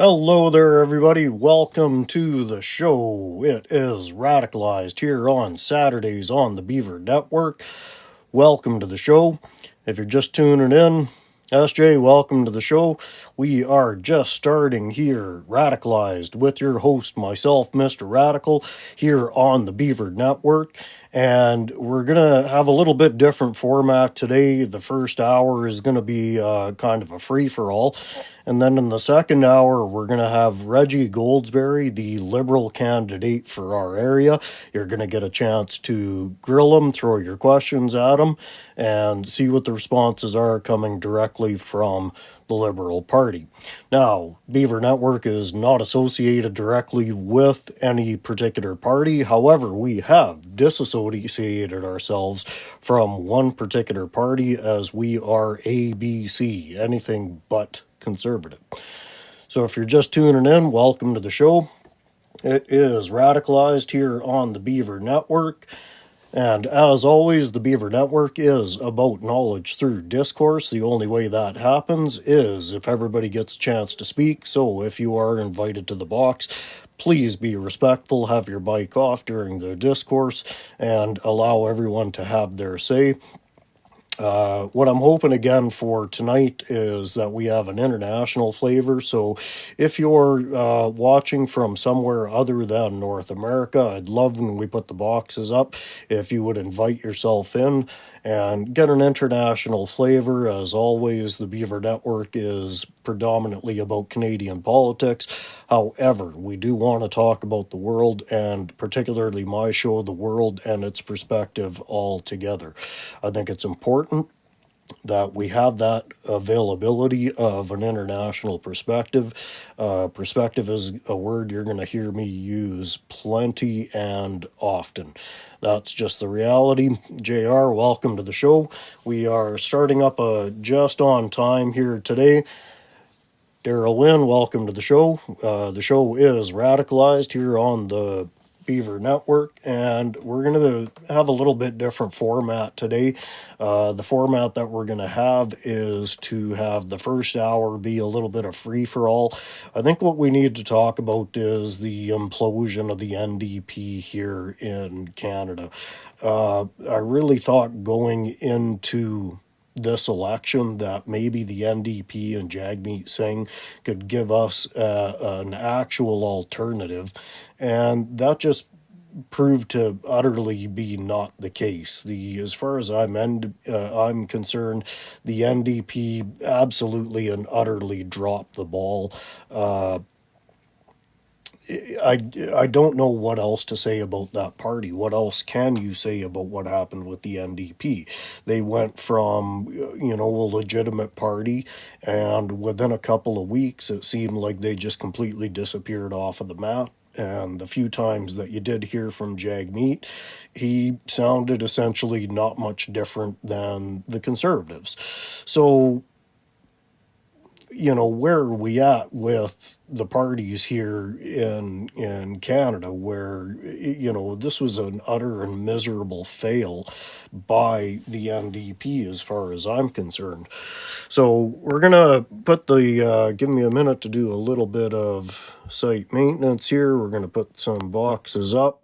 Hello there, everybody. Welcome to the show. It is Radicalized here on Saturdays on the Beaver Network. Welcome to the show. If you're just tuning in, SJ, welcome to the show. We are just starting here, Radicalized, with your host, myself, Mr. Radical, here on the Beaver Network. And we're going to have a little bit different format today. The first hour is going to be kind of a free-for-all. And then in the second hour, we're going to have Reggie Goldsberry, the Liberal candidate for our area. You're going to get a chance to grill him, throw your questions at him, and see what the responses are coming directly from the Liberal Party. Now, Beaver Network is not associated directly with any particular party. However, we have disassociated ourselves from one particular party as we are ABC, anything but conservative. So if you're just tuning in, welcome to the show. It is Radicalized here on the Beaver Network. And as always, the Beaver Network is about knowledge through discourse. The only way that happens is if everybody gets a chance to speak. So if you are invited to the box, please be respectful, have your mic off during the discourse, and allow everyone to have their say. What I'm hoping again for tonight is that we have an international flavor. So if you're watching from somewhere other than North America, I'd love when we put the boxes up if you would invite yourself in and get an international flavor. As always, the Beaver Network is predominantly about Canadian politics. However, we do want to talk about the world, and particularly my show, The World and its perspective altogether. I think it's important that we have that availability of an international perspective. Perspective is a word you're going to hear me use plenty and often. That's just the reality. JR, welcome to the show. We are starting up just on time here today. Daryl Lynn, welcome to the show. The show is Radicalized here on the Beaver Network, and we're going to have a little bit different format today. The format that we're going to have is to have the first hour be a little bit of free-for-all. I think what we need to talk about is the implosion of the NDP here in Canada. I really thought going into this election that maybe the NDP and Jagmeet Singh could give us an actual alternative, and that just proved to utterly be not the case. As far as I'm concerned, the NDP absolutely and utterly dropped the ball. I don't know what else to say about that party. What else can you say about what happened with the NDP? They went from, a legitimate party, and within a couple of weeks, it seemed like they just completely disappeared off of the map. And the few times that you did hear from Jagmeet, he sounded essentially not much different than the Conservatives. So, where are we at with the parties here in Canada where, this was an utter and miserable fail by the NDP as far as I'm concerned. So we're going to put give me a minute to do a little bit of site maintenance here. We're going to put some boxes up.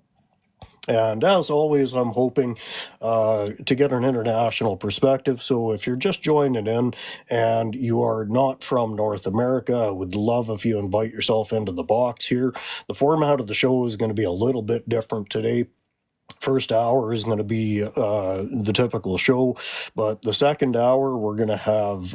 And as always, I'm hoping to get an international perspective. So if you're just joining in and you are not from North America, I would love if you invite yourself into the box here. The format of the show is going to be a little bit different today. First hour is going to be the typical show, but the second hour we're going to have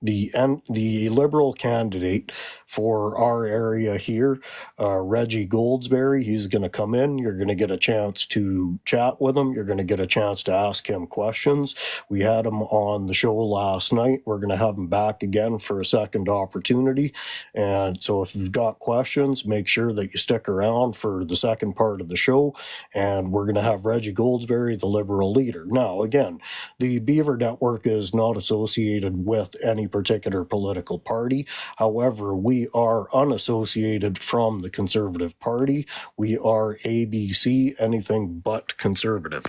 the Liberal candidate for our area here, Reggie Goldsberry. He's going to come in. You're going to get a chance to chat with him. You're going to get a chance to ask him questions. We had him on the show last night. We're going to have him back again for a second opportunity. And so if you've got questions, make sure that you stick around for the second part of the show. And we're going to have Reggie Goldsberry, the Liberal leader. Now, again, the Beaver Network is not associated with any particular political party. However, we are unassociated from the Conservative Party. We are ABC, anything but conservative.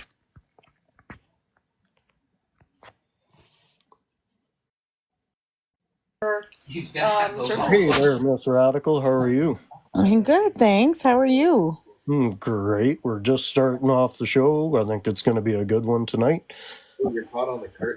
Hey there, Miss Radical. How are you? I'm good, thanks. How are you? Great. We're just starting off the show. I think it's going to be a good one tonight.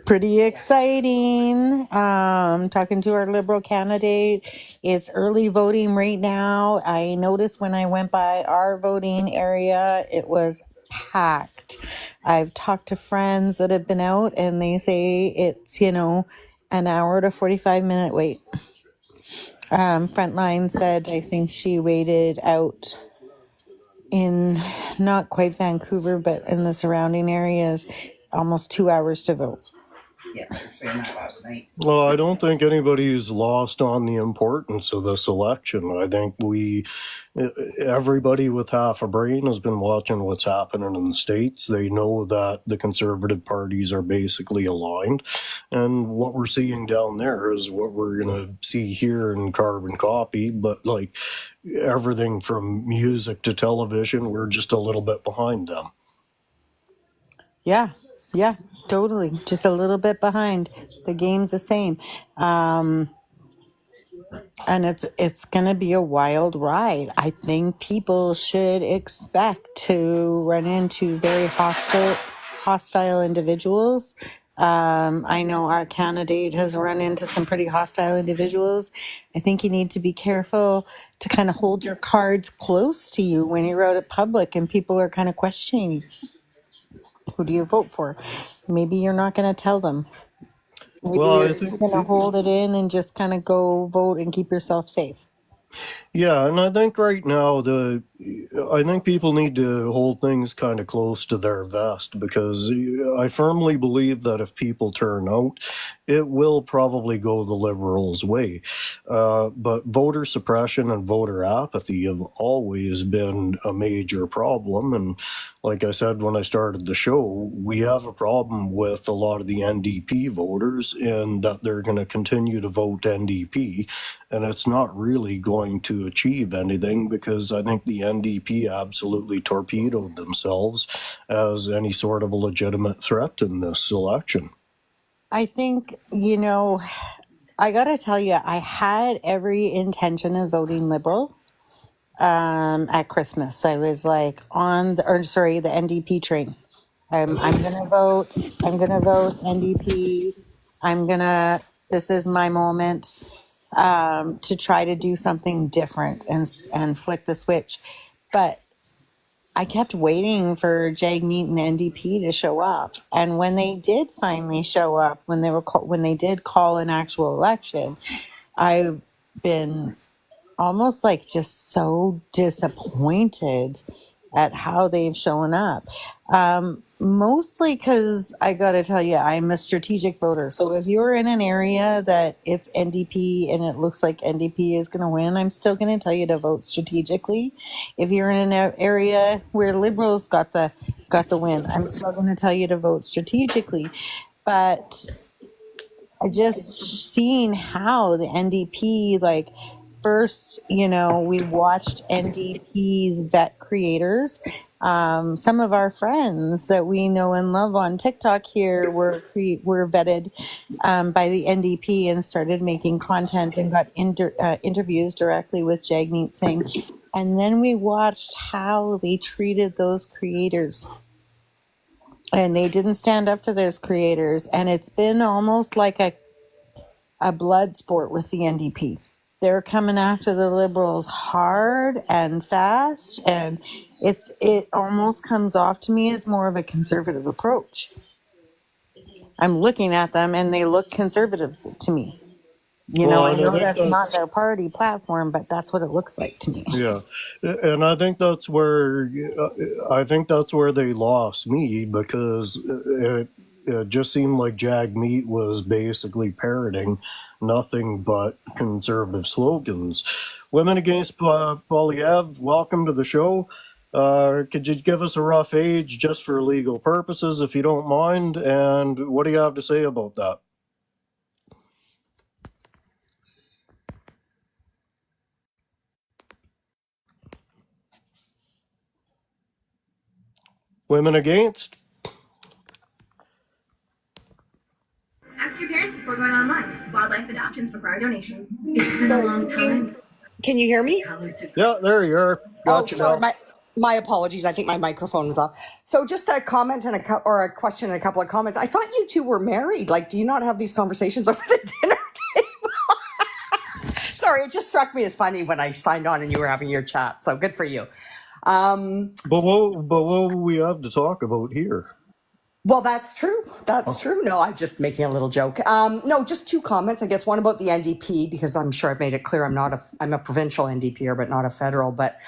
Pretty exciting. Talking to our Liberal candidate. It's early voting right now. I noticed when I went by our voting area, it was packed. I've talked to friends that have been out and they say it's, an hour to 45-minute wait. Frontline said, I think she waited out in not quite Vancouver, but in the surrounding areas, almost 2 hours to vote. Yeah, they were saying that last night. Well, I don't think anybody's lost on the importance of this election. I think everybody with half a brain has been watching what's happening in the States. They know that the conservative parties are basically aligned. And what we're seeing down there is what we're going to see here in carbon copy. But like everything from music to television, we're just a little bit behind them. Yeah, totally. Just a little bit behind. The game's the same. And it's gonna be a wild ride. I think people should expect to run into very hostile individuals. I know our candidate has run into some pretty hostile individuals. I think you need to be careful to kind of hold your cards close to you when you're out at public and people are kind of questioning you. Who do you vote for? Maybe you're not going to tell them. Maybe Well, you're I think going to hold it in and just kind of go vote and keep yourself safe. Yeah, and I think right now I think people need to hold things kind of close to their vest because I firmly believe that if people turn out, it will probably go the Liberals' way. But voter suppression and voter apathy have always been a major problem. And like I said when I started the show, we have a problem with a lot of the NDP voters in that they're going to continue to vote NDP. And it's not really going to achieve anything because I think the NDP absolutely torpedoed themselves as any sort of a legitimate threat in this election. I think, I got to tell you, I had every intention of voting Liberal at Christmas. I was like the NDP train. I'm gonna vote. I'm gonna vote NDP. This is my moment to try to do something different and flick the switch. But I kept waiting for Jagmeet and NDP to show up, and when they did finally show up, when they did call an actual election, I've been almost like just so disappointed at how they've shown up. Mostly because I got to tell you, I'm a strategic voter. So if you're in an area that it's NDP and it looks like NDP is going to win, I'm still going to tell you to vote strategically. If you're in an area where Liberals got the win, I'm still going to tell you to vote strategically. But I just seeing how the NDP, like, first, we watched NDP's vet creators. Some of our friends that we know and love on TikTok here were vetted by the NDP and started making content and got interviews directly with Jagmeet Singh. And then we watched how they treated those creators. And they didn't stand up for those creators. And it's been almost like a blood sport with the NDP. They're coming after the Liberals hard and fast, and it almost comes off to me as more of a conservative approach. I'm looking at them and they look conservative to me. I know that's not their party platform, but that's what it looks like to me. Yeah, and I think that's where they lost me because it just seemed like Jagmeet was basically parroting nothing but conservative slogans. Women Against Polyev, welcome to the show. Could you give us a rough age just for legal purposes, if you don't mind? And what do you have to say about that? Women Against? Ask your parents before going online. Wildlife adoptions require Sorry, can you hear me? Yeah, there you are. Oh, Got you sorry, now. my apologies. I think my microphone was off. So just a comment and or a question and a couple of comments. I thought you two were married. Like, do you not have these conversations over the dinner table? Sorry, it just struck me as funny when I signed on and you were having your chat. So good for you. But what will we have to talk about here? Well, that's true. That's true. No, I'm just making a little joke. No, just two comments. I guess one about the NDP, because I'm sure I've made it clear I'm a provincial NDPer, but not a federal. But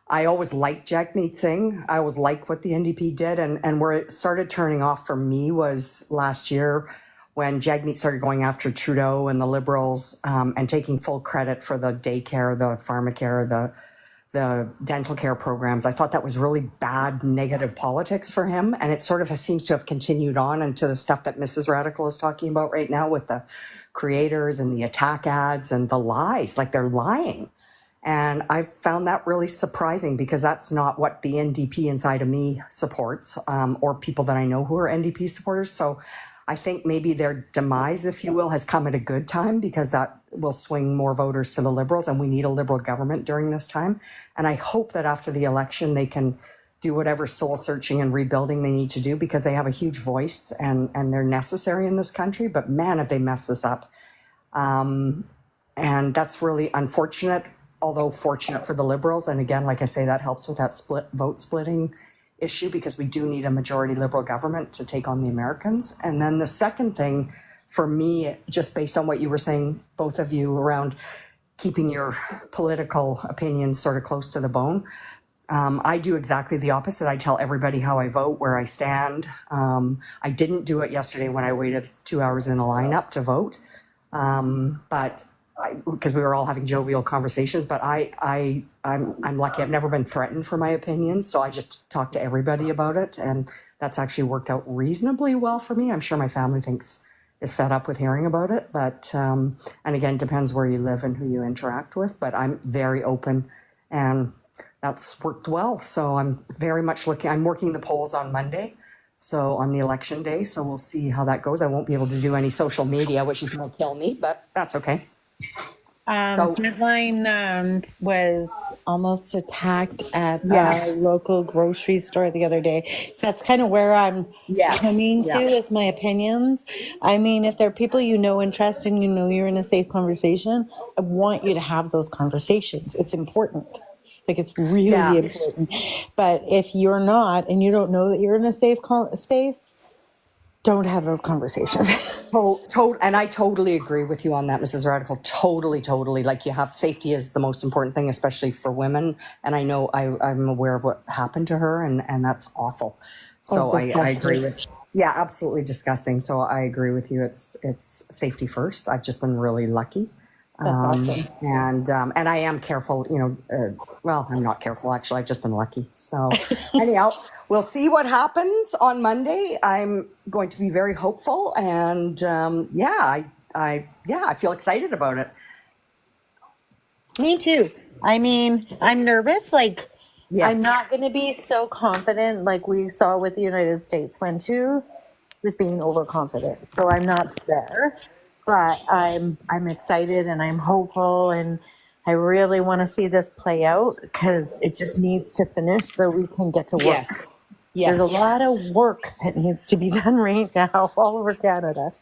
I always liked Jagmeet Singh. I always liked what the NDP did. And where it started turning off for me was last year when Jagmeet started going after Trudeau and the Liberals and taking full credit for the daycare, the pharmacare, the dental care programs. I thought that was really bad, negative politics for him. And it sort of seems to have continued on into the stuff that Mrs. Radical is talking about right now with the creators and the attack ads and the lies, like they're lying. And I found that really surprising because that's not what the NDP inside of me supports, or people that I know who are NDP supporters. So I think maybe their demise, if you will, has come at a good time because that will swing more voters to the Liberals, and we need a Liberal government during this time. And I hope that after the election, they can do whatever soul searching and rebuilding they need to do because they have a huge voice and they're necessary in this country. But man, have they messed this up. And that's really unfortunate, although fortunate for the Liberals. And again, like I say, that helps with that vote splitting issue because we do need a majority Liberal government to take on the Americans. And then the second thing for me, just based on what you were saying, both of you, around keeping your political opinions sort of close to the bone, I do exactly the opposite. I tell everybody how I vote, where I stand. I didn't do it yesterday when I waited 2 hours in a lineup to vote, but because we were all having jovial conversations, but I'm lucky. I've never been threatened for my opinion, so I just talk to everybody about it, and that's actually worked out reasonably well for me. I'm sure my family is fed up with hearing about it, but and again, depends where you live and who you interact with. But I'm very open, and that's worked well. So I'm very much looking. I'm working the polls on Monday. So on the election day, so we'll see how that goes. I won't be able to do any social media, which is going to kill me, but that's okay. Frontline was almost attacked at Yes. a local grocery store the other day. So that's kind of where I'm coming to with my opinions. I mean, if there are people you know and trust and you know you're in a safe conversation, I want you to have those conversations. It's important. Like, it's really important. But if you're not and you don't know that you're in a safe space, don't have those conversations. And I totally agree with you on that, Mrs. Radical. Totally. Like, you have safety is the most important thing, especially for women. And I know I'm aware of what happened to her, and that's awful. So I agree with. Yeah, absolutely disgusting. So I agree with you. It's safety first. I've just been really lucky. That's awesome. And I am careful, well, I'm not careful, actually. I've just been lucky. So anyhow, we'll see what happens on Monday. I'm going to be very hopeful. And I feel excited about it. Me too. I mean, I'm nervous. Like, Yes. I'm not going to be so confident like we saw what the United States went to with being overconfident. So I'm not there. But I'm excited and I'm hopeful, and I really want to see this play out because it just needs to finish so we can get to work. Yes. There's a lot of work that needs to be done right now all over Canada.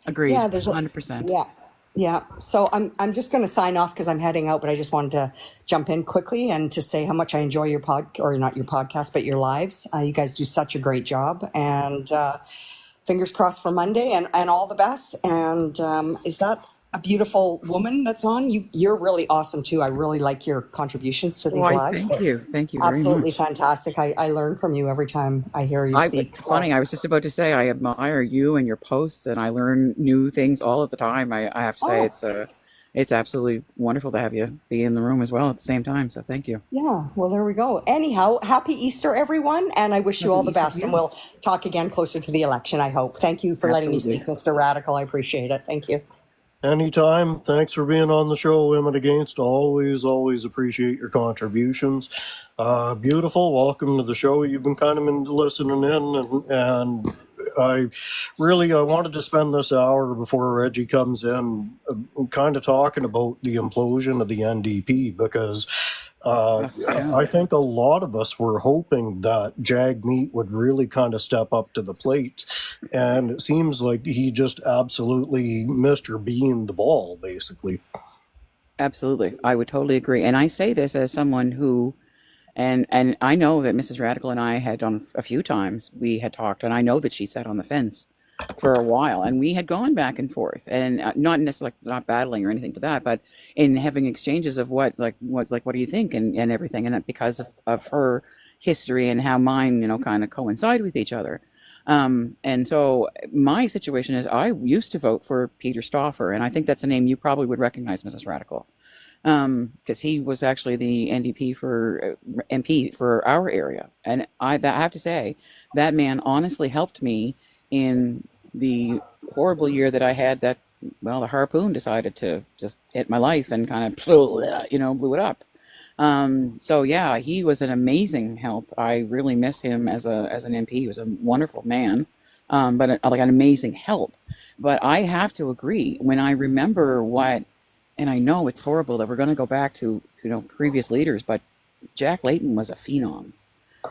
Agreed. Yeah, there's 100%. Yeah. So I'm just going to sign off because I'm heading out, but I just wanted to jump in quickly and to say how much I enjoy your or not your podcast, but your lives. You guys do such a great job, and fingers crossed for Monday, and all the best. And is that a beautiful woman that's on? You're really awesome too. I really like your contributions to these lives. Thank you very Absolutely much. fantastic. I learn from you every time I hear you speak. It's funny. I was just about to say I admire you and your posts, and I learn new things all of the time. I have to say it's absolutely wonderful to have you be in the room as well at the same time. So thank you. Yeah, well, there we go. Anyhow, happy Easter, everyone, and I wish you all the best. And we'll talk again closer to the election, I hope. Thank you for letting me speak, Mr. Radical. I appreciate it. Thank you. Anytime. Thanks for being on the show, Women Against. Always appreciate your contributions. Beautiful. Welcome to the show. You've been kind of listening in, and I I wanted to spend this hour before Reggie comes in kind of talking about the implosion of the NDP because Yeah, I think a lot of us were hoping that Jagmeet would really kind of step up to the plate. And it seems like he just absolutely Mr. Bean the ball, basically. absolutely. I would totally agree. And I say this as someone who, and I know that Mrs. Radical and I had on a few times we had talked, and I know that she sat on the fence for a while, and we had gone back and forth, and not necessarily not battling or anything to that, but in having exchanges of what do you think and everything, and that because of her history and how mine kind of coincide with each other. And so my situation is I used to vote for Peter Stauffer, and I think that's a name you probably would recognize, Mrs. Radical, because he was actually the NDP for MP for our area, and I have to say that man honestly helped me in the horrible year that I had. That well, the harpoon decided to just hit my life and kind of blew it up. So yeah, he was an amazing help. I really miss him as an MP. He was a wonderful man, but like an amazing help. But I have to agree when I remember what, and I know it's horrible that we're going to go back to previous leaders, but Jack Layton was a phenom.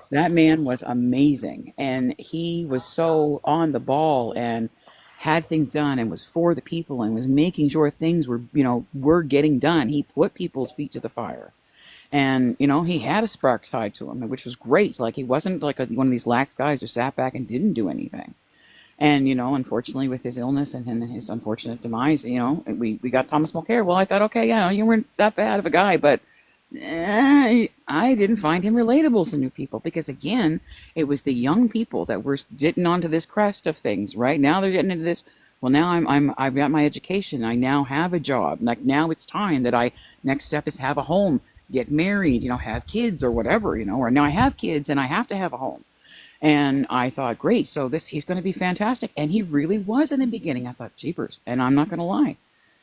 That man was amazing, and he was so on the ball and had things done and was for the people and was making sure things were getting done. He put people's feet to the fire. And he had a spark side to him, which was great. Like he wasn't like one of these lax guys who sat back and didn't do anything. And unfortunately, with his illness and his unfortunate demise, we got Thomas Mulcair. Well, I thought, okay, yeah, you weren't that bad of a guy, but I didn't find him relatable to new people because again, it was the young people that were getting onto this crest of things. Right now, they're getting into this. Well, now I've got my education. I now have a job. Like now, it's time that next step is have a home, get married, have kids or whatever, or now I have kids and I have to have a home. And I thought, great, so he's going to be fantastic. And he really was in the beginning. I thought, jeepers. And I'm not going to lie.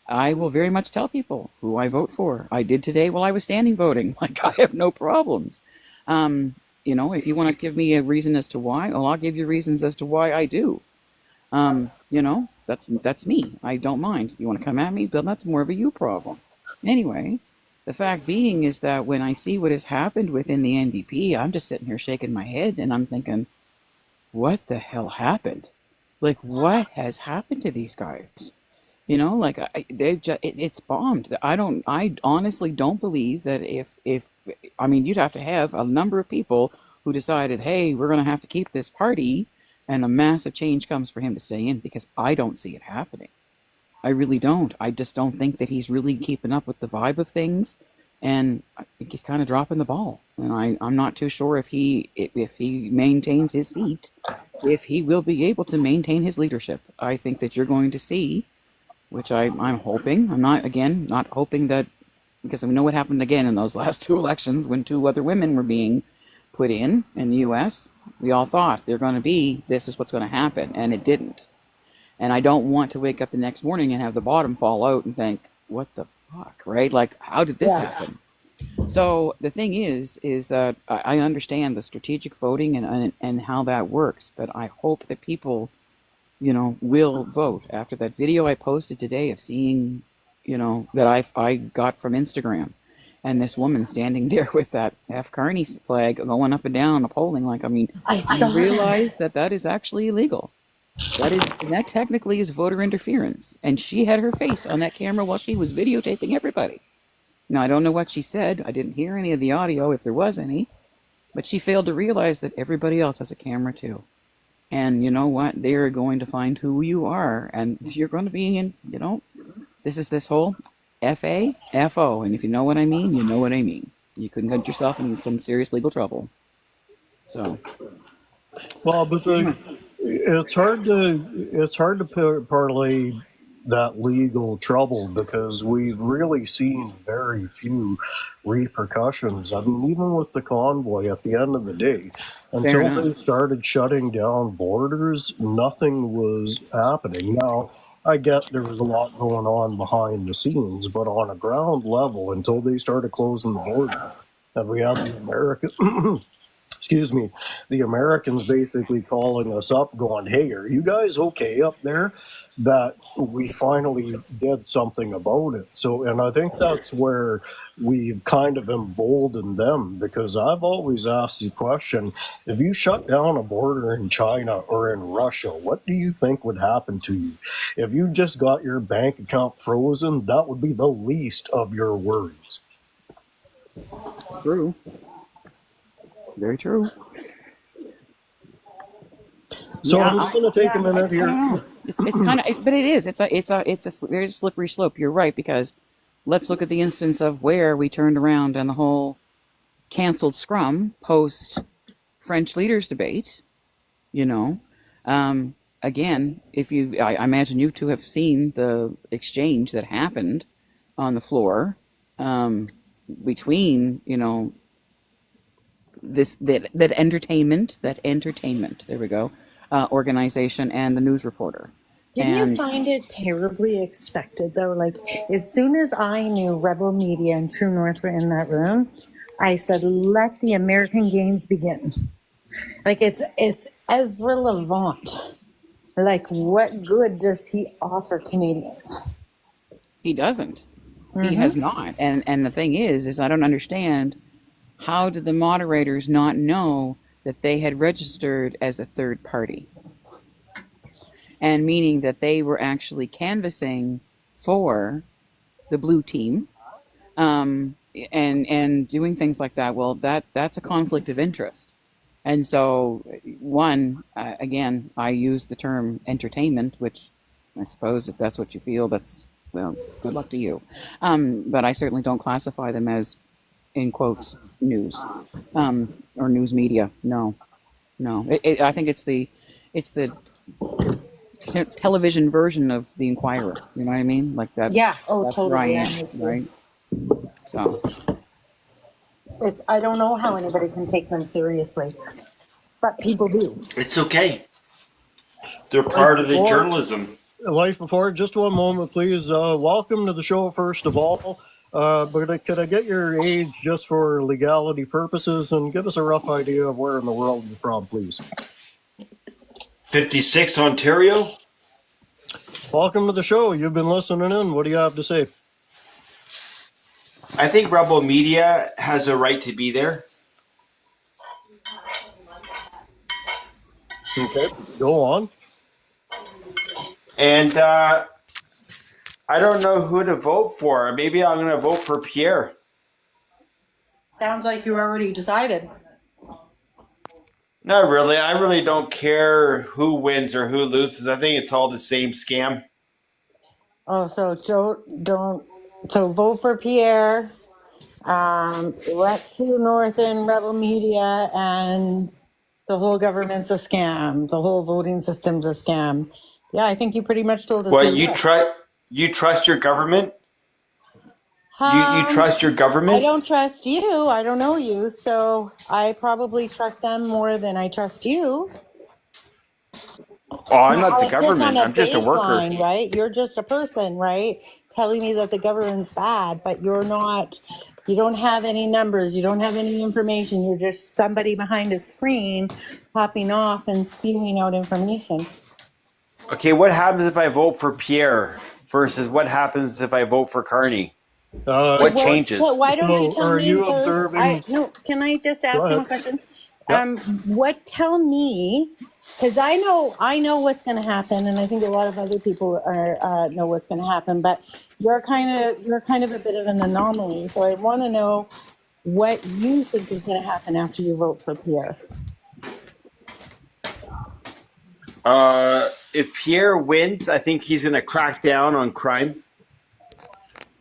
I will very much tell people who I vote for. I did today while I was standing voting. Like, I have no problems. If you want to give me a reason as to why, well, I'll give you reasons as to why I do. That's me. I don't mind. You want to come at me? Well, that's more of a you problem. Anyway, the fact being is that when I see what has happened within the NDP, I'm just sitting here shaking my head and I'm thinking, what the hell happened? Like, what has happened to these guys? Like it's bombed. I honestly don't believe that I mean, you'd have to have a number of people who decided, hey, we're going to have to keep this party, and a massive change comes for him to stay in because I don't see it happening. I really don't. I just don't think that he's really keeping up with the vibe of things, and I think he's kind of dropping the ball. And I'm not too sure if he maintains his seat, if he will be able to maintain his leadership. I think that you're going to see, which I'm hoping. I'm not hoping that, because we know what happened again in those last two elections when two other women were being put in the U.S. We all thought this is what's going to happen, and it didn't. And I don't want to wake up the next morning and have the bottom fall out and think, what the fuck, right? Like, how did this happen? So the thing is that I understand the strategic voting and how that works, but I hope that people, will vote. After that video I posted today of seeing, that I got from Instagram, and this woman standing there with that F. Carney flag going up and down polling, like, I mean, you realize that is actually illegal. That technically is voter interference. And she had her face on that camera while she was videotaping everybody. Now, I don't know what she said. I didn't hear any of the audio, if there was any. But she failed to realize that everybody else has a camera, too. And you know what? They are going to find who you are. And you're going to be in, this is this whole F-A, F-O. And if you know what I mean, you know what I mean. You couldn't get yourself in some serious legal trouble. So. Well, but it's hard to parlay that legal trouble because we've really seen very few repercussions. I mean, even with the convoy at the end of the day, until they started shutting down borders, nothing was happening. Now, I get there was a lot going on behind the scenes, but on a ground level, until they started closing the border, and we had the excuse me, the Americans basically calling us up, going, "Hey, are you guys okay up there?" That we finally did something about it. So, and I think that's where we've kind of emboldened them, because I've always asked the question, if you shut down a border in China or in Russia, what do you think would happen to you? If you just got your bank account frozen, that would be the least of your worries. True. Very true. So Yeah, I'm just going to take a I minute here. don't know. It's kind of, but it is. It's a very slippery slope. You're right, because let's look at the instance of where we turned around and the whole canceled scrum post French leaders debate. You know, again, if you, I imagine you two have seen the exchange that happened on the floor between, that entertainment, there we go, organization and the news reporter. Didn't you And find it terribly expected though? Like, as soon as I knew Rebel Media and True North were in that room, I said, "Let the American Games begin." Like, it's Ezra Levant. Like, what good does he offer Canadians? he doesn't. He has not. And the thing is I don't understand, how did the moderators not know that they had registered as a third party? And meaning that they were actually canvassing for the blue team, and doing things like that. Well, that's a conflict of interest. And so, one, again, I use the term entertainment, which I suppose if that's what you feel, that's, well, good luck to you. But I certainly don't classify them as, in quotes, news, or news media. No. I think it's the television version of the Inquirer. You know what I mean? Like that's Yeah. Oh, that's where I totally. am, right? So I don't know how anybody can take them seriously, but people do. It's okay. They're part of the journalism. Life before, just one moment, please. Welcome to the show, first of all. But could I get your age just for legality purposes, and give us a rough idea of where in the world you're from, please? 56 Ontario. Welcome to the show. You've been listening in. What do you have to say? I think Rebel Media has a right to be there. Okay, go on. And I don't know who to vote for. Maybe I'm going to vote for Pierre. Sounds like you already decided. Not really. I really don't care who wins or who loses. I think it's all the same scam. Oh, so don't. So vote for Pierre. Let True North in, Rebel Media, and the whole government's a scam. The whole voting system's a scam. Yeah, I think you pretty much told us. What, you trust your government? You trust your government? I don't trust you. I don't know you, so I probably trust them more than I trust you. Oh, I'm not the government. I'm just a worker. Right? You're just a person, right? Telling me that the government's bad, but you're not. You don't have any numbers. You don't have any information. You're just somebody behind a screen popping off and spewing out information. Okay, what happens if I vote for Pierre versus what happens if I vote for Carney? What changes? So why don't you tell are me? you observing? No, can I just ask one question? Yep. Tell me, because I know what's going to happen, and I think a lot of other people know what's going to happen. But you're kind of a bit of an anomaly. So I want to know what you think is going to happen after you vote for Pierre. If Pierre wins, I think he's going to crack down on crime.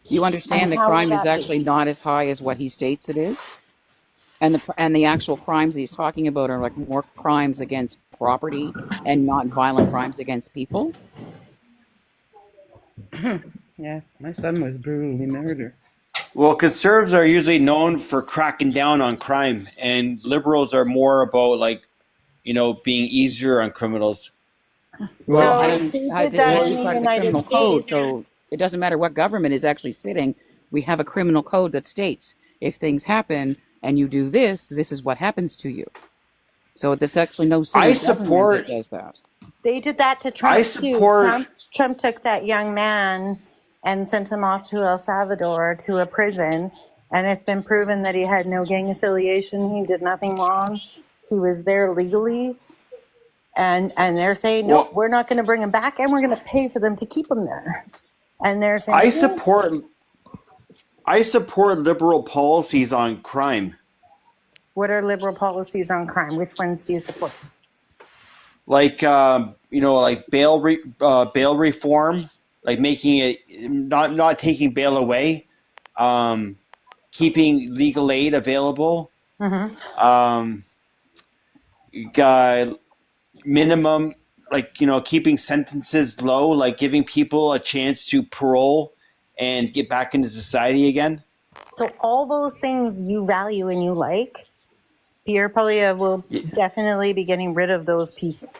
you understand that crime is actually not as high as what he states it is, and the actual crimes he's talking about are like more crimes against property and not violent crimes against people. Yeah, my son was brutally murdered. Well, conservatives are usually known for cracking down on crime, and liberals are more about being easier on criminals. Well, it's actually part of the criminal code, so it doesn't matter what government is actually sitting. We have a criminal code that states if things happen and you do this, this is what happens to you. So there's actually no I city government that support. does that. They did that to I Trump too. support. Trump took that young man and sent him off to El Salvador to a prison, and it's been proven that he had no gang affiliation. He did nothing wrong. He was there legally, and they're saying nope, Well, we're not going to bring him back, and we're going to pay for them to keep him there. And they're I saying, no. support. I support liberal policies on crime, What are liberal policies on crime? Which ones do you support? like like bail reform, like making it not taking bail away, um, keeping legal aid available, Mm-hmm. um, got minimum, like keeping sentences low, like giving people a chance to parole and get back into society again. So all those things you value and you like, Pierre Polyev will definitely be getting rid of those pieces.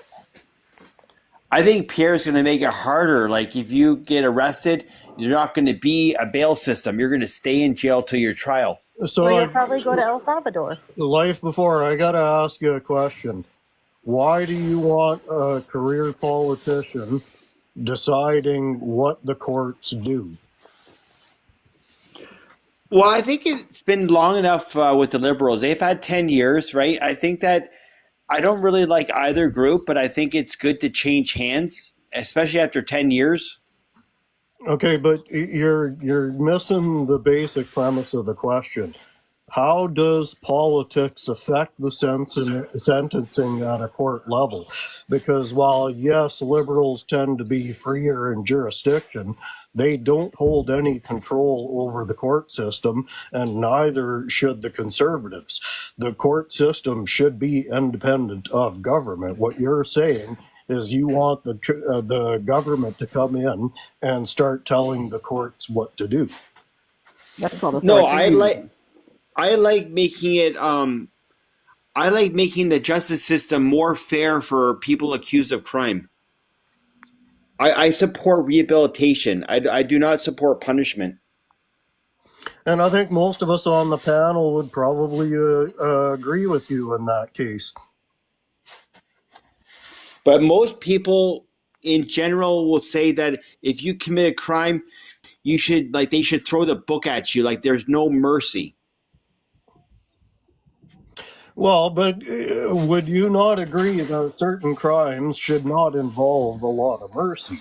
I think Pierre's going to make it harder. Like if you get arrested, you're not going to be a bail system. You're going to stay in jail till your trial. So, Well, you'll probably go to El Salvador. life before, I got to ask you a question. Why do you want a career politician deciding what the courts do? Well, I think it's been long enough with the Liberals. They've had 10 years, right? I think that I don't really like either group, but I think it's good to change hands, especially after 10 years. Okay, but you're missing the basic premise of the question. How does politics affect the sentencing at a court level? Because while, yes, liberals tend to be freer in jurisdiction, they don't hold any control over the court system, and neither should the conservatives. The court system should be independent of government. What you're saying is you want the government to come in and start telling the courts what to do. That's called No, authoritarianism. I like making it I like making the justice system more fair for people accused of crime. I support rehabilitation. I do not support punishment. And I think most of us on the panel would probably agree with you in that case. But most people in general will say that if you commit a crime, they should throw the book at you. Like there's no mercy. Well, but would you not agree that certain crimes should not involve a lot of mercy?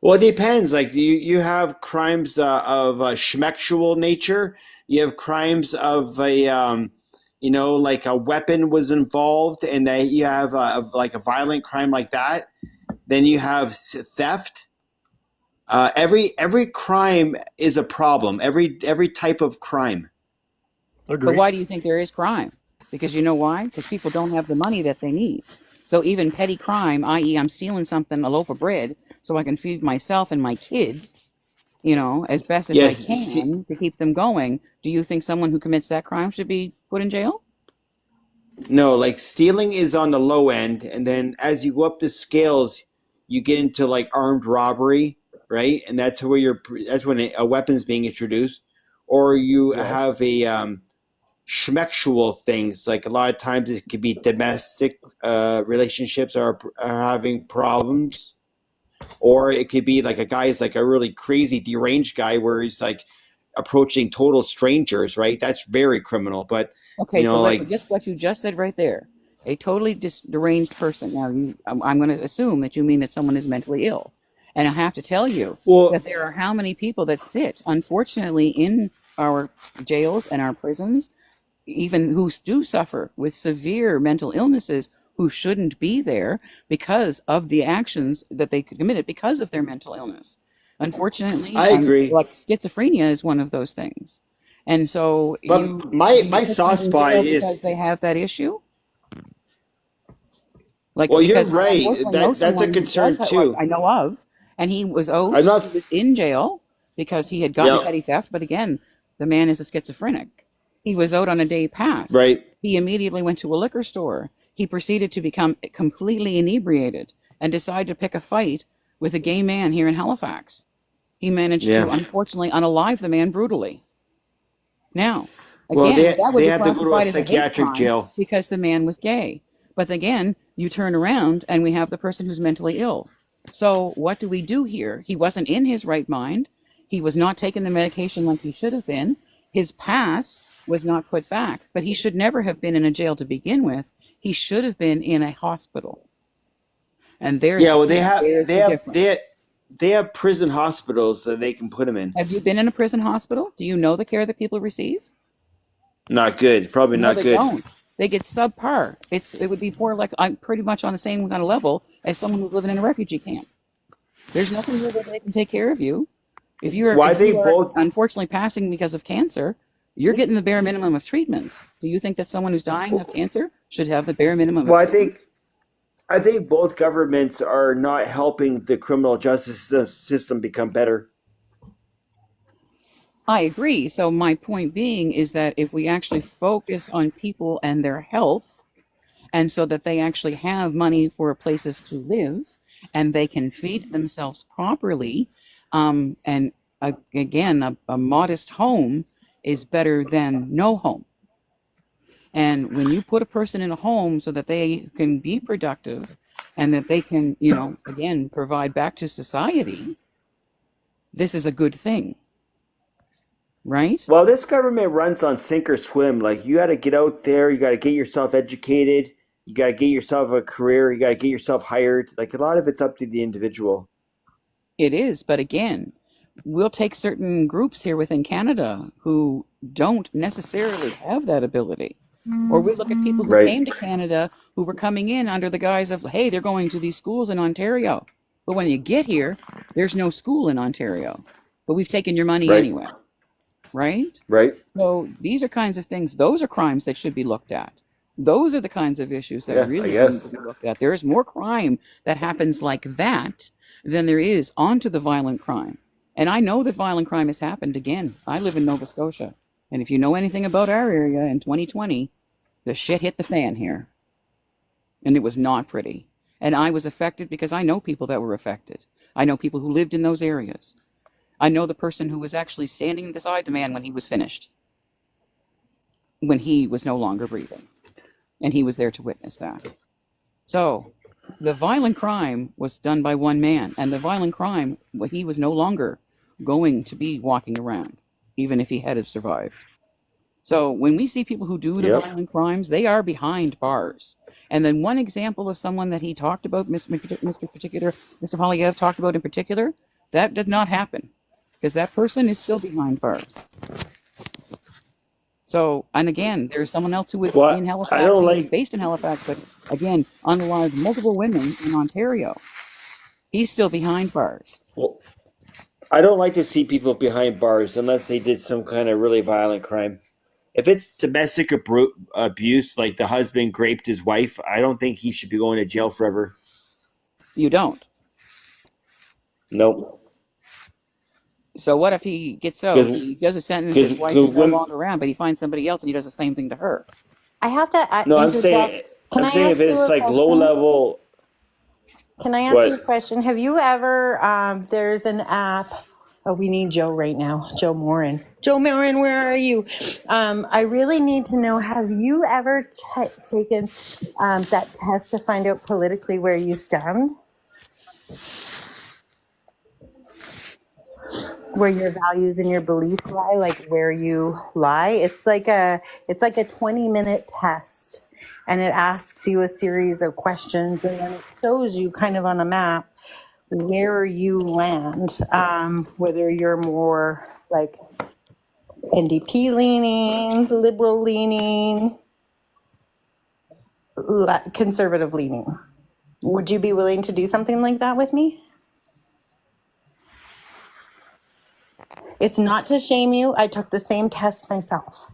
Well, it depends. Like you have crimes of a schmexual nature. You have crimes of a like a weapon was involved, and that you have like a violent crime like that. Then you have theft. Every crime is a problem. Every type of crime. But Agree. why do you think there is crime? Because you know why? Because people don't have the money that they need. So even petty crime, i.e., I'm stealing something, a loaf of bread, so I can feed myself and my kid, as best as I Yes. can to keep them going. Do you think someone who commits that crime should be put in jail? No, like stealing is on the low end, and then as you go up the scales, you get into like armed robbery, right? And that's when a weapon's being introduced, or you Yes. have a schmexual things. Like a lot of times, it could be domestic relationships are having problems, or it could be like a guy's like a really crazy deranged guy where he's like approaching total strangers, right? That's very criminal. But Okay, so like just what you just said right there, a totally deranged person. Now, I'm going to assume that you mean that someone is mentally ill, and I have to tell you well, that there are how many people that sit, unfortunately, in our jails and our prisons, even who do suffer with severe mental illnesses, who shouldn't be there because of the actions that they committed because of their mental illness. Unfortunately, I agree. like schizophrenia is one of those things. And so But do my you my put soft someone in spot jail is because they have that issue? Like, well, you're because I right. unfortunately know That's a someone who concern does have, like, too. I know of, and he was I'm owed, not. he was in jail because he had gotten Yeah. petty theft. But again, the man is a schizophrenic. He was owed on a day pass. Right. He immediately went to a liquor store. He proceeded to become completely inebriated and decided to pick a fight with a gay man here in Halifax. He managed to, Yeah. unfortunately, unalive the man brutally. Now, Well, Again, that would they be have to go to a classified as a hate psychiatric crime jail. because the man was gay. But again, you turn around and we have the person who's mentally ill. So what do we do here? He wasn't in his right mind. He was not taking the medication like he should have been. His pass was not put back, but he should never have been in a jail to begin with. He should have been in a hospital. And there's Yeah, well, there's the difference. they have prison hospitals that they can put him in. Have you been in a prison hospital? Do you know the care that people receive? Not good. Probably No, not they good. don't. They get subpar. It would be poor, like I'm pretty much on the same kind of level as someone who's living in a refugee camp. There's nothing here that they can take care of you. If you are, Well, I if you think are both. unfortunately passing because of cancer, you're getting the bare minimum of treatment. Do you think that someone who's dying of cancer should have the bare minimum of Well, treatment? I think both governments are not helping the criminal justice system become better. I agree. So my point being is that if we actually focus on people and their health, and so that they actually have money for places to live and they can feed themselves properly, and again, a modest home is better than no home. And when you put a person in a home so that they can be productive and that they can, again, provide back to society, this is a good thing, right? Well, this government runs on sink or swim. Like, you got to get out there, you got to get yourself educated, you got to get yourself a career, you got to get yourself hired. Like, a lot of it's up to the individual. It is, but again, we'll take certain groups here within Canada who don't necessarily have that ability. Or we look at people who Right. came to Canada who were coming in under the guise of, hey, they're going to these schools in Ontario. But when you get here, there's no school in Ontario. But we've taken your money Right. anyway. Right? Right? So these are kinds of things, those are crimes that should be looked at. Those are the kinds of issues that Yeah, I really need guess. to be looked at. There is more crime that happens like that than there is onto the violent crime. And I know that violent crime has happened. Again, I live in Nova Scotia. And if you know anything about our area in 2020, the shit hit the fan here. And it was not pretty. And I was affected because I know people that were affected. I know people who lived in those areas. I know the person who was actually standing beside the man when he was finished, when he was no longer breathing. And he was there to witness that. So the violent crime was done by one man. And the violent crime, well, he was no longer going to be walking around, even if he had have survived. So when we see people who do the Yep. violent crimes, they are behind bars. And then one example of someone that he talked about, Mr. Polyev talked about in particular, that did not happen because that person is still behind bars. So, and again, there's someone else who was Well, in I Halifax, don't who was like. based in Halifax, but again, unlike multiple women in Ontario, he's still behind bars. Well, I don't like to see people behind bars unless they did some kind of really violent crime. If it's domestic abuse, like the husband raped his wife, I don't think he should be going to jail forever. You don't. Nope. So what if he gets out, he does a sentence, his wife is no longer around, but he finds somebody else and he does the same thing to her? I have to No, I'm interject. saying, Can I if ask you it's a like low question? level. Can I ask you a What? question? Have you ever, there's an app, oh, we need Joe right now, Joe Morin. Joe Morin, where are you? I really need to know, have you ever taken that test to find out politically where you stand? Where your values and your beliefs lie, like where you lie. It's like a 20-minute test, and it asks you a series of questions, and then it shows you kind of on a map where you land, whether you're more like NDP leaning, liberal leaning, conservative leaning. Would you be willing to do something like that with me? It's not to shame you. I took the same test myself.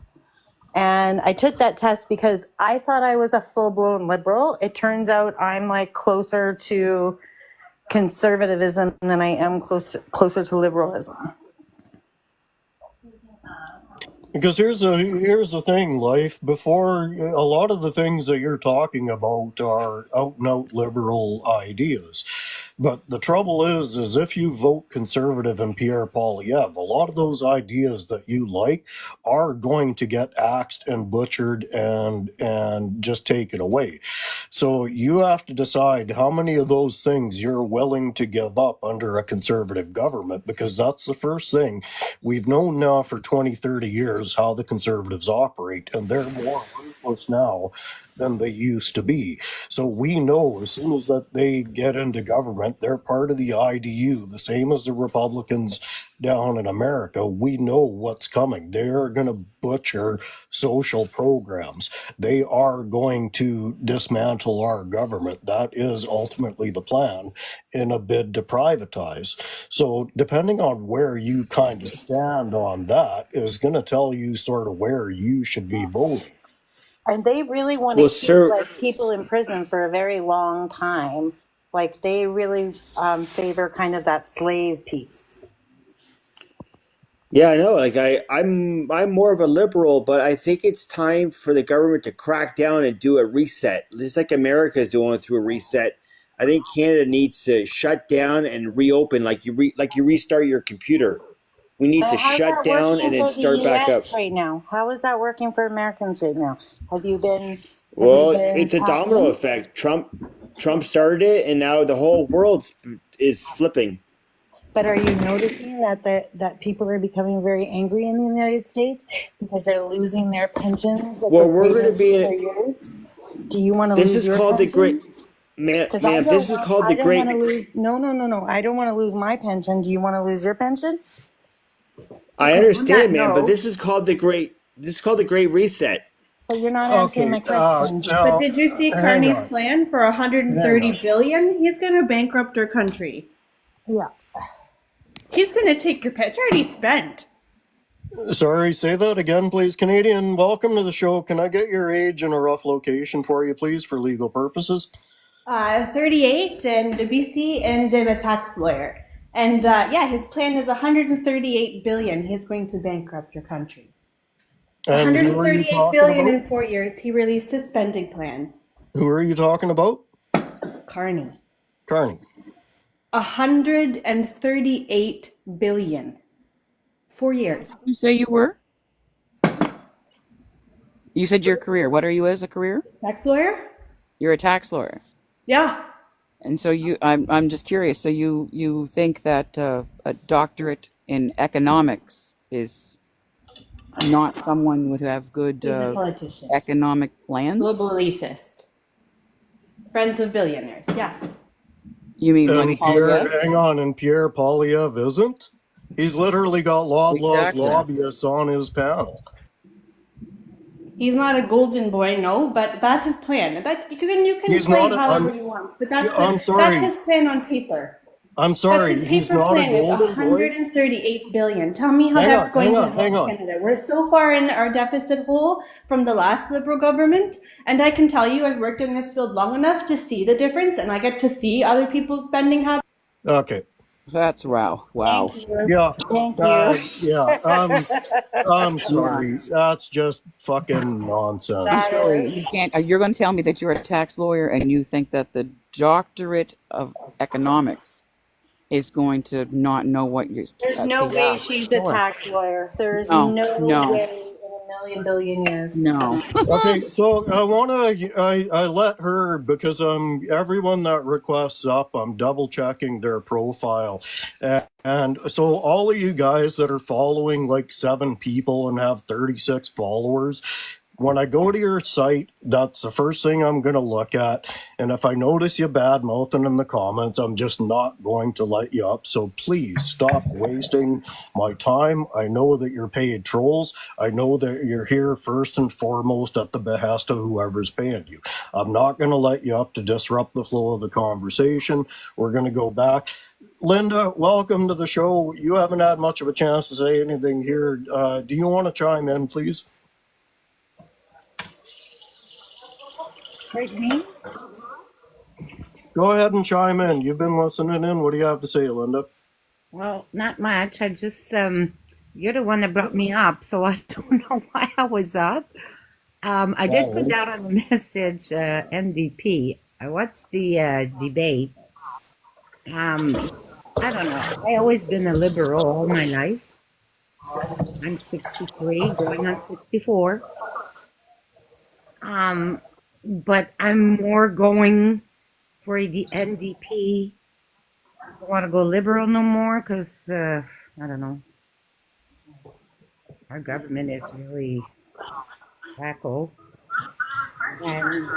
And I took that test because I thought I was a full-blown liberal. It turns out I'm like closer to conservatism than I am closer to liberalism. Because here's the thing, Life. Before, a lot of the things that you're talking about are out and out liberal ideas. But the trouble is if you vote conservative in Pierre Poilievre, a lot of those ideas that you like are going to get axed and butchered and just taken away. So you have to decide how many of those things you're willing to give up under a conservative government, because that's the first thing. We've known now for 20, 30 years how the conservatives operate, and they're more ruthless now than they used to be. So we know as soon as that they get into government, they're part of the IDU, the same as the Republicans down in America. We know what's coming. They're going to butcher social programs. They are going to dismantle our government. That is ultimately the plan in a bid to privatize. So depending on where you kind of stand on that is going to tell you sort of where you should be voting. And they really want to Well, keep sir, like people in prison for a very long time. Like they really favor kind of that slave piece. yeah, I know. Like I'm more of a liberal, but I think it's time for the government to crack down and do a reset, just like America is doing through a reset. I think Canada needs to shut down and reopen, like you restart your computer. We need to How's shut that down and working then for the start back up. U.S. right now? How is that working for Americans right now? Have you been Well, it's a tapped domino in? effect. Trump started it, and now the whole world is flipping. But are you noticing that people are becoming very angry in the United States because they're losing their pensions that Well, they've we're paid going to into be for in. years? Do you want to This lose is your called the great, pension? Because ma'am. This is called the I don't want to great. lose. No. I don't want to lose my pension. Do you want to lose your pension? I Okay, on that understand, ma'am, but note, this is called the great. This is called the Great Reset. but you're not answering Okay, my question. But now, did you see hang Carney's on, plan for hang on. 130 billion? He's going to bankrupt our country. Yeah. He's going to take your pet. It's already spent. Sorry, say that again, please. Canadian, welcome to the show. Can I get your age and a rough location for you, please, for legal purposes? 38 and BC, and I'm a tax lawyer. And yeah, his plan is 138 billion. He's going to bankrupt your country. And who are you 138 talking billion about? in 4 years. He released his spending plan. Who are you talking about? Carney. Carney. 138 billion. 4 years. You say you were? You said your career. What are you as a career? Tax lawyer? You're a tax lawyer. Yeah. And so I'm just curious. So you think that a doctorate in economics is not someone would have good He's a politician. economic plans? Global elitist. Friends of billionaires. Yes. You mean like And Pierre, Poilievre? hang on, and Pierre Poilievre isn't? He's literally got Loblaws Exactly. lobbyists on his panel. He's not a golden boy, no, but that's his plan. That you can He's play not a, however I'm, you want, but I'm that's sorry, his plan on paper. I'm That's sorry, his he's paper not a plan is golden boy? 138 billion. Tell me how Hang that's on, going hang to on, hang help on. Canada. We're so far in our deficit hole from the last Liberal government, and I can tell you I've worked in this field long enough to see the difference, and I get to see other people's spending habits. Okay, That's wow. Wow. Thank you. yeah, Thank you. yeah, I'm Yeah. sorry. That's just fucking nonsense. I'm That sorry. is. You can't. You're going to tell me that you're a tax lawyer and you think that the doctorate of economics is going to not know what you're. There's no Yeah, way she's a sure. tax lawyer. There is No, no no, way in a million billion years. no. Okay, so I let her, because everyone that requests up, I'm double checking their profile, and so all of you guys that are following like 7 people and have 36 followers, when I go to your site, that's the first thing I'm going to look at. And if I notice you bad mouthing in the comments, I'm just not going to let you up. So please stop wasting my time. I know that you're paid trolls. I know that you're here first and foremost at the behest of whoever's paying you. I'm not going to let you up to disrupt the flow of the conversation. We're going to go back. Linda, welcome to the show. You haven't had much of a chance to say anything here. Do you want to chime in, please? Right, me? Go ahead and chime in. You've been listening in. What do you have to say, Linda? Well, not much. I just you're the one that brought me up, so I don't know why I was up. I did put down on the message NDP. I watched the debate, I don't know. I always been a liberal all my life. I'm 63, going on 64. But I'm more going for the NDP. I don't want to go liberal no more because I don't know. Our government is really wacko. And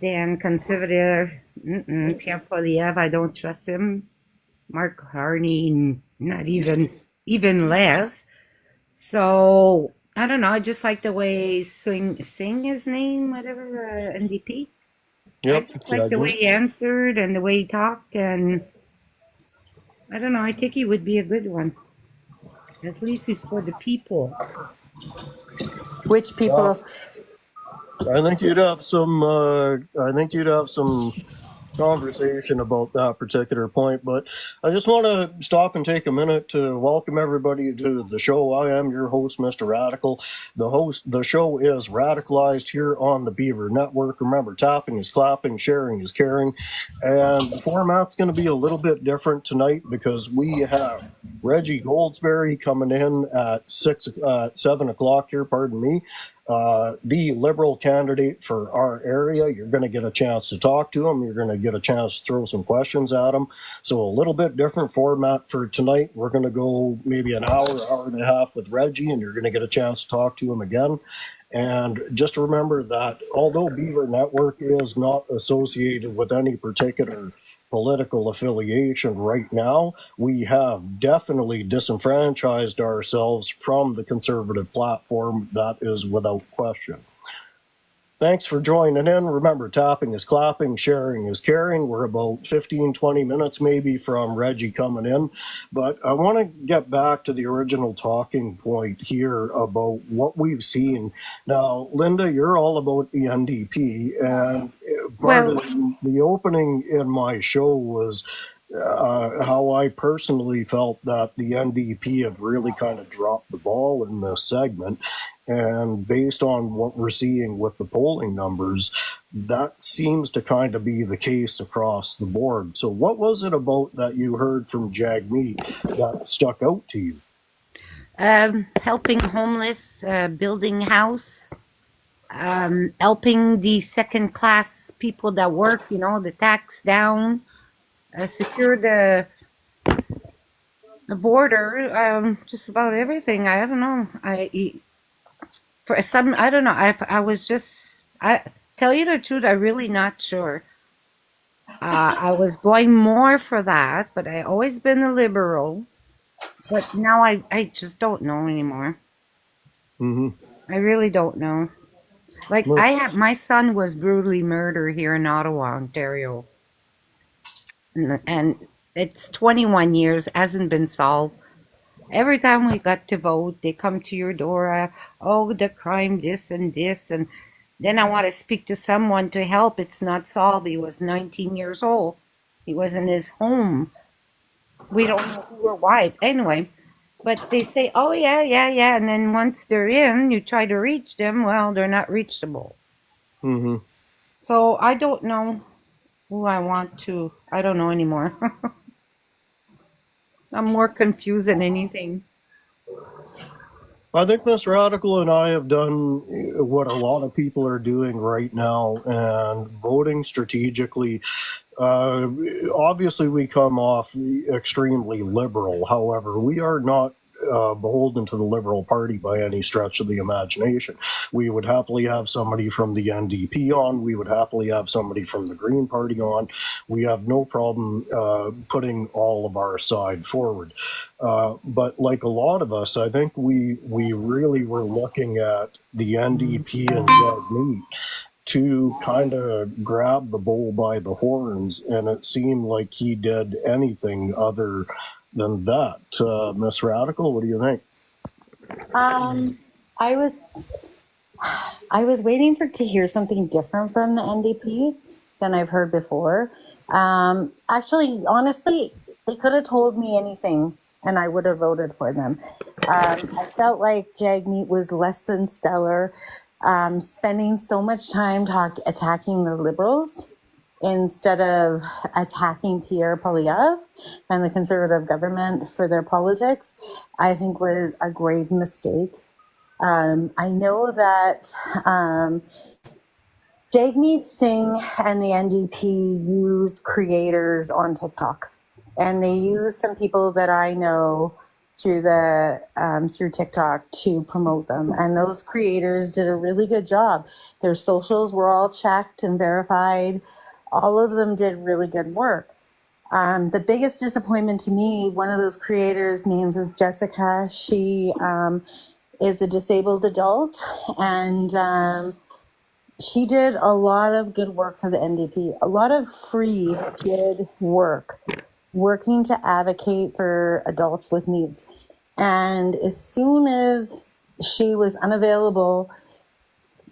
then conservative, Pierre Poilievre, I don't trust him. Mark Carney, not even less. So I don't know. I just like the way sing his name, whatever NDP. I Yep, just like the way Jagmeet. he answered and the way he talked, and I don't know. I think he would be a good one. At least he's for the people. Which Yeah, people? I think you'd have some. I think you'd have some conversation about that particular point, but I just want to stop and take a minute to welcome everybody to the show. I am your host, Mr. Radical. The show is Radicalized here on the Beaver Network. Remember, tapping is clapping, sharing is caring, and the format's going to be a little bit different tonight because we have Reggie Goldsberry coming in at 7 o'clock here. Pardon me. The Liberal candidate for our area. You're going to get a chance to talk to him. You're going to get a chance to throw some questions at him. So a little bit different format for tonight. We're going to go maybe an hour and a half with Reggie, and you're going to get a chance to talk to him again. And just remember that although Beaver Network is not associated with any particular political affiliation right now, we have definitely disenfranchised ourselves from the conservative platform. That is without question. Thanks for joining in. Remember, tapping is clapping, sharing is caring. We're about 15, 20 minutes maybe from Reggie coming in. But I want to get back to the original talking point here about what we've seen. Now, Linda, you're all about the NDP, and part Well, of the opening in my show was how I personally felt that the NDP have really kind of dropped the ball in this segment. And based on what we're seeing with the polling numbers, that seems to kind of be the case across the board. So, what was it about that you heard from Jagmeet that stuck out to you? helping homeless, building house, helping the second class people that work, the tax down, secure the border, just about everything. I don't know. For some, I don't know. I was just, I tell you the truth, I'm really not sure. I was going more for that, but I always been a liberal. But now I just don't know anymore. Mm-hmm. I really don't know. Like Well, my son was brutally murdered here in Ottawa, Ontario, and it's 21 years, hasn't been solved. Every time we got to vote, they come to your door. Oh, the crime, this and this, and then I want to speak to someone to help. It's not solved. He was 19 years old. He was in his home. We don't know who or why. Anyway, but they say, oh, yeah, yeah, yeah. And then once they're in, you try to reach them. Well, they're not reachable. mm-hmm. So I don't know who I want to. I don't know anymore. I'm more confused than anything. I think Miss Radical and I have done what a lot of people are doing right now and voting strategically. Obviously, we come off extremely liberal. However, we are not beholden to the Liberal Party by any stretch of the imagination. We would happily have somebody from the NDP on. We would happily have somebody from the Green Party on. We have no problem putting all of our side forward. But like a lot of us, I think we really were looking at the NDP and Jagmeet to kind of grab the bull by the horns, and it seemed like he did anything other than that. Miss Radical, what do you think? I was waiting to hear something different from the NDP than I've heard before. Actually, honestly, they could have told me anything and I would have voted for them. I felt like Jagmeet was less than stellar, spending so much time attacking the Liberals. instead of attacking Pierre Poilievre and the Conservative government for their politics, I think was a grave mistake. I know that Jagmeet Singh and the NDP use creators on TikTok, and they use some people that I know through through TikTok to promote them. And those creators did a really good job. Their socials were all checked and verified. All of them did really good work. The biggest disappointment to me, one of those creators' names is Jessica. She is a disabled adult, and she did a lot of good work for the NDP, a lot of free, good work, working to advocate for adults with needs. And as soon as she was unavailable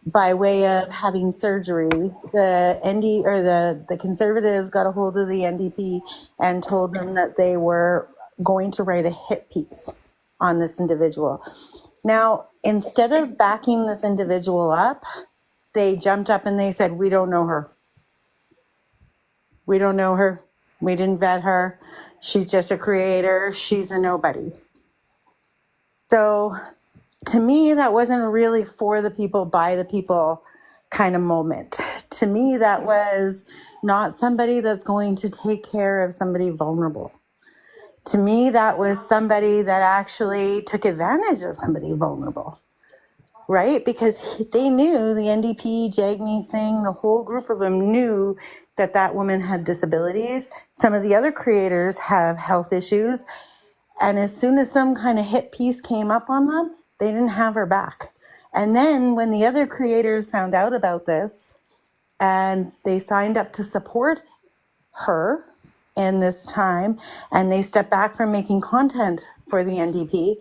by way of having surgery, the Conservatives got a hold of the NDP and told them that they were going to write a hit piece on this individual. Now, instead of backing this individual up, they jumped up and they said, we don't know her. We don't know her. We didn't vet her. She's just a creator. She's a nobody. So to me, that wasn't really for the people, by the people kind of moment. To me, that was not somebody that's going to take care of somebody vulnerable. To me, that was somebody that actually took advantage of somebody vulnerable. Right? Because they knew, the NDP, Jagmeet Singh, the whole group of them knew that that woman had disabilities. Some of the other creators have health issues. And as soon as some kind of hit piece came up on them, they didn't have her back. And then when the other creators found out about this and they signed up to support her in this time, and they stepped back from making content for the NDP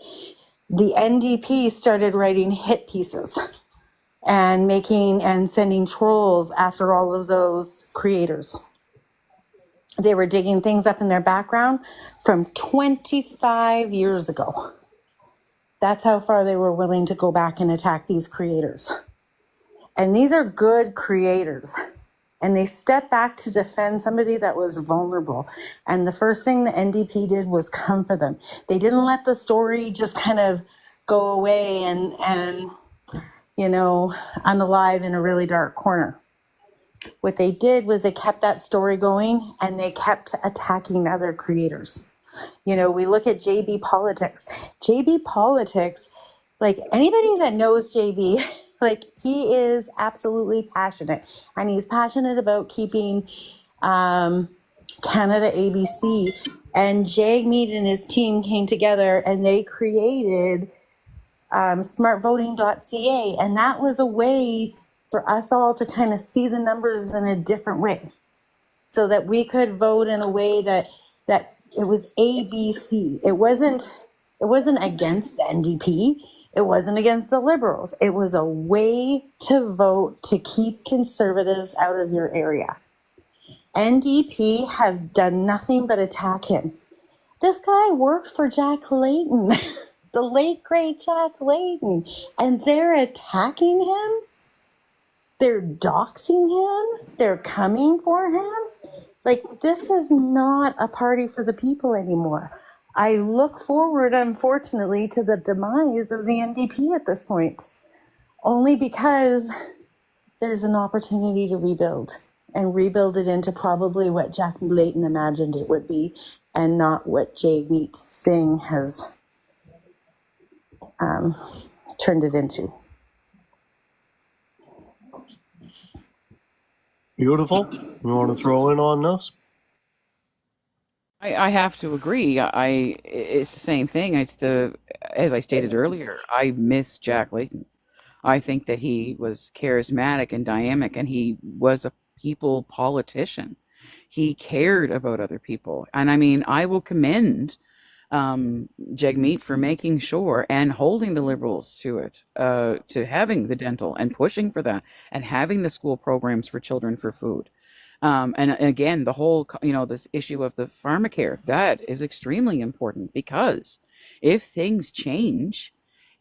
started writing hit pieces and sending trolls after all of those creators. They were digging things up in their background from 25 years ago. That's how far they were willing to go back and attack these creators. And these are good creators. And they stepped back to defend somebody that was vulnerable. And the first thing the NDP did was come for them. They didn't let the story just kind of go away and unalive in a really dark corner. What they did was they kept that story going and they kept attacking other creators. We look at JB Politics. JB Politics, like anybody that knows JB, like he is absolutely passionate, and he's passionate about keeping Canada ABC. And Jagmeet and his team came together and they created smartvoting.ca, and that was a way for us all to kind of see the numbers in a different way, so that we could vote in a way that it was ABC. It wasn't against the NDP. It wasn't against the Liberals. It was a way to vote to keep Conservatives out of your area. NDP have done nothing but attack him. This guy works for Jack Layton, the late great Jack Layton, and they're attacking him. They're doxing him. They're coming for him. Like, this is not a party for the people anymore. I look forward, unfortunately, to the demise of the NDP at this point, only because there's an opportunity to rebuild it into probably what Jack Layton imagined it would be, and not what Jagmeet Singh has turned it into. Beautiful. You want to throw in on this? I have to agree. It's the same thing. As I stated earlier, I miss Jack Layton. I think that he was charismatic and dynamic, and he was a people politician. He cared about other people. And I mean, I will commend Jagmeet for making sure and holding the Liberals to it, to having the dental and pushing for that, and having the school programs for children for food. And again, the whole, this issue of the pharmacare, that is extremely important, because if things change,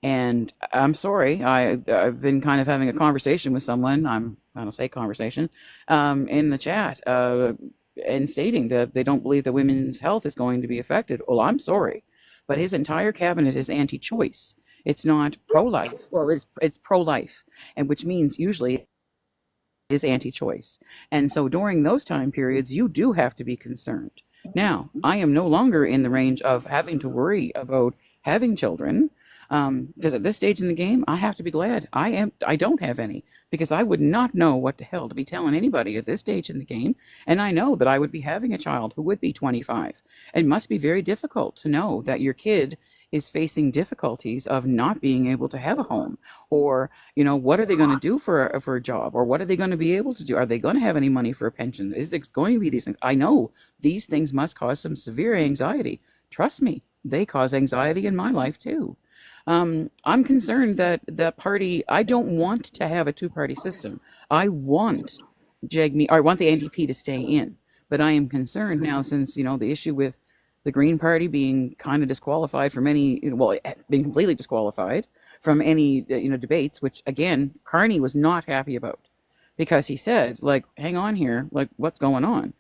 and I'm sorry, I've been kind of having a conversation with someone, I'm don't say conversation, in the chat, and stating that they don't believe that women's health is going to be affected. Well, I'm sorry, but his entire cabinet is anti-choice. It's not pro-life. Well, it's pro-life, and which means usually is anti-choice. And so during those time periods, you do have to be concerned. Now, I am no longer in the range of having to worry about having children, because at this stage in the game, I have to be glad I don't have any, because I would not know what the hell to be telling anybody at this stage in the game. And I know that I would be having a child who would be 25. It must be very difficult to know that your kid is facing difficulties of not being able to have a home, or what are they going to do for a job, or what are they going to be able to do? Are they going to have any money for a pension? Is there going to be these things? I know these things must cause some severe anxiety. Trust me, they cause anxiety in my life too. I'm concerned that the party, I don't want to have a two-party system. I want I want the NDP to stay in, but I am concerned now, since the issue with the Green Party being kind of disqualified from any, well, being completely disqualified from any, debates, which again, Carney was not happy about, because he said, like, hang on here, like, what's going on?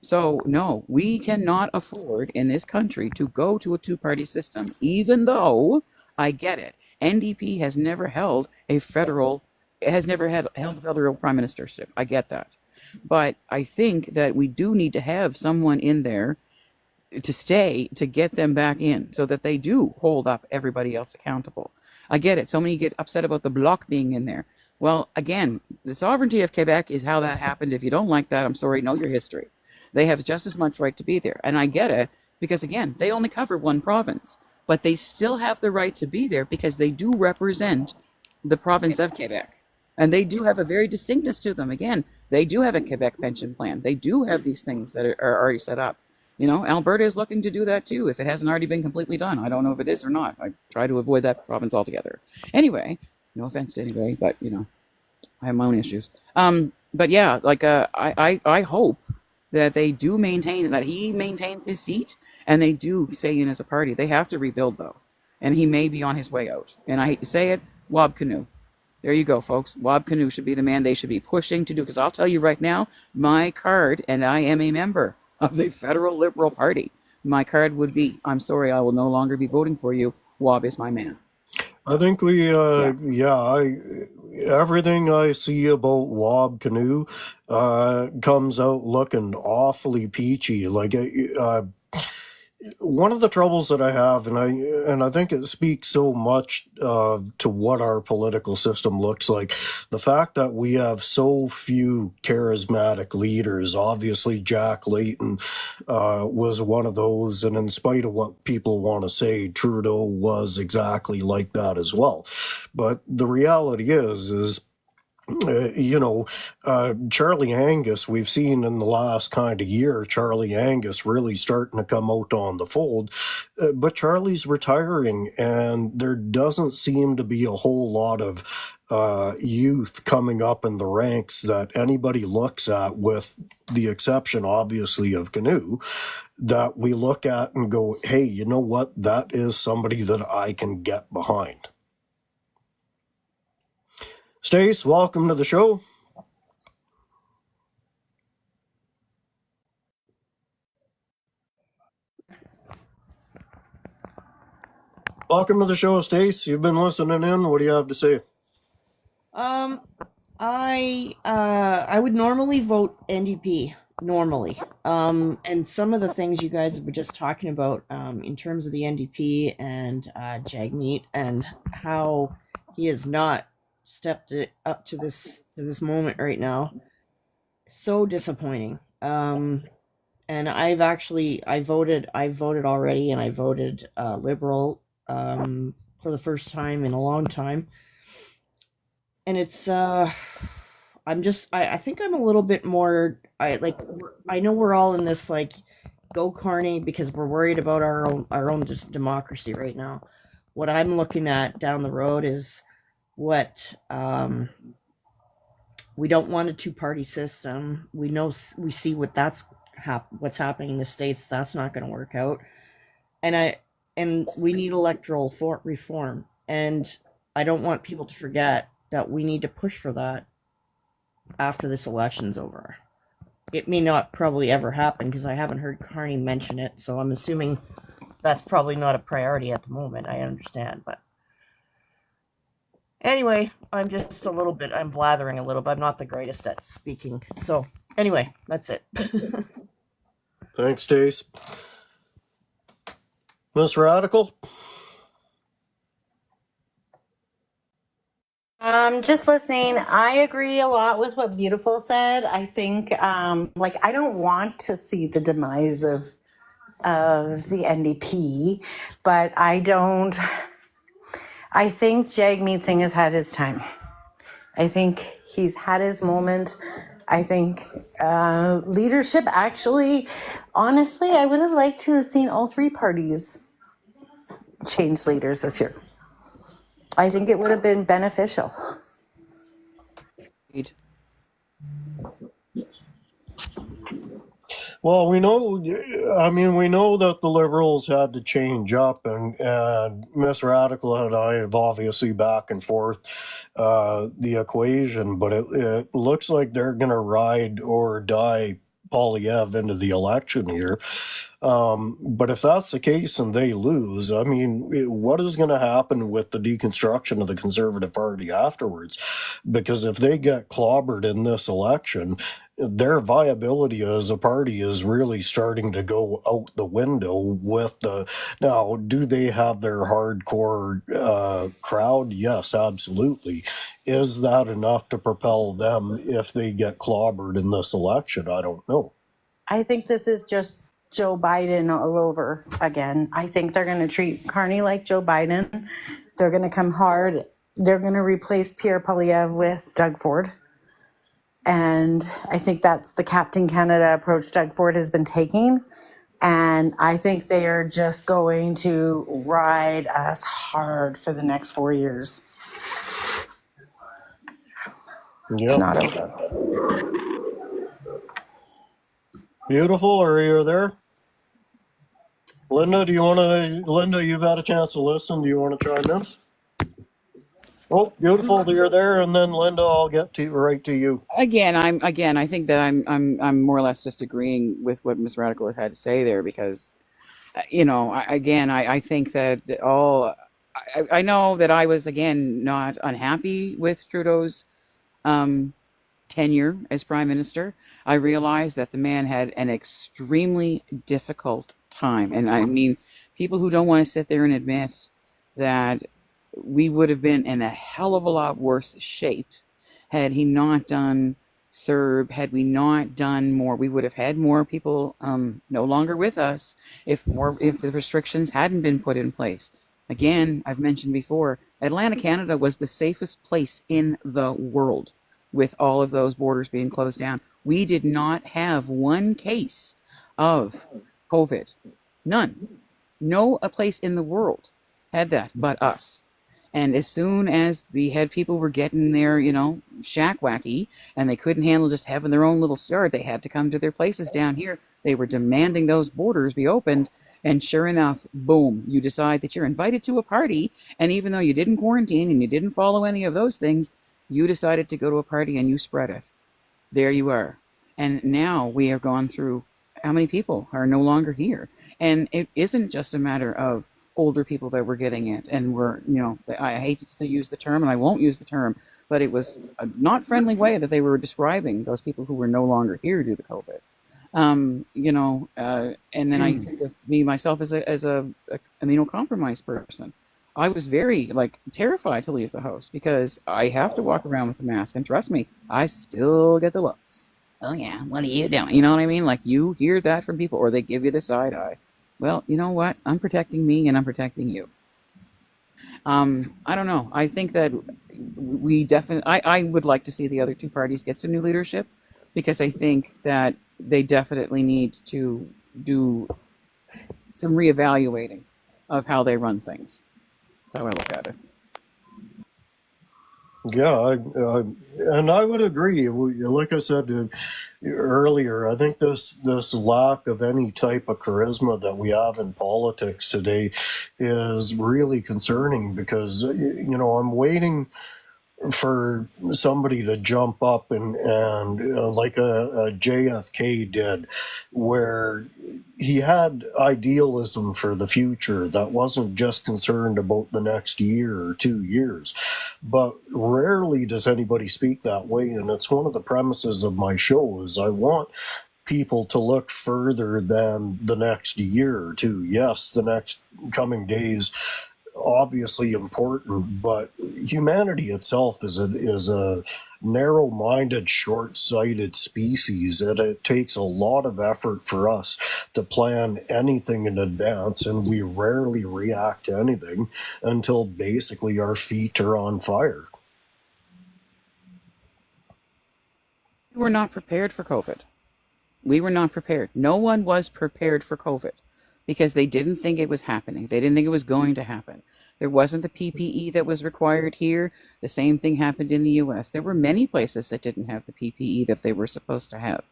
So no, we cannot afford in this country to go to a two-party system, even though I get it. NDP has never held a federal, held federal prime ministership. I get that. But I think that we do need to have someone in there to stay, to get them back in, so that they do hold up everybody else accountable. I get it. So many get upset about the bloc being in there. Well, again, the sovereignty of Quebec is how that happened. If you don't like that, I'm sorry, know your history. They have just as much right to be there. And I get it, because again, they only cover one province, but they still have the right to be there because they do represent the province of Quebec. And they do have a very distinctness to them. Again, they do have a Quebec pension plan. They do have these things that are already set up. Alberta is looking to do that too, if it hasn't already been completely done. I don't know if it is or not. I try to avoid that province altogether. Anyway, no offense to anybody, but I have my own issues. But yeah, like I hope that they do maintain, that he maintains his seat, and they do stay in as a party. They have to rebuild though, and he may be on his way out. And I hate to say it, Wab Canoe. There you go, folks. Wab Canoe should be the man they should be pushing to do, because I'll tell you right now, my card, and I am a member of the Federal Liberal Party, my card would be, I'm sorry, I will no longer be voting for you. Wab is my man. I think everything I see about Wob Canoe comes out looking awfully peachy. Like, one of the troubles that I have, and I think it speaks so much to what our political system looks like, the fact that we have so few charismatic leaders. Obviously, Jack Layton was one of those, and in spite of what people want to say, Trudeau was exactly like that as well. But the reality is Charlie Angus, we've seen in the last kind of year, Charlie Angus really starting to come out on the fold. But Charlie's retiring, and there doesn't seem to be a whole lot of youth coming up in the ranks that anybody looks at, with the exception, obviously, of Canoe, that we look at and go, hey, you know what? That is somebody that I can get behind. Stace, welcome to the show. Welcome to the show, Stace. You've been listening in. What do you have to say? I would normally vote NDP normally. And some of the things you guys were just talking about, in terms of the NDP and Jagmeet, and how he has not stepped it up to this moment right now. So disappointing. And I voted already, and I voted Liberal for the first time in a long time. And it's I think I'm a little bit more, I know we're all in this like go Carney because we're worried about our own just democracy right now. What I'm looking at down the road is what we don't want a two-party system. We see what's happening in the States. That's not going to work out. And we need electoral reform. And I don't want people to forget that we need to push for that. after this election's over. It may not probably ever happen because I haven't heard Carney mention it, so I'm assuming that's probably not a priority at the moment. I understand, but anyway, I'm blathering a little bit. I'm not the greatest at speaking. So anyway, that's it. Thanks, Stace. Miss Radical? Just listening. I agree a lot with what Beautiful said. I think, like, I don't want to see the demise of the NDP, but I think Jagmeet Singh has had his time. I think he's had his moment. I think leadership actually, honestly, I would have liked to have seen all three parties change leaders this year. I think it would have been beneficial. Well, we know that the Liberals had to change up, and Miss Radical and I have obviously back and forth the equation, but it looks like they're going to ride or die Polyev into the election here. But if that's the case and they lose, I mean, what is going to happen with the deconstruction of the Conservative Party afterwards? Because if they get clobbered in this election, their viability as a party is really starting to go out the window with the... Now, do they have their hardcore crowd? Yes, absolutely. Is that enough to propel them if they get clobbered in this election? I don't know. I think this is just Joe Biden all over again. I think they're going to treat Carney like Joe Biden. They're going to come hard. They're going to replace Pierre Poilievre with Doug Ford. And I think that's the Captain Canada approach Doug Ford has been taking. And I think they are just going to ride us hard for the next 4 years. Yep. It's not over. Beautiful, are you there? Linda, you've had a chance to listen. Do you want to chime in? Oh, Beautiful, you're there, and then Linda, I'll get right to you. I think that I'm more or less just agreeing with what Ms. Radical had to say there, because I think that I know that I was, again, not unhappy with Trudeau's tenure as Prime Minister. I realized that the man had an extremely difficult time. And I mean, people who don't want to sit there and admit that we would have been in a hell of a lot worse shape had he not done CERB, had we not done more. We would have had more people no longer with us if the restrictions hadn't been put in place. Again, I've mentioned before, Atlantic Canada was the safest place in the world with all of those borders being closed down. We did not have one case of COVID. None. No a place in the world had that but us. And as soon as we had people were getting their, shack wacky, and they couldn't handle just having their own little yard, they had to come to their places down here. They were demanding those borders be opened. And sure enough, boom, you decide that you're invited to a party. And even though you didn't quarantine and you didn't follow any of those things, you decided to go to a party and you spread it. There you are. And now we have gone through how many people are no longer here. And it isn't just a matter of older people that were getting it. And we're, I hate to use the term, and I won't use the term, but it was a not friendly way that they were describing those people who were no longer here due to COVID. And then I think of me, myself, as a immunocompromised person. I was very terrified to leave the house because I have to walk around with a mask, and trust me, I still get the looks. Oh yeah, what are you doing? You know what I mean? Like, you hear that from people, or they give you the side eye. Well, you know what? I'm protecting me and I'm protecting you. I don't know. I think that we definitely, I would like to see the other two parties get some new leadership, because I think that they definitely need to do some reevaluating of how they run things. That's how I look at it. Yeah, and I would agree. Like I said earlier, I think this lack of any type of charisma that we have in politics today is really concerning, because I'm waiting for somebody to jump up and like a JFK did, where he had idealism for the future that wasn't just concerned about the next year or 2 years. But rarely does anybody speak that way, and it's one of the premises of my show is I want people to look further than the next year or two. Yes, the next coming days obviously important, but humanity itself is a narrow-minded, short-sighted species, and it takes a lot of effort for us to plan anything in advance, and we rarely react to anything until basically our feet are on fire. We were not prepared for COVID. We were not prepared. No one was prepared for COVID because they didn't think it was happening. They didn't think it was going to happen. There wasn't the PPE that was required here. The same thing happened in the US. There were many places that didn't have the PPE that they were supposed to have.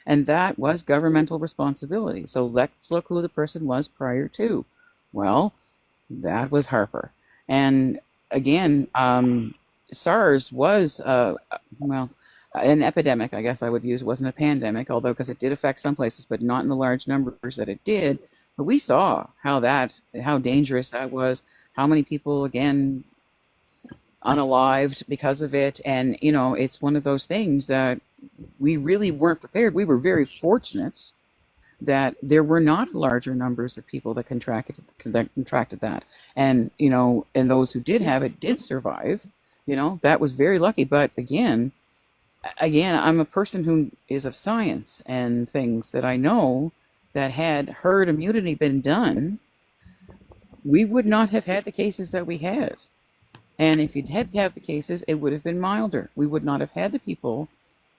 And that was governmental responsibility. So let's look who the person was prior to. Well, that was Harper. And again, SARS was, an epidemic, I guess I would use. It wasn't a pandemic, although because it did affect some places, but not in the large numbers that it did. But we saw how dangerous that was, how many people, again, unalived because of it. And, it's one of those things that we really weren't prepared. We were very fortunate that there were not larger numbers of people that contracted that. And, and those who did have it did survive. That was very lucky. But again, I'm a person who is of science and things that I know that had herd immunity been done, we would not have had the cases that we had. And if you'd had to have the cases, it would have been milder. We would not have had the people,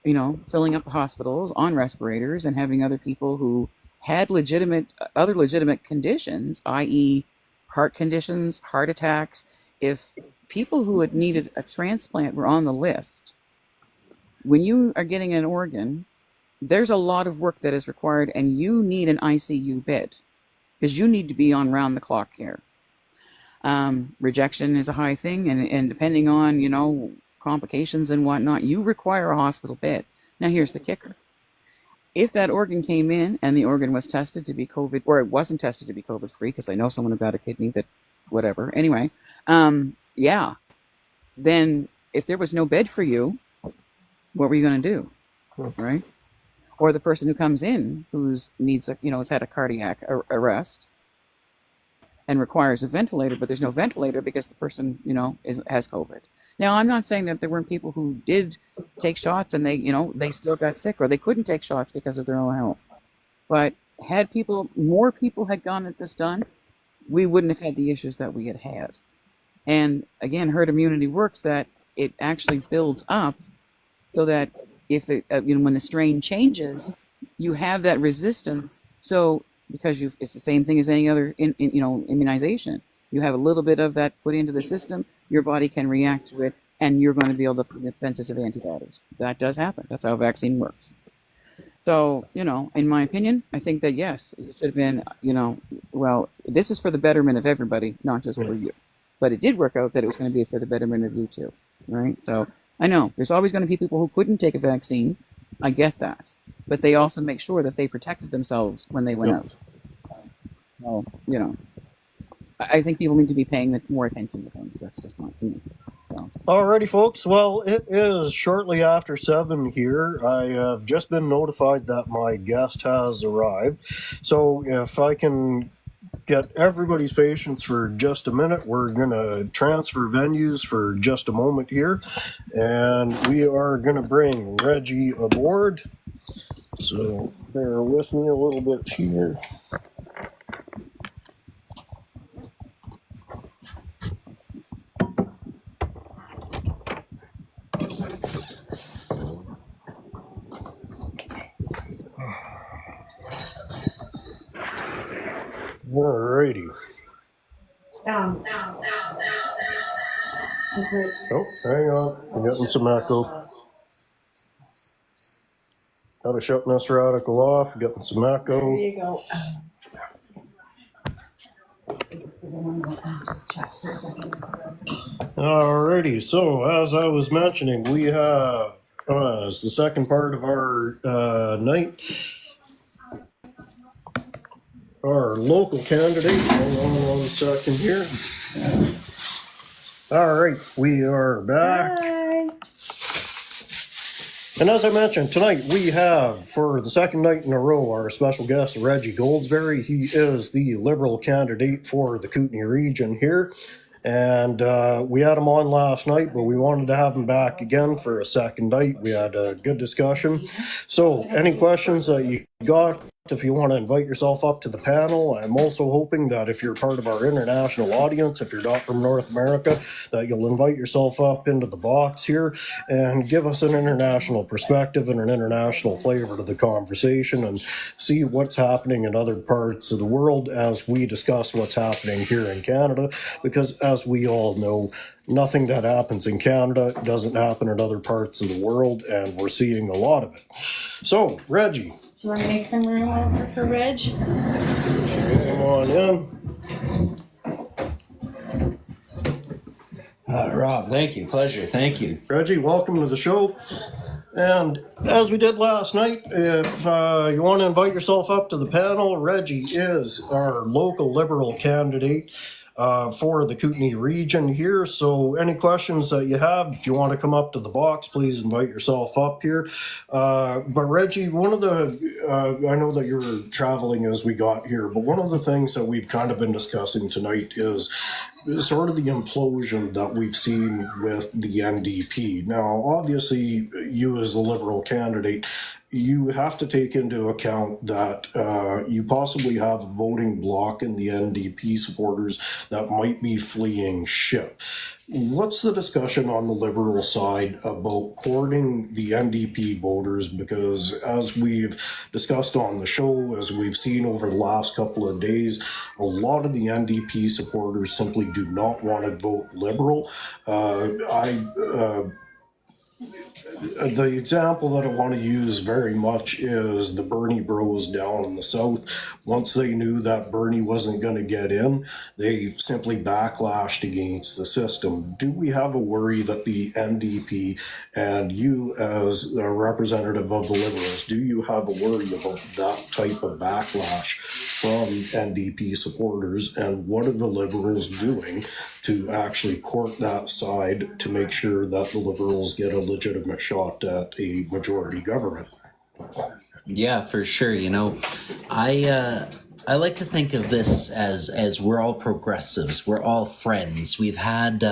filling up the hospitals on respirators and having other people who had other legitimate conditions, i.e. heart conditions, heart attacks. If people who had needed a transplant were on the list, when you are getting an organ, there's a lot of work that is required, and you need an ICU bed because you need to be on round-the-clock care. Rejection is a high thing, and depending on, complications and whatnot, you require a hospital bed. Now, here's the kicker. If that organ came in and the organ was tested to be COVID, or it wasn't tested to be COVID-free, because I know someone who got a kidney that, whatever. Anyway, then if there was no bed for you, what were you going to do, right? Or the person who comes in has had a cardiac arrest and requires a ventilator, but there's no ventilator because the person, has COVID. Now, I'm not saying that there weren't people who did take shots and they still got sick, or they couldn't take shots because of their own health. But had more people had gotten this done, we wouldn't have had the issues that we had. And again, herd immunity works that it actually builds up so that if when the strain changes, you have that resistance. So because it's the same thing as any other immunization, you have a little bit of that put into the system, your body can react to it, and you're going to be able to put defenses of antibodies. That does happen. That's how a vaccine works. So, in my opinion, I think that yes, it should have been, this is for the betterment of everybody, not just for you. But it did work out that it was going to be for the betterment of you too, right? So I know there's always going to be people who couldn't take a vaccine. I get that. But they also make sure that they protected themselves when they went out. Well, I think people need to be paying more attention to things. That's just my opinion. So. Alrighty, folks. Well, it is shortly after 7 here. I have just been notified that my guest has arrived. So if I can get everybody's patience for just a minute, we're going to transfer venues for just a moment here. And we are going to bring Reggie aboard. So bear with me a little bit here. Alrighty. Oh, hang on. I'm getting some echo. Gotta shut this radical off. Getting some echo. There you go. Alrighty, so as I was mentioning, we have as the second part of our night, our local candidate. Hold on 1 second here. Alright, we are back. Hi. And as I mentioned, tonight we have, for the second night in a row, our special guest, Reggie Goldsberry. He is the Liberal candidate for the Kootenay region here. And we had him on last night, but we wanted to have him back again for a second night. We had a good discussion. So any questions that you got, if you want to invite yourself up to the panel. I'm also hoping that if you're part of our international audience, if you're not from North America, that you'll invite yourself up into the box here and give us an international perspective and an international flavor to the conversation, and see what's happening in other parts of the world as we discuss what's happening here in Canada, because as we all know, nothing that happens in Canada doesn't happen in other parts of the world, and we're seeing a lot of it. So, Reggie. Do you want to make some room over for Reg? Come on in. Rob, thank you. Pleasure. Thank you. Reggie, welcome to the show. And as we did last night, if you want to invite yourself up to the panel, Reggie is our local Liberal candidate for the Kootenay region here. So any questions that you have, if you want to come up to the box, please invite yourself up here. But Reggie, one of the, I know that you were traveling as we got here, but one of the things that we've kind of been discussing tonight is sort of the implosion that we've seen with the NDP. Now, obviously, you as the Liberal candidate, you have to take into account that you possibly have a voting bloc in the NDP supporters that might be fleeing ship. What's the discussion on the Liberal side about courting the NDP voters? Because as we've discussed on the show, as we've seen over the last couple of days, a lot of the NDP supporters simply do not want to vote Liberal. The example that I want to use very much is the Bernie bros down in the south. Once they knew that Bernie wasn't going to get in, they simply backlashed against the system. Do we have a worry that the NDP and you as a representative of the Liberals, do you have a worry about that type of backlash from NDP supporters, and what are the Liberals doing to actually court that side to make sure that the Liberals get a legitimate shot at a majority government? Yeah, for sure. You know, I like to think of this as we're all progressives. We're all friends. We've had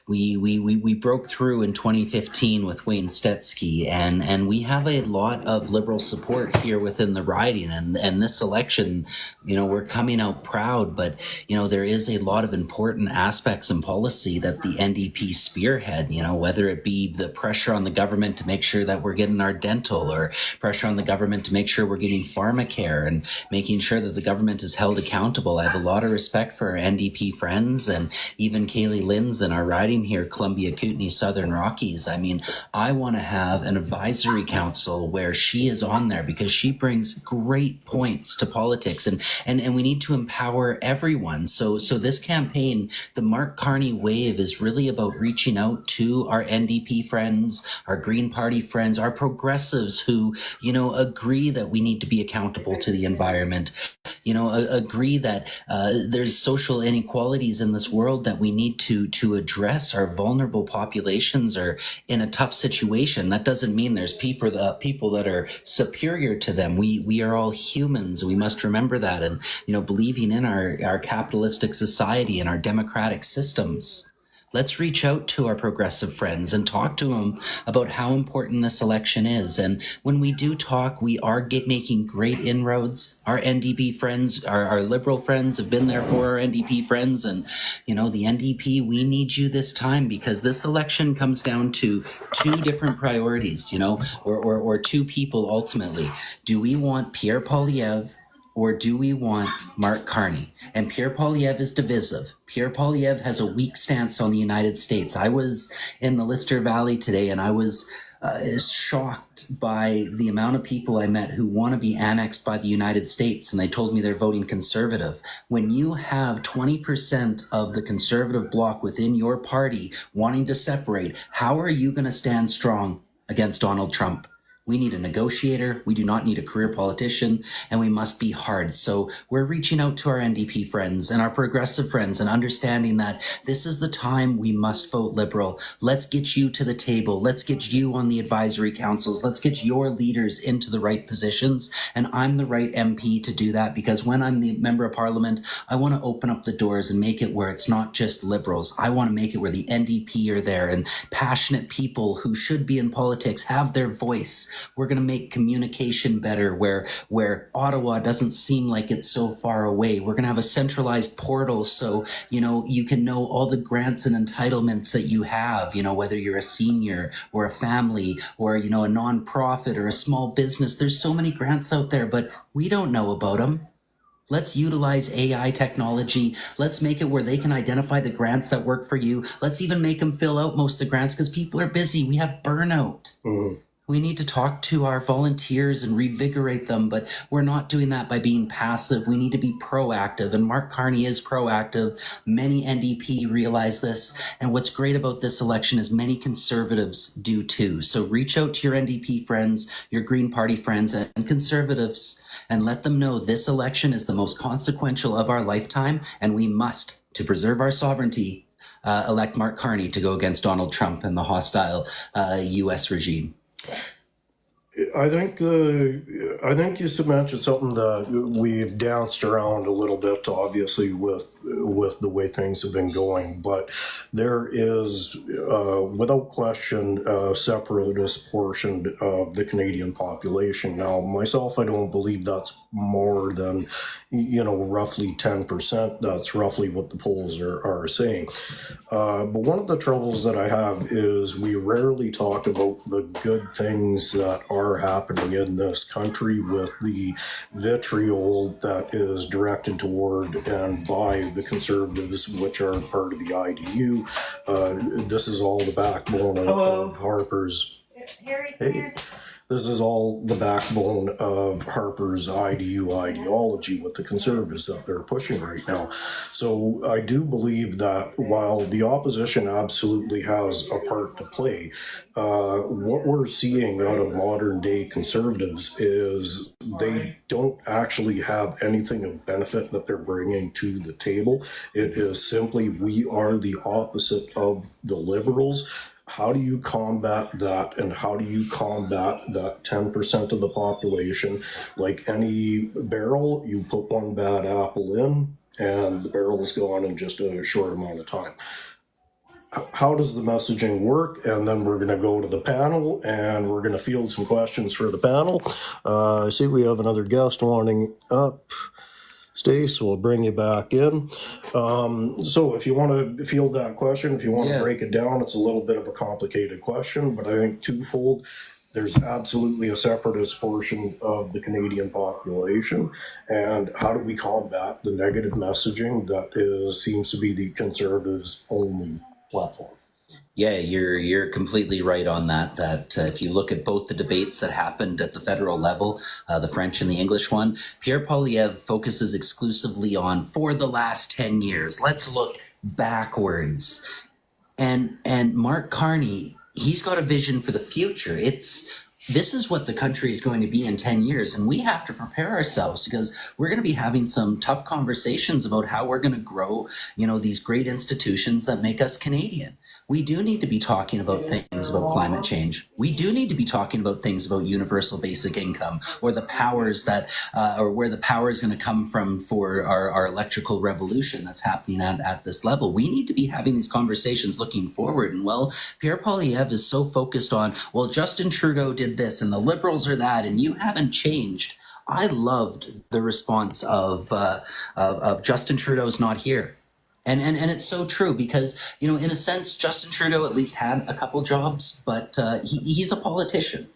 we broke through in 2015 with Wayne Stetsky, and we have a lot of Liberal support here within the riding, and this election, you know, we're coming out proud, but you know, there is a lot of important aspects in policy that the NDP spearhead, you know, whether it be the pressure on the government to make sure that we're getting our dental, or pressure on the government to make sure we're getting pharmacare, and making sure that the government is held accountable. I have a lot of respect for our NDP friends, and even Kaylee Lynn's in our riding here, Columbia, Kootenay, Southern Rockies. I mean, I want to have an advisory council where she is on there, because she brings great points to politics, and we need to empower everyone. So this campaign, the Mark Carney wave, is really about reaching out to our NDP friends, our Green Party friends, our progressives who, you know, agree that we need to be accountable to the environment, you know, agree that there's social inequalities in this world that we need to address. Our vulnerable populations are in a tough situation. That doesn't mean there's people that are superior to them. We are all humans. We must remember that, and, you know, believing in our capitalistic society and our democratic systems. Let's reach out to our progressive friends and talk to them about how important this election is. And when we do talk, we are making great inroads. Our NDP friends, our Liberal friends have been there for our NDP friends. And, you know, the NDP, we need you this time, because this election comes down to two different priorities, you know, or two people ultimately. Do we want Pierre Poilievre or do we want Mark Carney? And Pierre Poilievre is divisive. Pierre Poilievre has a weak stance on the United States. I was in the Lister Valley today, and I was shocked by the amount of people I met who want to be annexed by the United States, and they told me they're voting conservative. When you have 20% of the conservative bloc within your party wanting to separate, how are you going to stand strong against Donald Trump? We need a negotiator. We do not need a career politician, and we must be hard. So we're reaching out to our NDP friends and our progressive friends and understanding that this is the time we must vote Liberal. Let's get you to the table. Let's get you on the advisory councils. Let's get your leaders into the right positions. And I'm the right MP to do that, because when I'm the member of Parliament, I want to open up the doors and make it where it's not just Liberals. I want to make it where the NDP are there and passionate people who should be in politics have their voice. We're going to make communication better where Ottawa doesn't seem like it's so far away. We're going to have a centralized portal so, you can know all the grants and entitlements that you have, whether you're a senior or a family or, a nonprofit or a small business. There's so many grants out there, but we don't know about them. Let's utilize AI technology. Let's make it where they can identify the grants that work for you. Let's even make them fill out most of the grants because people are busy. We have burnout. Mm-hmm. We need to talk to our volunteers and revigorate them, but we're not doing that by being passive. We need to be proactive, and Mark Carney is proactive. Many NDP realize this, and what's great about this election is many Conservatives do too. So reach out to your NDP friends, your Green Party friends, and Conservatives, and let them know this election is the most consequential of our lifetime, and we must, to preserve our sovereignty, elect Mark Carney to go against Donald Trump and the hostile U.S. regime. I think you mentioned something that we've danced around a little bit, obviously, with the way things have been going. But there is, without question, a separatist portion of the Canadian population. Now, myself, I don't believe that's more than, roughly 10%. That's roughly what the polls are saying. But one of the troubles that I have is we rarely talk about the good things that are happening in this country with the vitriol that is directed toward and by the Conservatives, which are part of the IDU. This is all the backbone of Harper's. Harry, hey. This is all the backbone of Harper's IDU ideology with the Conservatives that they're pushing right now. So I do believe that while the opposition absolutely has a part to play, what we're seeing out of modern day Conservatives is they don't actually have anything of benefit that they're bringing to the table. It is simply, we are the opposite of the Liberals. How do you combat that, and how do you combat that 10% of the population? Like any barrel, you put one bad apple in, and the barrel is gone in just a short amount of time. How does the messaging work? And then we're going to go to the panel, and we're going to field some questions for the panel. I see we have another guest wanting up. Stace, we'll bring you back in. So if you want to field that question, if you want to break it down, it's a little bit of a complicated question, but I think twofold. There's absolutely a separatist portion of the Canadian population, and how do we combat the negative messaging that seems to be the Conservatives' only platform? Yeah, you're completely right on that. That if you look at both the debates that happened at the federal level, the French and the English one, Pierre Poilievre focuses exclusively on for the last 10 years. Let's look backwards. And Mark Carney, he's got a vision for the future. This is what the country is going to be in 10 years, and we have to prepare ourselves because we're going to be having some tough conversations about how we're going to grow, these great institutions that make us Canadian. We do need to be talking about things about climate change. We do need to be talking about things about universal basic income, or the powers that, or where the power is going to come from for our electrical revolution that's happening at this level. We need to be having these conversations looking forward. And Pierre Poilievre is so focused on, Justin Trudeau did this and the Liberals are that, and you haven't changed. I loved the response of Justin Trudeau's not here. And it's so true because, in a sense, Justin Trudeau at least had a couple jobs, but he's a politician.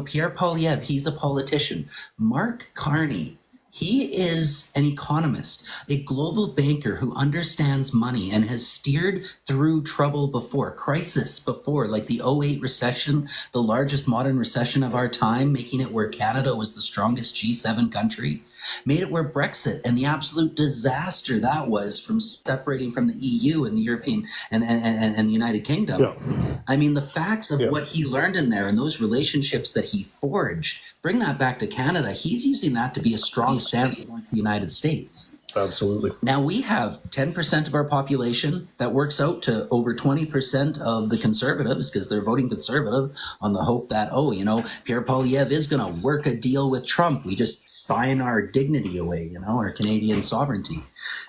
Pierre Poilievre, he's a politician. Mark Carney, He is an economist, a global banker who understands money and has steered through trouble before, crisis before, like the '08 recession, the largest modern recession of our time, making it where Canada was the strongest G7 country, made it where Brexit and the absolute disaster that was from separating from the EU and the European and the United Kingdom. Yeah. I mean, the facts of Yeah. what he learned in there and those relationships that he forged, bring that back to Canada. He's using that to be a strong stance against the United States. Absolutely. Now we have 10% of our population that works out to over 20% of the Conservatives because they're voting Conservative on the hope that, Pierre Poilievre is going to work a deal with Trump. We just sign our dignity away, our Canadian sovereignty.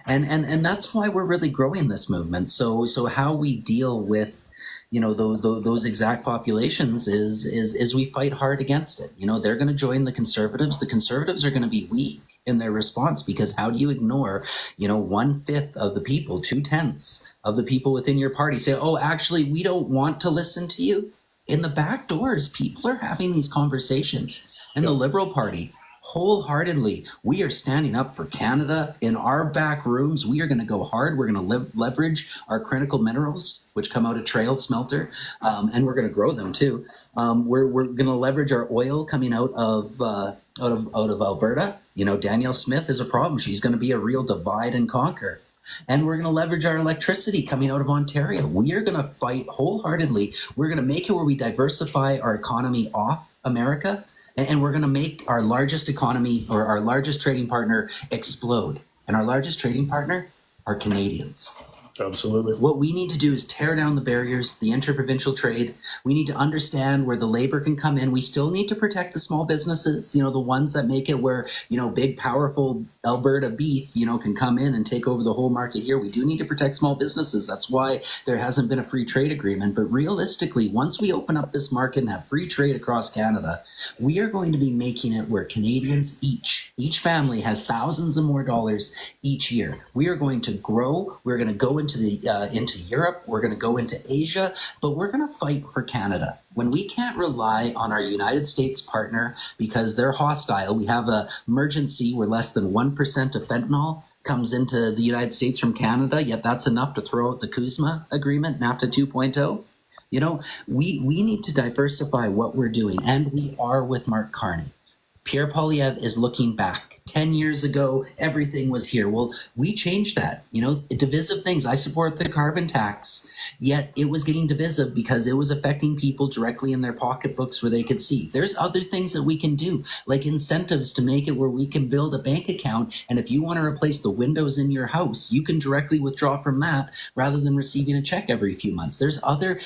And that's why we're really growing this movement. So how we deal with those exact populations is we fight hard against it. They're going to join the Conservatives. The Conservatives are going to be weak in their response because how do you ignore, 1/5 of the people, 2/10 of the people within your party say, oh, actually, we don't want to listen to you. In the back doors, people are having these conversations. And the Liberal Party, wholeheartedly, we are standing up for Canada in our back rooms. We are going to go hard. We're going to leverage our critical minerals, which come out of Trail Smelter, and we're going to grow them too. We're going to leverage our oil coming out of Alberta. Danielle Smith is a problem. She's going to be a real divide and conquer. And we're going to leverage our electricity coming out of Ontario. We are going to fight wholeheartedly. We're going to make it where we diversify our economy off America. And we're going to make our largest economy or our largest trading partner explode. And our largest trading partner are Canadians. Absolutely. What we need to do is tear down the barriers, the interprovincial trade. We need to understand where the labor can come in. We still need to protect the small businesses, the ones that make it where, big, powerful Alberta beef, can come in and take over the whole market here. We do need to protect small businesses. That's why there hasn't been a free trade agreement. But realistically, once we open up this market and have free trade across Canada, we are going to be making it where Canadians each family has thousands of more dollars each year. We are going to grow. We're going to go into Europe. We're going to go into Asia, but we're going to fight for Canada. When we can't rely on our United States partner because they're hostile, we have an emergency where less than 1% of fentanyl comes into the United States from Canada, yet that's enough to throw out the CUSMA agreement, NAFTA 2.0. We need to diversify what we're doing, and we are with Mark Carney. Pierre Poilievre is looking back. 10 years ago, everything was here. Well, we changed that. Divisive things. I support the carbon tax, yet it was getting divisive because it was affecting people directly in their pocketbooks where they could see. There's other things that we can do, like incentives to make it where we can build a bank account. And if you want to replace the windows in your house, you can directly withdraw from that rather than receiving a check every few months. There's other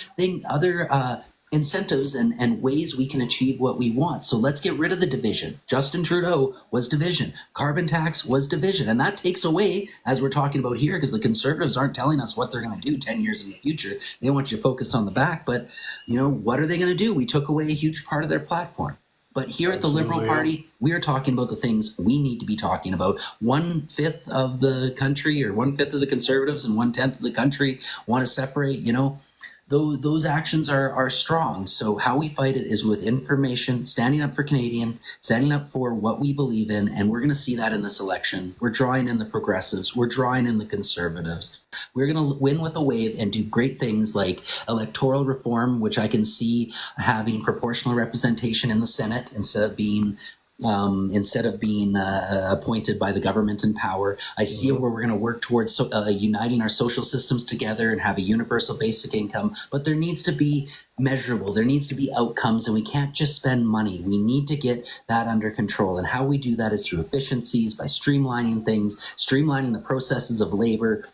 incentives and ways we can achieve what we want. So let's get rid of the division. Justin Trudeau was division. Carbon tax was division. And that takes away, as we're talking about here, because the Conservatives aren't telling us what they're going to do 10 years in the future. They want you to focus on the back. But, what are they going to do? We took away a huge part of their platform. But here at the Liberal Party, we are talking about the things we need to be talking about. 1/5 of the country or 1/5 of the Conservatives and 1/10 of the country want to separate, those actions are strong. So how we fight it is with information, standing up for Canadian, standing up for what we believe in, and we're going to see that in this election. We're drawing in the progressives. We're drawing in the Conservatives. We're going to win with a wave and do great things like electoral reform, which I can see having proportional representation in the Senate instead of being appointed by the government in power. I see it where we're going to work towards uniting our social systems together and have a universal basic income. But there needs to be measurable. There needs to be outcomes, and we can't just spend money. We need to get that under control. And how we do that is through efficiencies, by streamlining things, streamlining the processes of labor.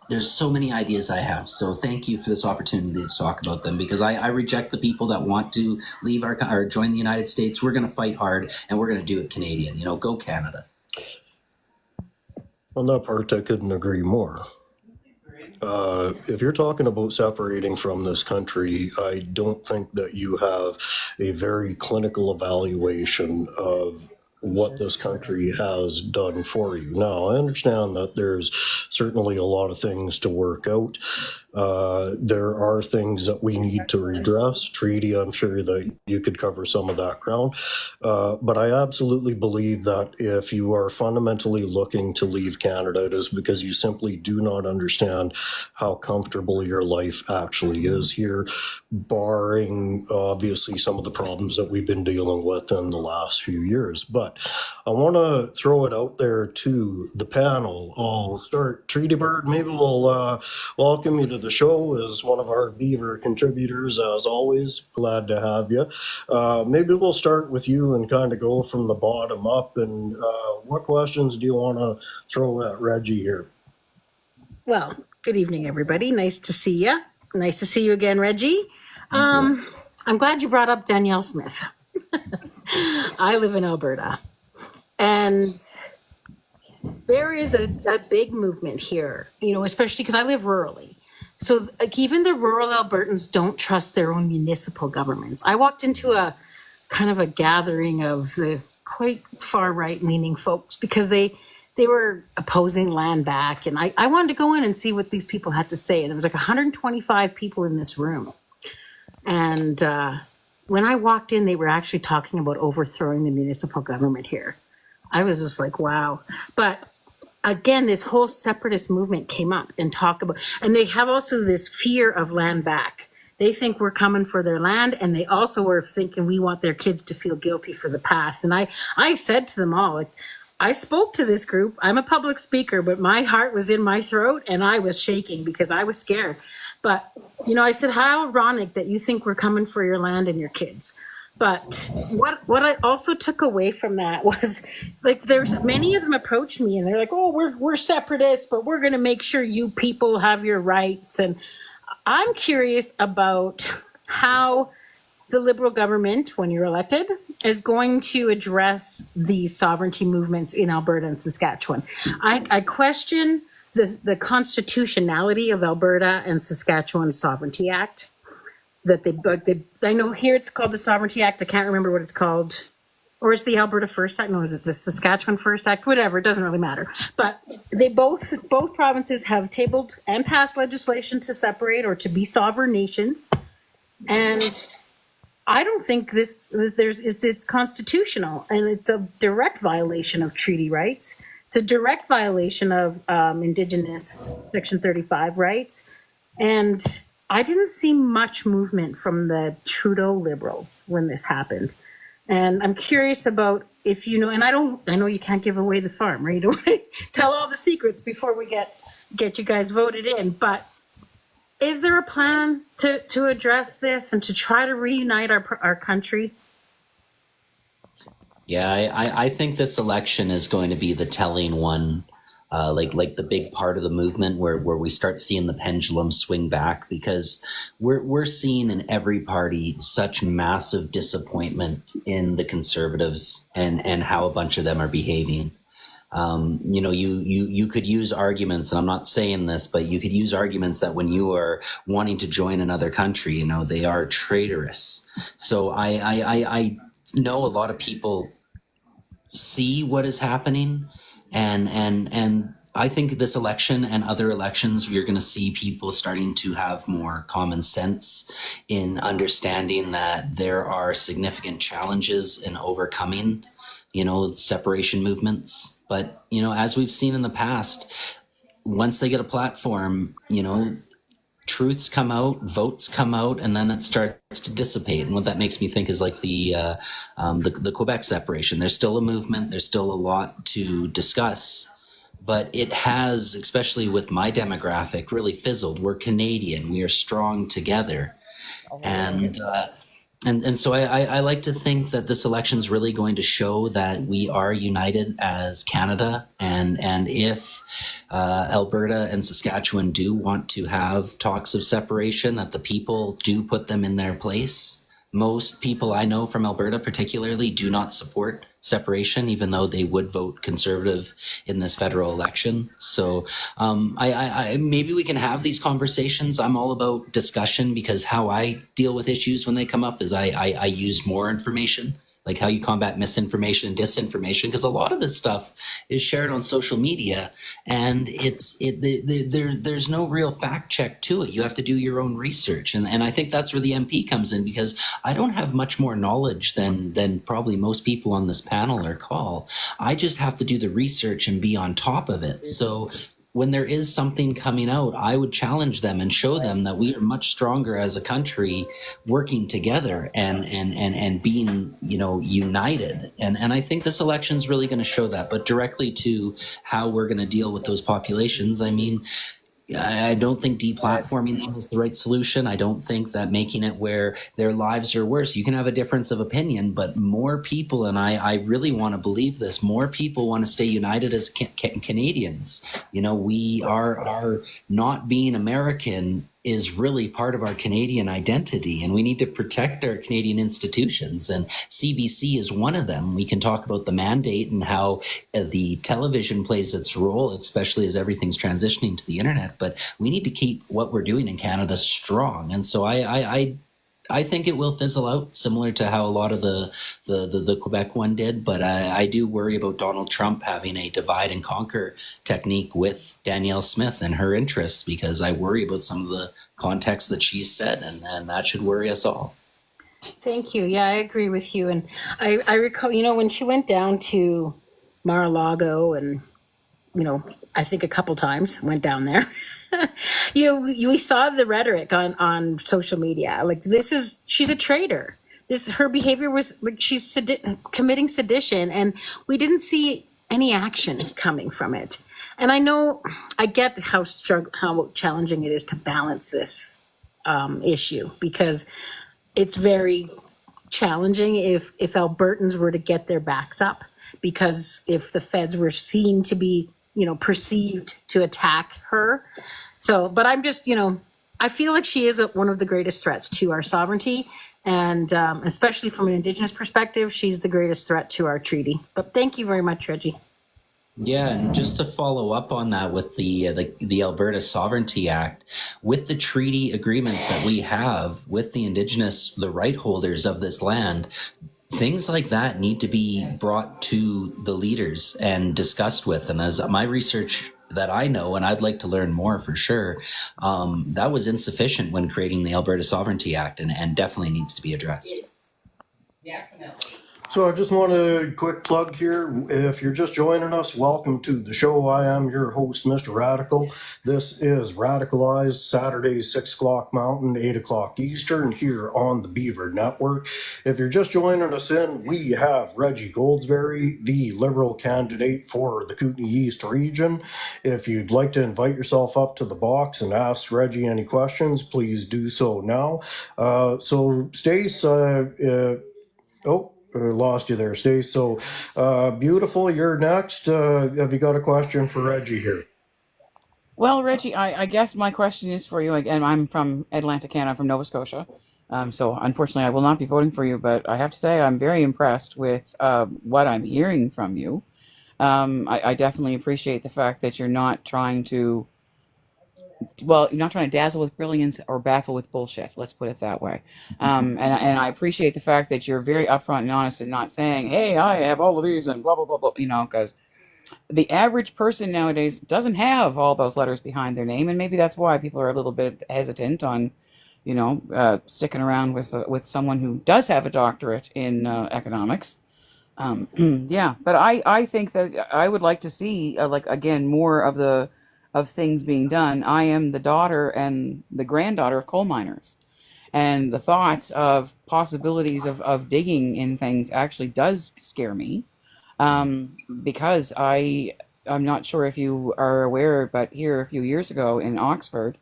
There's so many ideas I have. So thank you for this opportunity to talk about them, because I reject the people that want to leave or join the United States. We're going to fight hard, and we're going to do it Canadian. Go Canada. On that part, I couldn't agree more. If you're talking about separating from this country, I don't think that you have a very clinical evaluation of what this country has done for you. Now, I understand that there's certainly a lot of things to work out. There are things that we need to redress. Treaty, I'm sure that you could cover some of that ground. But I absolutely believe that if you are fundamentally looking to leave Canada, it is because you simply do not understand how comfortable your life actually is here, barring obviously some of the problems that we've been dealing with in the last few years. But I want to throw it out there to the panel. I'll start, Treaty Bird, maybe we'll welcome you to the show as one of our Beaver contributors, as always. Glad to have you. Maybe we'll start with you and kind of go from the bottom up. And what questions do you want to throw at Reggie here? Well, good evening, everybody. Nice to see you. Nice to see you again, Reggie. I'm glad you brought up Danielle Smith. I live in Alberta, and there is a big movement here, you know, especially because I live rurally. So like, even the rural Albertans don't trust their own municipal governments. I walked into a kind of a gathering of the quite far right leaning folks because they were opposing land back. And I wanted to go in and see what these people had to say. And there was like 125 people in this room. And when I walked in, they were actually talking about overthrowing the municipal government here. I was just like, wow. But again, this whole separatist movement came up and talk about, and they have also this fear of land back. They think we're coming for their land, and they also are thinking we want their kids to feel guilty for the past. And I said to them all, like, I spoke to this group. I'm a public speaker, but my heart was in my throat and I was shaking because I was scared. But, you know, I said, how ironic that you think we're coming for your land and your kids. But what I also took away from that was, like, there's many of them approached me and they're like, oh, we're separatists, but we're going to make sure you people have your rights. And I'm curious about how the Liberal government, when you're elected, is going to address these sovereignty movements in Alberta and Saskatchewan. I question the constitutionality of Alberta and Saskatchewan Sovereignty Act. That I know here it's called the Sovereignty Act. I can't remember what it's called. Or is the Alberta First Act? No, is it the Saskatchewan First Act? Whatever, it doesn't really matter. But they both provinces have tabled and passed legislation to separate or to be sovereign nations. And I don't think it's constitutional, and it's a direct violation of treaty rights. It's a direct violation of Indigenous Section 35 rights. And I didn't see much movement from the Trudeau Liberals when this happened. And I'm curious about if you know, and I know you can't give away the farm, right? You don't want to tell all the secrets before we get you guys voted in, but is there a plan to address this and to try to reunite our country? Yeah, I think this election is going to be the telling one, like the big part of the movement where we start seeing the pendulum swing back, because we're seeing in every party such massive disappointment in the Conservatives and how a bunch of them are behaving. You know, you could use arguments, and I'm not saying this, but you could use arguments that when you are wanting to join another country, you know, they are traitorous. So I know a lot of people see what is happening, and I think this election and other elections, you're going to see people starting to have more common sense in understanding that there are significant challenges in overcoming, you know, separation movements. But, you know, as we've seen in the past, once they get a platform, you know, truths come out, votes come out, and then it starts to dissipate. And what that makes me think is like the Quebec separation. There's still a movement. There's still a lot to discuss. But it has, especially with my demographic, really fizzled. We're Canadian. We are strong together. And so I like to think that this election is really going to show that we are united as Canada. And if Alberta and Saskatchewan do want to have talks of separation, that the people do put them in their place. Most people I know from Alberta particularly do not support separation, even though they would vote Conservative in this federal election. So I maybe we can have these conversations. I'm all about discussion, because how I deal with issues when they come up is I use more information like how you combat misinformation and disinformation, because a lot of this stuff is shared on social media, and there's no real fact check to it. You have to do your own research, and I think that's where the MP comes in, because I don't have much more knowledge than probably most people on this panel or call. I just have to do the research and be on top of it. So when there is something coming out, I would challenge them and show them that we are much stronger as a country, working together and being, united. And I think this election is really going to show that. But directly to how we're going to deal with those populations, I mean, I don't think deplatforming them is the right solution. I don't think that making it where their lives are worse. You can have a difference of opinion, but more people, and I really want to believe this, more people want to stay united as Canadians. We are not being American is really part of our Canadian identity, and we need to protect our Canadian institutions, and CBC is one of them. We can talk about the mandate and how the television plays its role, especially as everything's transitioning to the internet, but we need to keep what we're doing in Canada strong. And so I think it will fizzle out, similar to how a lot of the Quebec one did. But I do worry about Donald Trump having a divide and conquer technique with Danielle Smith and her interests, because I worry about some of the context that she's said, and that should worry us all. Thank you. Yeah, I agree with you. And I recall, when she went down to Mar-a-Lago, and, I think a couple times went down there. We saw the rhetoric on social media. Like, she's a traitor. Her behavior was like she's committing sedition, and we didn't see any action coming from it. And I get how challenging it is to balance this issue, because it's very challenging if Albertans were to get their backs up, because if the feds were seen to be, perceived to attack her. So, but I'm just, I feel like she is one of the greatest threats to our sovereignty. And especially from an Indigenous perspective, she's the greatest threat to our treaty. But thank you very much, Reggie. Yeah, and just to follow up on that with the Alberta Sovereignty Act, with the treaty agreements that we have with the Indigenous, the right holders of this land, things like that need to be brought to the leaders and discussed with. And as my research that I know, and I'd like to learn more for sure, that was insufficient when creating the Alberta Sovereignty Act, and definitely needs to be addressed. Definitely. So I just want a quick plug here. If you're just joining us, welcome to the show. I am your host, Mr. Radical. This is Radicalized, Saturdays, 6 o'clock Mountain, 8 o'clock Eastern, here on the Beaver Network. If you're just joining us in, we have Reggie Goldsberry, the Liberal candidate for the Kootenay East region. If you'd like to invite yourself up to the box and ask Reggie any questions, please do so now. So Stace, lost you there, Stace. So, beautiful, you're next. Have you got a question for Reggie here? Well, Reggie, I guess my question is for you. Again, I'm from Atlantic Canada, from Nova Scotia. So unfortunately, I will not be voting for you, but I have to say I'm very impressed with what I'm hearing from you. I definitely appreciate the fact that you're not trying to dazzle with brilliance or baffle with bullshit. Let's put it that way. And I appreciate the fact that you're very upfront and honest, and not saying, hey, I have all of these and blah, blah, blah, blah, because the average person nowadays doesn't have all those letters behind their name. And maybe that's why people are a little bit hesitant on, sticking around with someone who does have a doctorate in economics. Yeah, but I think that I would like to see, more of things being done. I am the daughter and the granddaughter of coal miners, and the thoughts of possibilities of digging in things actually does scare me, because I'm not sure if you are aware, but here a few years ago in Oxford,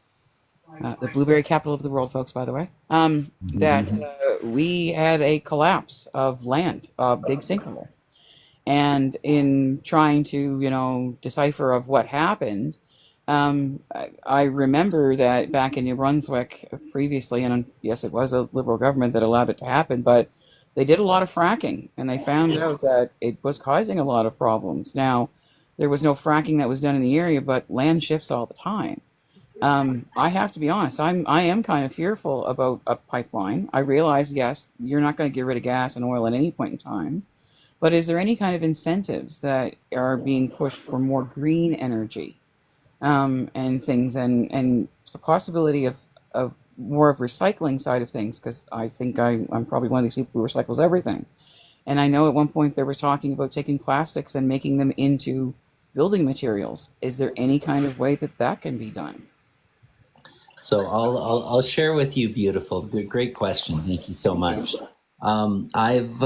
the blueberry capital of the world, folks, by the way, that we had a collapse of land, a big sinkhole. And in trying to, decipher of what happened, I remember that back in New Brunswick previously, and yes, it was a Liberal government that allowed it to happen, but they did a lot of fracking, and they found out that it was causing a lot of problems. Now, there was no fracking that was done in the area, but land shifts all the time. I have to be honest. I am kind of fearful about a pipeline. I realize, yes, you're not going to get rid of gas and oil at any point in time, but is there any kind of incentives that are being pushed for more green energy, and things, and the possibility of more of recycling side of things? Because I think I'm probably one of these people who recycles everything. And I know at one point they were talking about taking plastics and making them into building materials. Is there any kind of way that that can be done? So I'll share with you, beautiful. Great question. Thank you so much. I've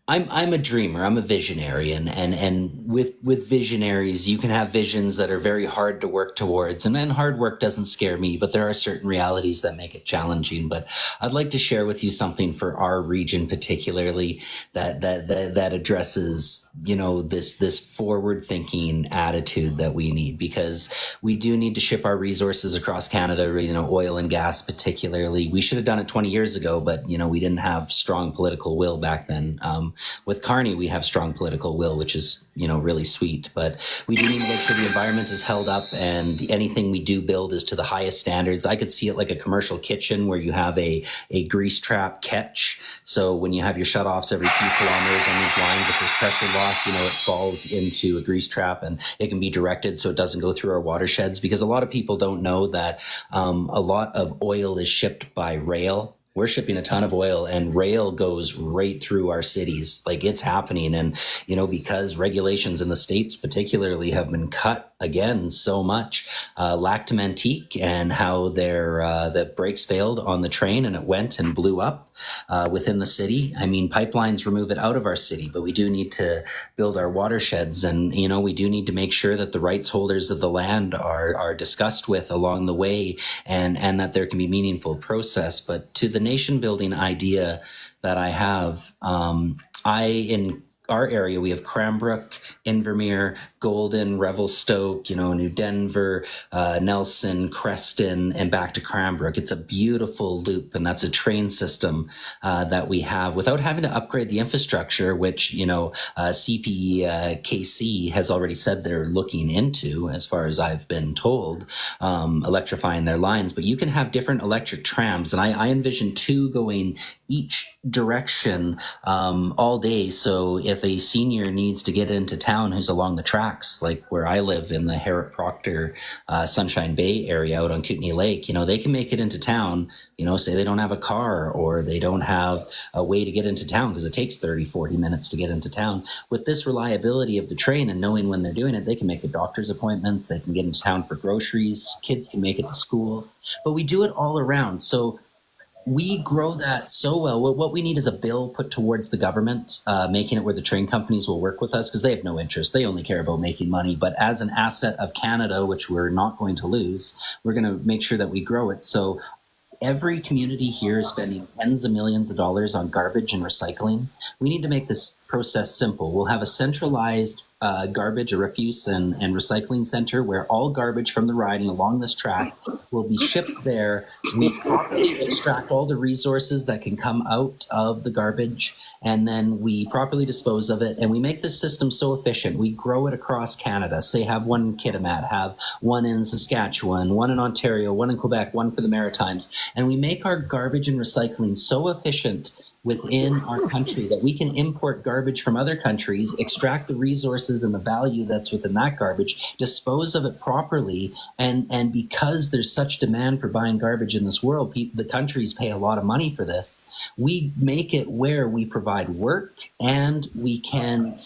I'm a dreamer. I'm a visionary, and with visionaries, you can have visions that are very hard to work towards, and then hard work doesn't scare me, but there are certain realities that make it challenging. But I'd like to share with you something for our region, particularly that addresses, you know, this forward thinking attitude that we need, because we do need to ship our resources across Canada. You know, oil and gas, particularly. We should have done it 20 years ago, but you know, we didn't have strong political will back then. With Carney, we have strong political will, which is, you know, really sweet. But we do need to make sure the environment is held up, and anything we do build is to the highest standards. I could see it like a commercial kitchen where you have a grease trap catch. So when you have your shutoffs every few kilometers on these lines, if there's pressure loss, you know, it falls into a grease trap, and it can be directed so it doesn't go through our watersheds. Because a lot of people don't know that a lot of oil is shipped by rail. We're shipping a ton of oil, and rail goes right through our cities. Like, it's happening. And, you know, because regulations in the States particularly have been cut again so much, Lactam Antique, and how the brakes failed on the train and it went and blew up within the city. I mean, pipelines remove it out of our city, but we do need to build our watersheds, and, you know, we do need to make sure that the rights holders of the land are discussed with along the way, and that there can be meaningful process. But to the nation building idea that I have, in our area, we have Cranbrook, Invermere, Golden, Revelstoke, you know, New Denver, Nelson, Creston, and back to Cranbrook. It's a beautiful loop, and that's a train system that we have without having to upgrade the infrastructure, which, you know, CPKC has already said they're looking into, as far as I've been told, electrifying their lines. But you can have different electric trams, and I envision two going each direction all day. So if a senior needs to get into town who's along the tracks, like where I live in the Harriet Proctor Sunshine Bay area out on Kootenay Lake, you know, they can make it into town, you know, say they don't have a car or they don't have a way to get into town because it takes 30-40 minutes to get into town. With this reliability of the train and knowing when they're doing it, they can make the doctor's appointments, they can get into town for groceries, kids can make it to school, but we do it all around. So we grow that so well. What we need is a bill put towards the government, making it where the train companies will work with us, because they have no interest. They only care about making money. But as an asset of Canada, which we're not going to lose, we're going to make sure that we grow it. So every community here is spending tens of millions of dollars on garbage and recycling. We need to make this process simple. We'll have a centralized garbage, a refuse and recycling center where all garbage from the riding along this track will be shipped there. We properly extract all the resources that can come out of the garbage, and then we properly dispose of it. And we make this system so efficient. We grow it across Canada. Say have one in Kitimat, have one in Saskatchewan, one in Ontario, one in Quebec, one for the Maritimes. And we make our garbage and recycling so efficient within our country that we can import garbage from other countries, extract the resources and the value that's within that garbage, dispose of it properly, and because there's such demand for buying garbage in this world, the countries pay a lot of money for this. We make it where we provide work and we can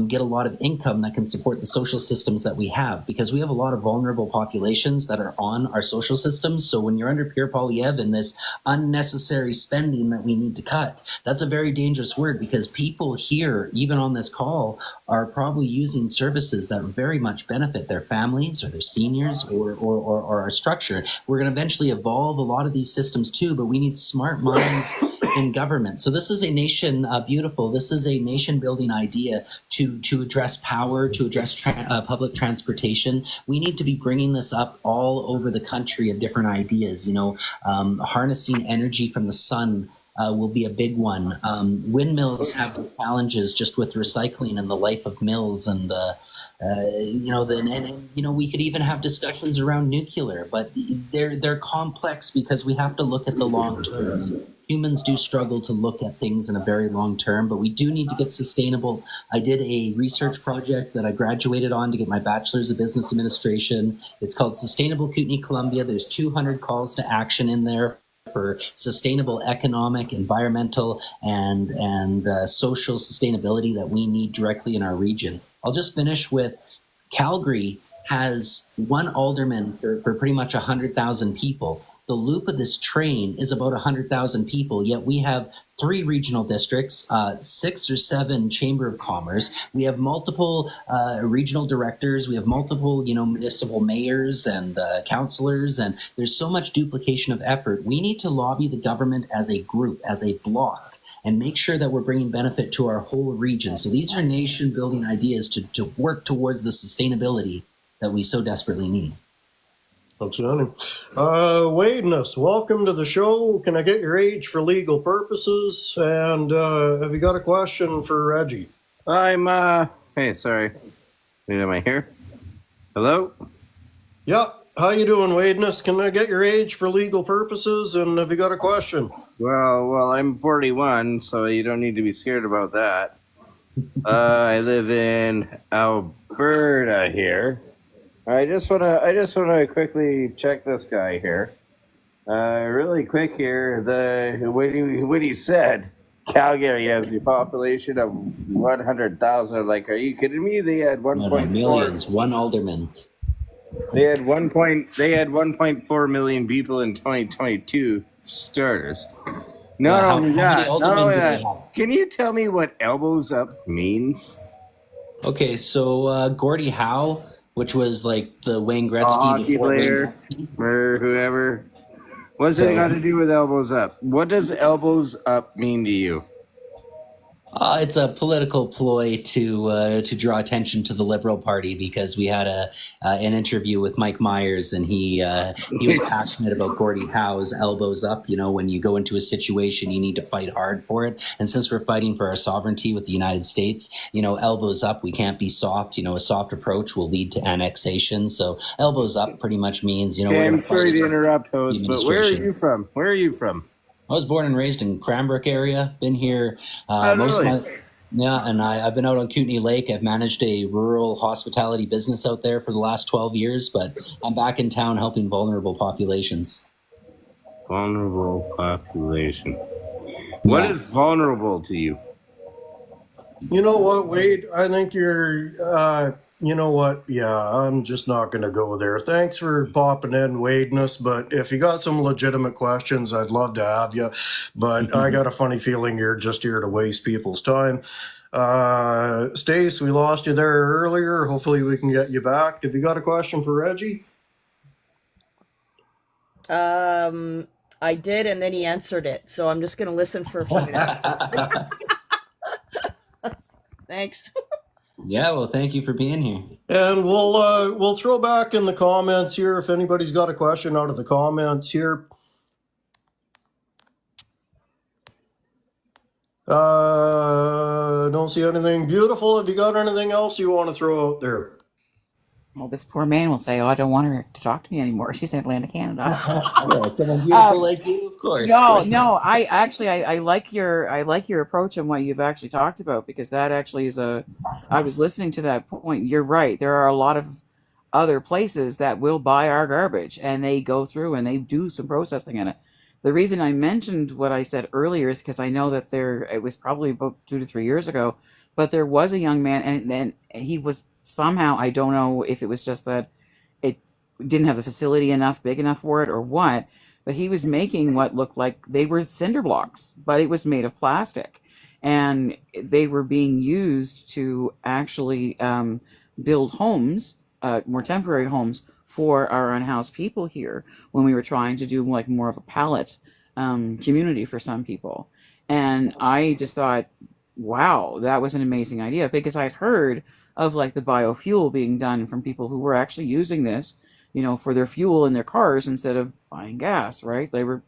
get a lot of income that can support the social systems that we have, because we have a lot of vulnerable populations that are on our social systems. So when you're under Pierre Poilievre and this unnecessary spending that we need to cut, that's a very dangerous word, because people here, even on this call, are probably using services that very much benefit their families or their seniors or our structure. We're going to eventually evolve a lot of these systems too, but we need smart minds in government. So this is a nation beautiful. This is a nation building idea to address power, to address public transportation. We need to be bringing this up all over the country of different ideas. You know, harnessing energy from the sun will be a big one. Windmills have challenges just with recycling and the life of mills and We could even have discussions around nuclear, but they're complex because we have to look at the long term. Humans do struggle to look at things in a very long term, but we do need to get sustainable. I did a research project that I graduated on to get my bachelor's of business administration. It's called Sustainable Kootenai Columbia. There's 200 calls to action in there for sustainable economic, environmental, and social sustainability that we need directly in our region. I'll just finish with Calgary has one alderman for pretty much 100,000 people. The loop of this train is about 100,000 people, yet we have 3 regional districts, 6 or 7 chamber of commerce. We have multiple regional directors. We have multiple, municipal mayors and councillors, and there's so much duplication of effort. We need to lobby the government as a group, as a bloc, and make sure that we're bringing benefit to our whole region. So these are nation-building ideas to work towards the sustainability that we so desperately need. Outstanding. Wadeness, welcome to the show. Can I get your age for legal purposes? And have you got a question for Reggie? Hey, sorry. Am I here? Hello? Yeah. How you doing, Wadeness? Can I get your age for legal purposes? And have you got a question? Well, I'm 41, so you don't need to be scared about that. I live in Alberta here. I just wanna quickly check this guy here. Really quick here. When he said Calgary has a population of 100,000, like, are you kidding me? They had 1.4 millions. One alderman. They had 1.4 million people in 2022 starters. Not only that. Can you tell me what elbows up means? Okay, so Gordie Howe, which was like the Wayne Gretzky before player, or whoever. What's it got to do with elbows up? What does elbows up mean to you? It's a political ploy to draw attention to the Liberal Party, because we had an interview with Mike Myers, and he was passionate about Gordie Howe's elbows up. When you go into a situation, you need to fight hard for it. And since we're fighting for our sovereignty with the United States, elbows up, we can't be soft. A soft approach will lead to annexation. So elbows up pretty much means, Okay, I'm sorry to interrupt, host, but where are you from? Where are you from? I was born and raised in Cranbrook area. Been here most of my... Yeah, and I've been out on Kootenai Lake. I've managed a rural hospitality business out there for the last 12 years, but I'm back in town helping vulnerable populations. Vulnerable population. What is vulnerable to you? You know what, Wade? I think you're... you know what? Yeah, I'm just not going to go there. Thanks for popping in, Wadeness, but if you got some legitimate questions, I'd love to have you. But I got a funny feeling you're just here to waste people's time. Stace, we lost you there earlier. Hopefully we can get you back. Have you got a question for Reggie? I did, and then he answered it. So I'm just going to listen for a few minutes. Thanks. Yeah, well, thank you for being here. And we'll throw back in the comments here if anybody's got a question out of the comments here. Don't see anything. Beautiful. Have you got anything else you want to throw out there? Well, this poor man will say, "Oh, I don't want her to talk to me anymore. She's in Atlantic, Canada." Yeah, someone beautiful like you, of course. No. I like your approach and what you've actually talked about, because that actually is I was listening to that point. You're right. There are a lot of other places that will buy our garbage, and they go through and they do some processing in it. The reason I mentioned what I said earlier is because I know that it was probably about 2 to 3 years ago, but there was a young man, and he was somehow, I don't know if it was just that it didn't have the facility big enough for it or what, but he was making what looked like they were cinder blocks, but it was made of plastic, and they were being used to actually build homes, more temporary homes for our unhoused people here, when we were trying to do like more of a pallet community for some people. And I just thought, wow, that was an amazing idea, because I'd heard of like the biofuel being done from people who were actually using this, for their fuel in their cars instead of buying gas, right? They were,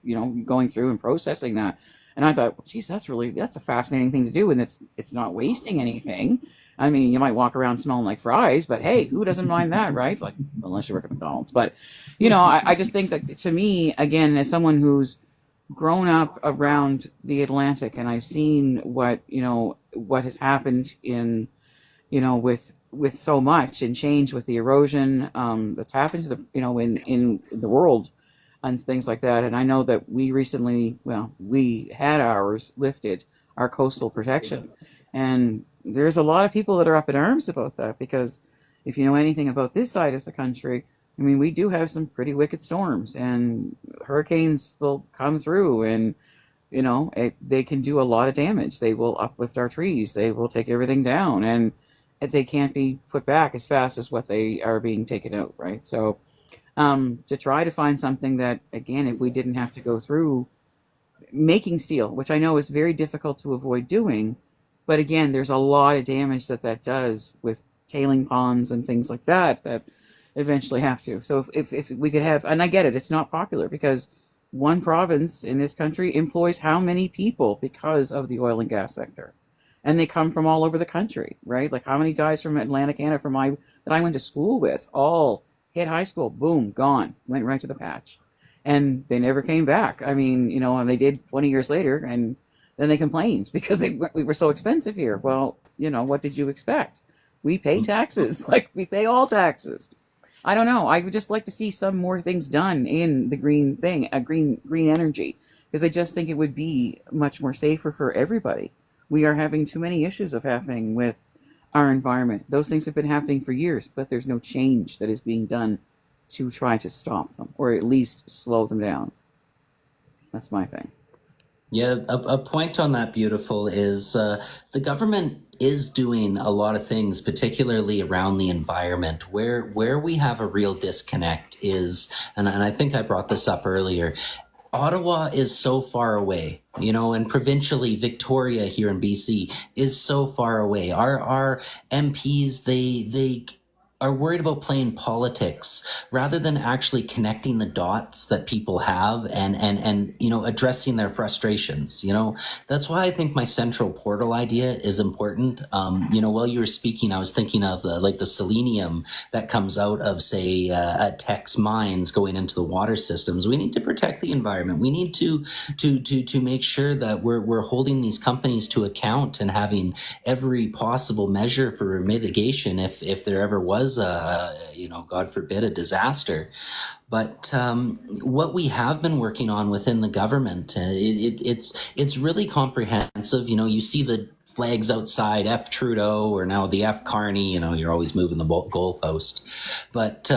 going through and processing that. And I thought, well, geez, that's a fascinating thing to do. And it's not wasting anything. I mean, you might walk around smelling like fries, but hey, who doesn't mind that, right? Like, unless you work at McDonald's. But, I just think that, to me, again, as someone who's grown up around the Atlantic, and I've seen what has happened in, with so much and change with the erosion that's happened to the, in the world and things like that. And I know that we recently, we had ours lifted, our coastal protection. And there's a lot of people that are up in arms about that, because if you know anything about this side of the country, I mean, we do have some pretty wicked storms, and hurricanes will come through, and they can do a lot of damage. They will uplift our trees. They will take everything down, and they can't be put back as fast as what they are being taken out, right? So to try to find something that, again, if we didn't have to go through making steel, which I know is very difficult to avoid doing, but again, there's a lot of damage that does with tailing ponds and things like that eventually have to. So if we could have, and I get it, it's not popular, because one province in this country employs how many people because of the oil and gas sector, and they come from all over the country, right? Like, how many guys from Atlantic Canada that I went to school with all hit high school, boom, gone, went right to the patch, and they never came back. I mean, and they did 20 years later, and then they complained because we were so expensive here. Well, what did you expect? We pay taxes, like we pay all taxes. I don't know. I would just like to see some more things done in the green thing, green energy, because I just think it would be much more safer for everybody. We are having too many issues happening with our environment. Those things have been happening for years, but there's no change that is being done to try to stop them, or at least slow them down. That's my thing. Yeah, a point on that, Beautiful, is the government is doing a lot of things, particularly around the environment. Where we have a real disconnect is, and I think I brought this up earlier, Ottawa is so far away, and provincially Victoria here in BC is so far away. Our MPs, they are worried about playing politics rather than actually connecting the dots that people have and addressing their frustrations. That's why I think my central portal idea is important. While you were speaking, I was thinking of the selenium that comes out of, say, Teck's mines going into the water systems. We need to protect the environment. We need to make sure that we're holding these companies to account and having every possible measure for mitigation if there ever was God forbid, a disaster. But what we have been working on within the government, it's really comprehensive. You see the flags outside, F Trudeau, or now the F Carney. You're always moving the goalpost. But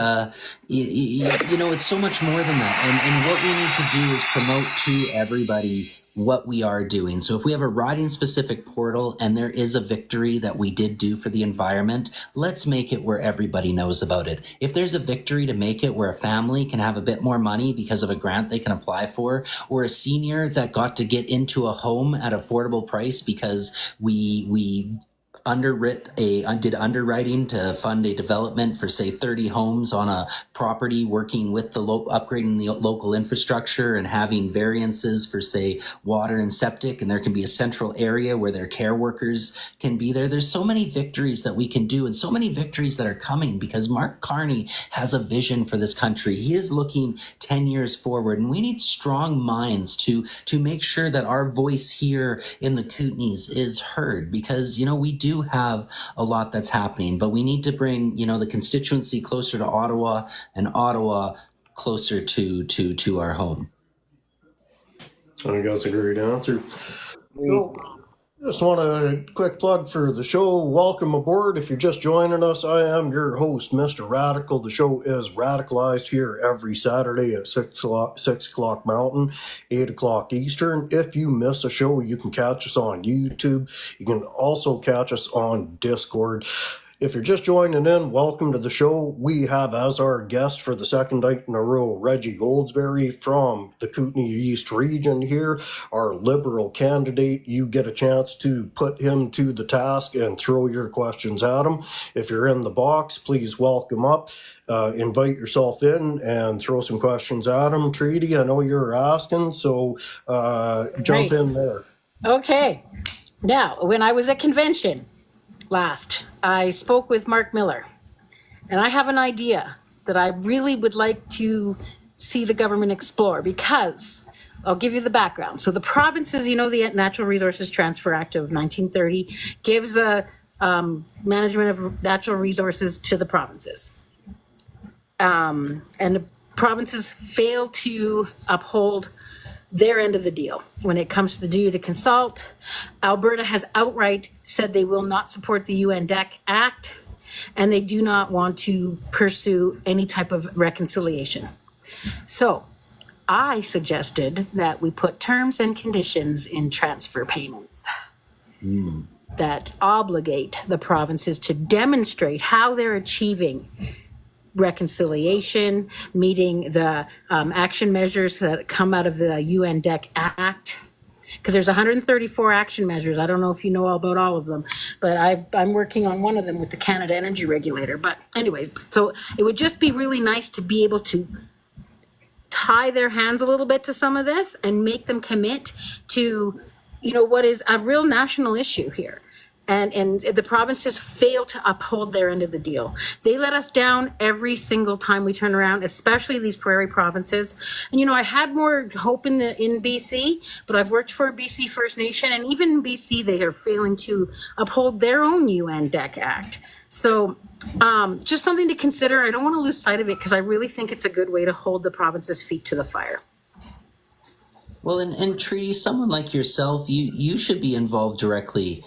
it's so much more than that. And what we need to do is promote to everybody what we are doing. So if we have a riding specific portal and there is a victory that we did do for the environment, let's make it where everybody knows about it. If there's a victory to make it where a family can have a bit more money because of a grant they can apply for, or a senior that got to get into a home at affordable price because we did underwriting to fund a development for, say, 30 homes on a property, working with the upgrading the local infrastructure and having variances for, say, water and septic, and there can be a central area where their care workers can be there. There's so many victories that we can do, and so many victories that are coming, because Mark Carney has a vision for this country. He is looking 10 years forward, and we need strong minds to make sure that our voice here in the Kootenays is heard, because we do have a lot that's happening, but we need to bring the constituency closer to Ottawa, and Ottawa closer to our home. I think that's a great answer. So, just want a quick plug for the show. Welcome aboard. If you're just joining us, I am your host, Mr. Radical. The show is Radicalized here every Saturday at 6 o'clock Mountain, 8 o'clock Eastern. If you miss a show, you can catch us on YouTube. You can also catch us on Discord. If you're just joining in, welcome to the show. We have as our guest for the second night in a row, Reggie Goldsberry from the Kootenay East region here, our Liberal candidate. You get a chance to put him to the task and throw your questions at him. If you're in the box, please welcome up. Invite yourself in and throw some questions at him. Treaty, I know you're asking, so jump in there. Okay. Now, when I was at convention, last, I spoke with Mark Miller, and I have an idea that I really would like to see the government explore, because I'll give you the background. So the provinces, you know, the Natural Resources Transfer Act of 1930 gives a management of natural resources to the provinces. And the provinces fail to uphold their end of the deal when it comes to the duty to consult. Alberta has outright said they will not support the UNDEC Act, and they do not want to pursue any type of reconciliation. So I suggested that we put terms and conditions in transfer payments that obligate the provinces to demonstrate how they're achieving reconciliation, meeting the action measures that come out of the UNDEC Act. Because there's 134 action measures. I don't know if you know all about all of them, but I'm working on one of them with the Canada Energy Regulator. But anyway, so it would just be really nice to be able to tie their hands a little bit to some of this and make them commit to, you know, what is a real national issue here. And the provinces fail to uphold their end of the deal. They let us down every single time we turn around, especially these prairie provinces. And, you know, I had more hope in BC, but I've worked for BC First Nation, and even in BC, they are failing to uphold their own UNDEC Act. So just something to consider. I don't want to lose sight of it, because I really think it's a good way to hold the province's feet to the fire. Well, and Trudy, someone like yourself, you should be involved directly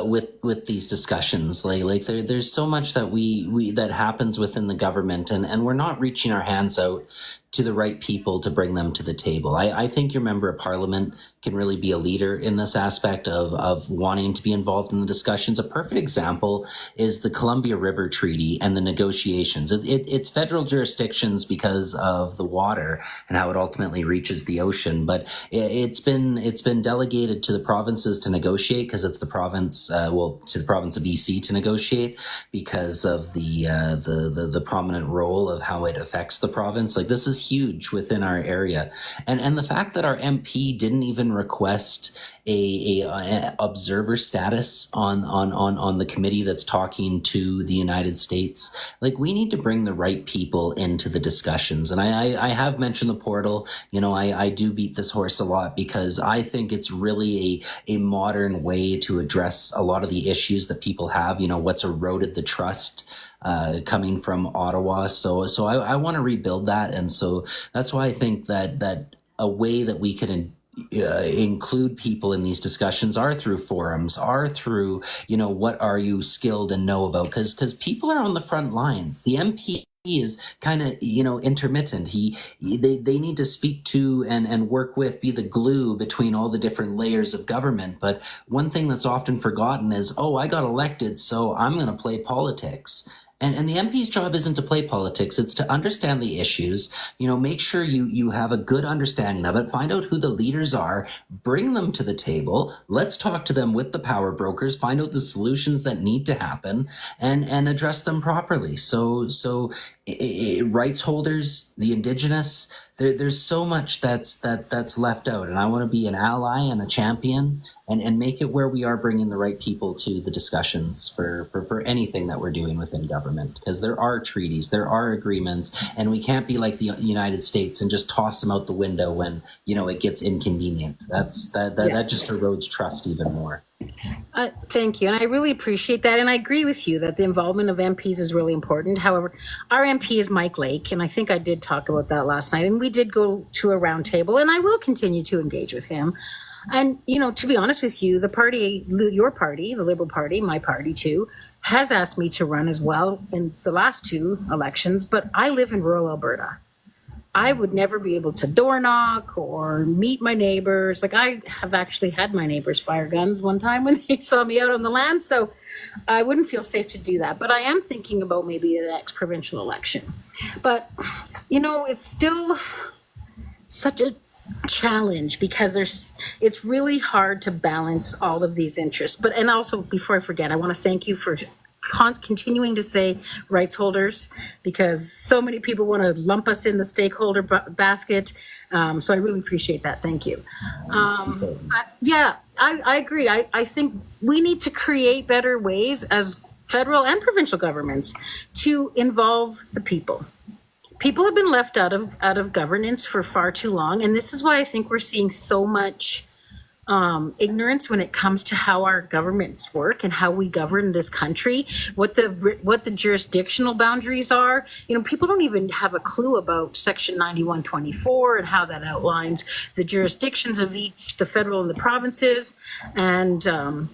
with these discussions. Like there's so much that we that happens within the government, and we're not reaching our hands out to the right people to bring them to the table. I think your member of parliament can really be a leader in this aspect of wanting to be involved in the discussions. A perfect example is the Columbia River Treaty and the negotiations. It's federal jurisdictions because of the water and how it ultimately reaches the ocean, but it's been delegated to the provinces to negotiate, because it's the province, to the province of BC to negotiate, because of the prominent role of how it affects the province. Like, this is huge within our area, and the fact that our MP didn't even request a observer status on the committee that's talking to the United States. Like, we need to bring the right people into the discussions. And I have mentioned the portal. You know, I do beat this horse a lot, because I think it's really a modern way to address a lot of the issues that people have. You know, what's eroded the trust coming from Ottawa. So I want to rebuild that. And so that's why I think that a way that we can include people in these discussions are through forums, are through, you know, what are you skilled and know about? Because people are on the front lines. The MP is kind of, you know, intermittent. They need to speak to and work with, be the glue between all the different layers of government. But one thing that's often forgotten is, oh, I got elected, so I'm going to play politics. And the MP's job isn't to play politics. It's to understand the issues, you know, make sure you have a good understanding of it, find out who the leaders are, bring them to the table. Let's talk to them with the power brokers, find out the solutions that need to happen, and address them properly. So rights holders, the Indigenous, there's so much that's left out. And I want to be an ally and a champion, and make it where we are bringing the right people to the discussions for anything that we're doing within government, because there are treaties, there are agreements, and we can't be like the United States and just toss them out the window when, you know, it gets inconvenient. That just erodes trust even more. Thank you. And I really appreciate that. And I agree with you that the involvement of MPs is really important. However, our MP is Mike Lake, and I think I did talk about that last night. And we did go to a roundtable, and I will continue to engage with him. And, you know, to be honest with you, the party, your party, the Liberal Party, my party too, has asked me to run as well in the last two elections, but I live in rural Alberta. I would never be able to door knock or meet my neighbors. Like, I have actually had my neighbors fire guns one time when they saw me out on the land, so I wouldn't feel safe to do that. But I am thinking about maybe the next provincial election. But, you know, it's still such a challenge, because it's really hard to balance all of these interests. But, and also, before I forget, I want to thank you for continuing to say rights holders, because so many people want to lump us in the stakeholder basket. So I really appreciate that. Thank you. Yeah, I agree. I think we need to create better ways as federal and provincial governments to involve the people. People have been left out of governance for far too long, and this is why I think we're seeing so much ignorance when it comes to how our governments work and how we govern this country, what the jurisdictional boundaries are. You know, people don't even have a clue about Section 9124 and how that outlines the jurisdictions of each, the federal and the provinces. And,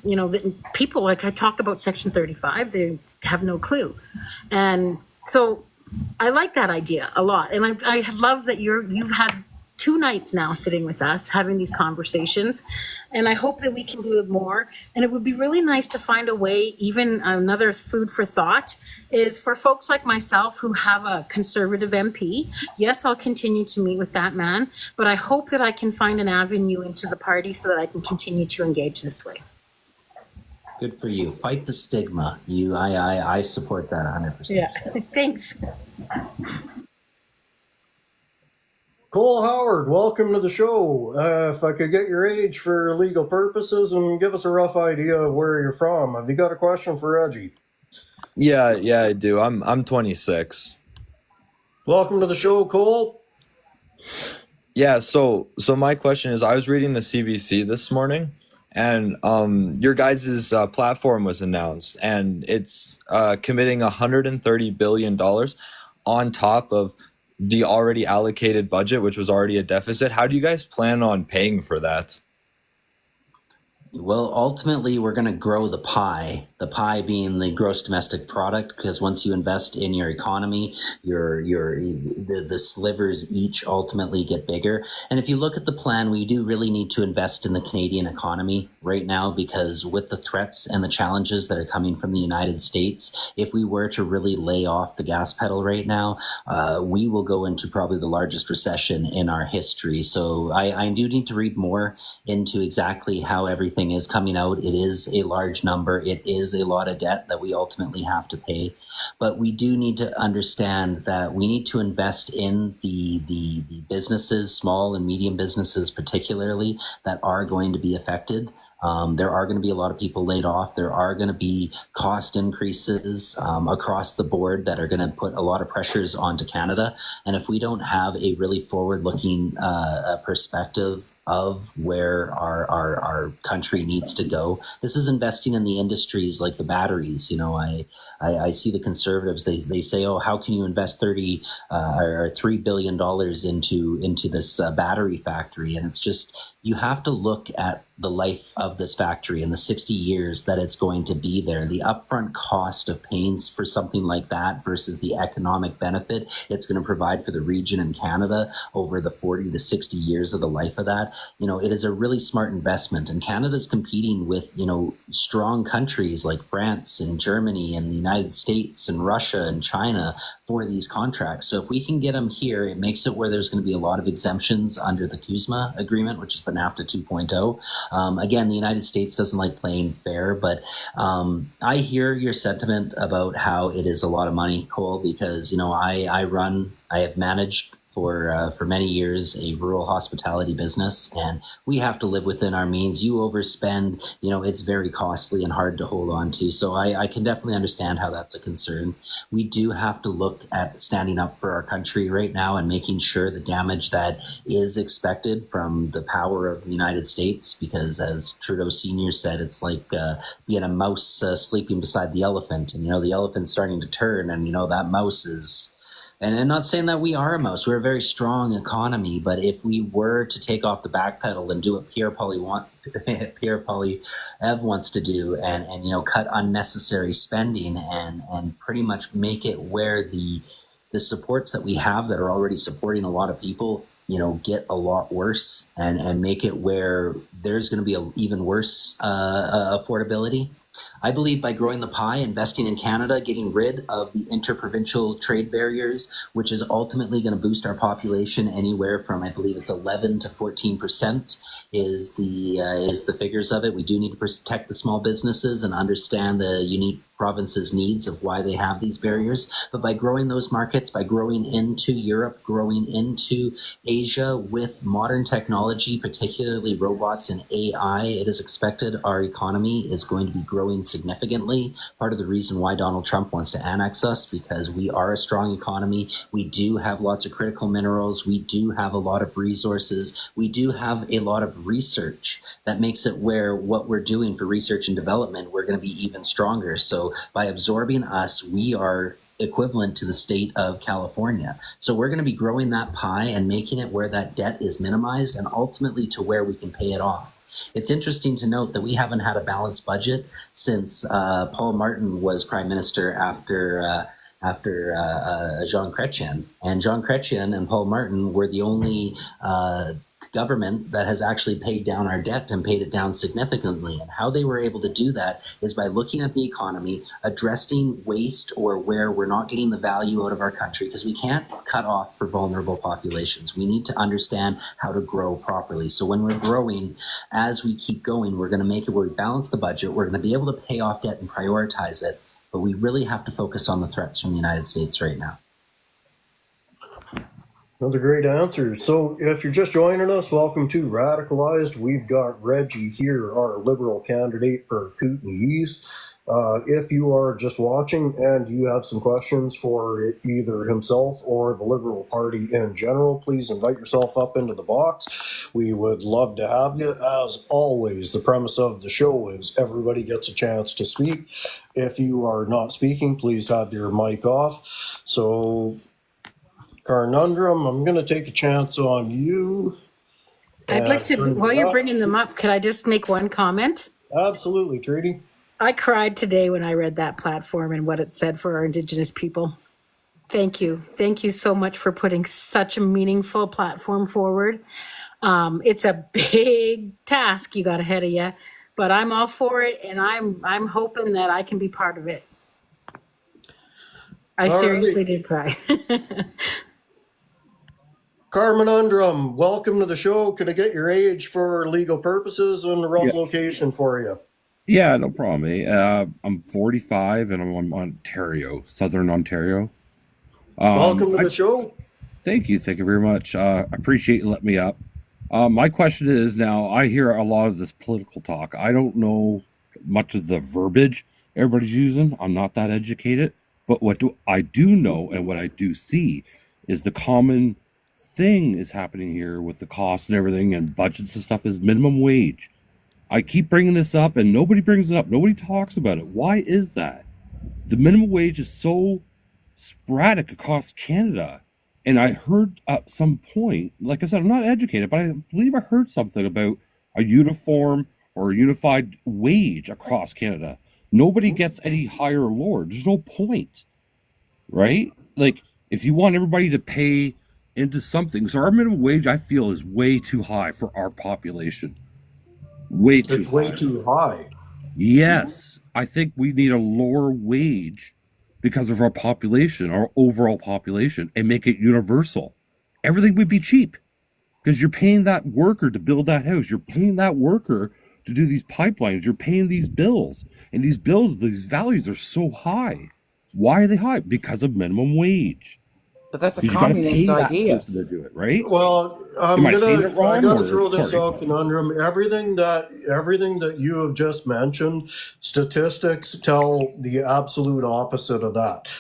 you know, people, like I talk about Section 35, they have no clue. And so I like that idea a lot. And I love that you've had 2 nights now sitting with us having these conversations, and I hope that we can do it more. And it would be really nice to find a way, even another food for thought is for folks like myself who have a conservative MP. Yes, I'll continue to meet with that man, but I hope that I can find an avenue into the party so that I can continue to engage this way. Good for you. Fight the stigma. I support that 100%. Yeah, thanks. Cole Howard, welcome to the show. If I could get your age for legal purposes and give us a rough idea of where you're from. Have you got a question for Reggie? Yeah, I do. I'm 26. Welcome to the show, Cole. Yeah, so my question is, I was reading the CBC this morning, and your guys' platform was announced, and it's committing $130 billion on top of the already allocated budget, which was already a deficit. How do you guys plan on paying for that? Well, ultimately, we're going to grow the pie being the gross domestic product, because once you invest in your economy, the slivers each ultimately get bigger. And if you look at the plan, we do really need to invest in the Canadian economy right now, because with the threats and the challenges that are coming from the United States, if we were to really lay off the gas pedal right now, we will go into probably the largest recession in our history. So I do need to read more into exactly how everything is coming out. It is a large number. It is a lot of debt that we ultimately have to pay. But we do need to understand that we need to invest in the businesses, small and medium businesses particularly, that are going to be affected. There are going to be a lot of people laid off. There are going to be cost increases across the board that are going to put a lot of pressures onto Canada. And if we don't have a really forward-looking perspective of where our country needs to go, this is investing in the industries like the batteries. You know, I see the Conservatives, they say, oh, how can you invest $3 billion into this battery factory? And it's just, you have to look at the life of this factory and the 60 years that it's going to be there. The upfront cost of paying for something like that versus the economic benefit it's going to provide for the region and Canada over the 40 to 60 years of the life of that. You know, it is a really smart investment. And Canada's competing with, you know, strong countries like France and Germany and the United States and Russia and China for these contracts. So if we can get them here, it makes it where there's going to be a lot of exemptions under the CUSMA agreement, which is the NAFTA 2.0. Again, the United States doesn't like playing fair, but I hear your sentiment about how it is a lot of money, Cole, because, you know, I have managed for many years a rural hospitality business, and we have to live within our means. You overspend, you know, it's very costly and hard to hold on to. So I can definitely understand how that's a concern. We do have to look at standing up for our country right now and making sure the damage that is expected from the power of the United States, because as Trudeau Sr. said, it's like being a mouse sleeping beside the elephant, and, you know, the elephant's starting to turn, and, you know, that mouse is... And I'm not saying that we are a mouse. We're a very strong economy. But if we were to take off the back pedal and do what Pierre Poilievre wants to do, and you know, cut unnecessary spending and pretty much make it where the supports that we have that are already supporting a lot of people, you know, get a lot worse, and make it where there's going to be an even worse affordability. I believe by growing the pie, investing in Canada, getting rid of the interprovincial trade barriers, which is ultimately going to boost our population anywhere from, I believe it's 11 to 14% is the figures of it. We do need to protect the small businesses and understand the unique province's needs of why they have these barriers. But by growing those markets, by growing into Europe, growing into Asia with modern technology, particularly robots and AI, it is expected our economy is going to be growing significantly. Part of the reason why Donald Trump wants to annex us, because we are a strong economy. We do have lots of critical minerals. We do have a lot of resources. We do have a lot of research that makes it where what we're doing for research and development, we're going to be even stronger. So by absorbing us, we are equivalent to the state of California. So we're going to be growing that pie and making it where that debt is minimized and ultimately to where we can pay it off. It's interesting to note that we haven't had a balanced budget since Paul Martin was prime minister after Jean Chrétien. And Jean Chrétien and Paul Martin were the only government that has actually paid down our debt and paid it down significantly. And how they were able to do that is by looking at the economy, addressing waste or where we're not getting the value out of our country, because we can't cut off for vulnerable populations. We need to understand how to grow properly. So when we're growing, as we keep going, we're going to make it where we balance the budget. We're going to be able to pay off debt and prioritize it. But we really have to focus on the threats from the United States right now. Another great answer. So if you're just joining us, welcome to Radicalized. We've got Reggie here, our Liberal candidate for Kootenay East. If you are just watching and you have some questions for either himself or the Liberal Party in general, please invite yourself up into the box. We would love to have you. As always, the premise of the show is everybody gets a chance to speak. If you are not speaking, please have your mic off. So, Conundrum, I'm going to take a chance on you. I'd like to, while you're bringing them up, could I just make one comment? Absolutely, Treaty. I cried today when I read that platform and what it said for our Indigenous people. Thank you. Thank you so much for putting such a meaningful platform forward. It's a big task you got ahead of you, but I'm all for it, and I'm hoping that I can be part of it. I seriously did cry. Carmenundrum, welcome to the show. Could I get your age for legal purposes and a rough location for you? Yeah, no problem. I'm 45 and I'm in Ontario, Southern Ontario. Welcome to the show. Thank you. Thank you very much. I appreciate you letting me up. My question is, now I hear a lot of this political talk. I don't know much of the verbiage everybody's using. I'm not that educated. But what I do know and what I do see is the common thing is happening here with the cost and everything and budgets and stuff is minimum wage. I keep bringing this up and nobody brings it up. Nobody talks about it. Why is that? The minimum wage is so sporadic across Canada. And I heard at some point, like I said, I'm not educated, but I believe I heard something about a uniform or a unified wage across Canada. Nobody gets any higher or lower. There's no point, right? Like, if you want everybody to pay into something, so our minimum wage, I feel, is way too high for our population. Way too high. Yes. I think we need a lower wage because of our population, our overall population, and make it universal. Everything would be cheap because you're paying that worker to build that house. You're paying that worker to do these pipelines. You're paying these bills. And these bills, these values are so high. Why are they high? Because of minimum wage. But that's a communist idea. To do it, right? Well, I gotta throw this out, Conundrum. Everything that you have just mentioned, statistics tell the absolute opposite of that.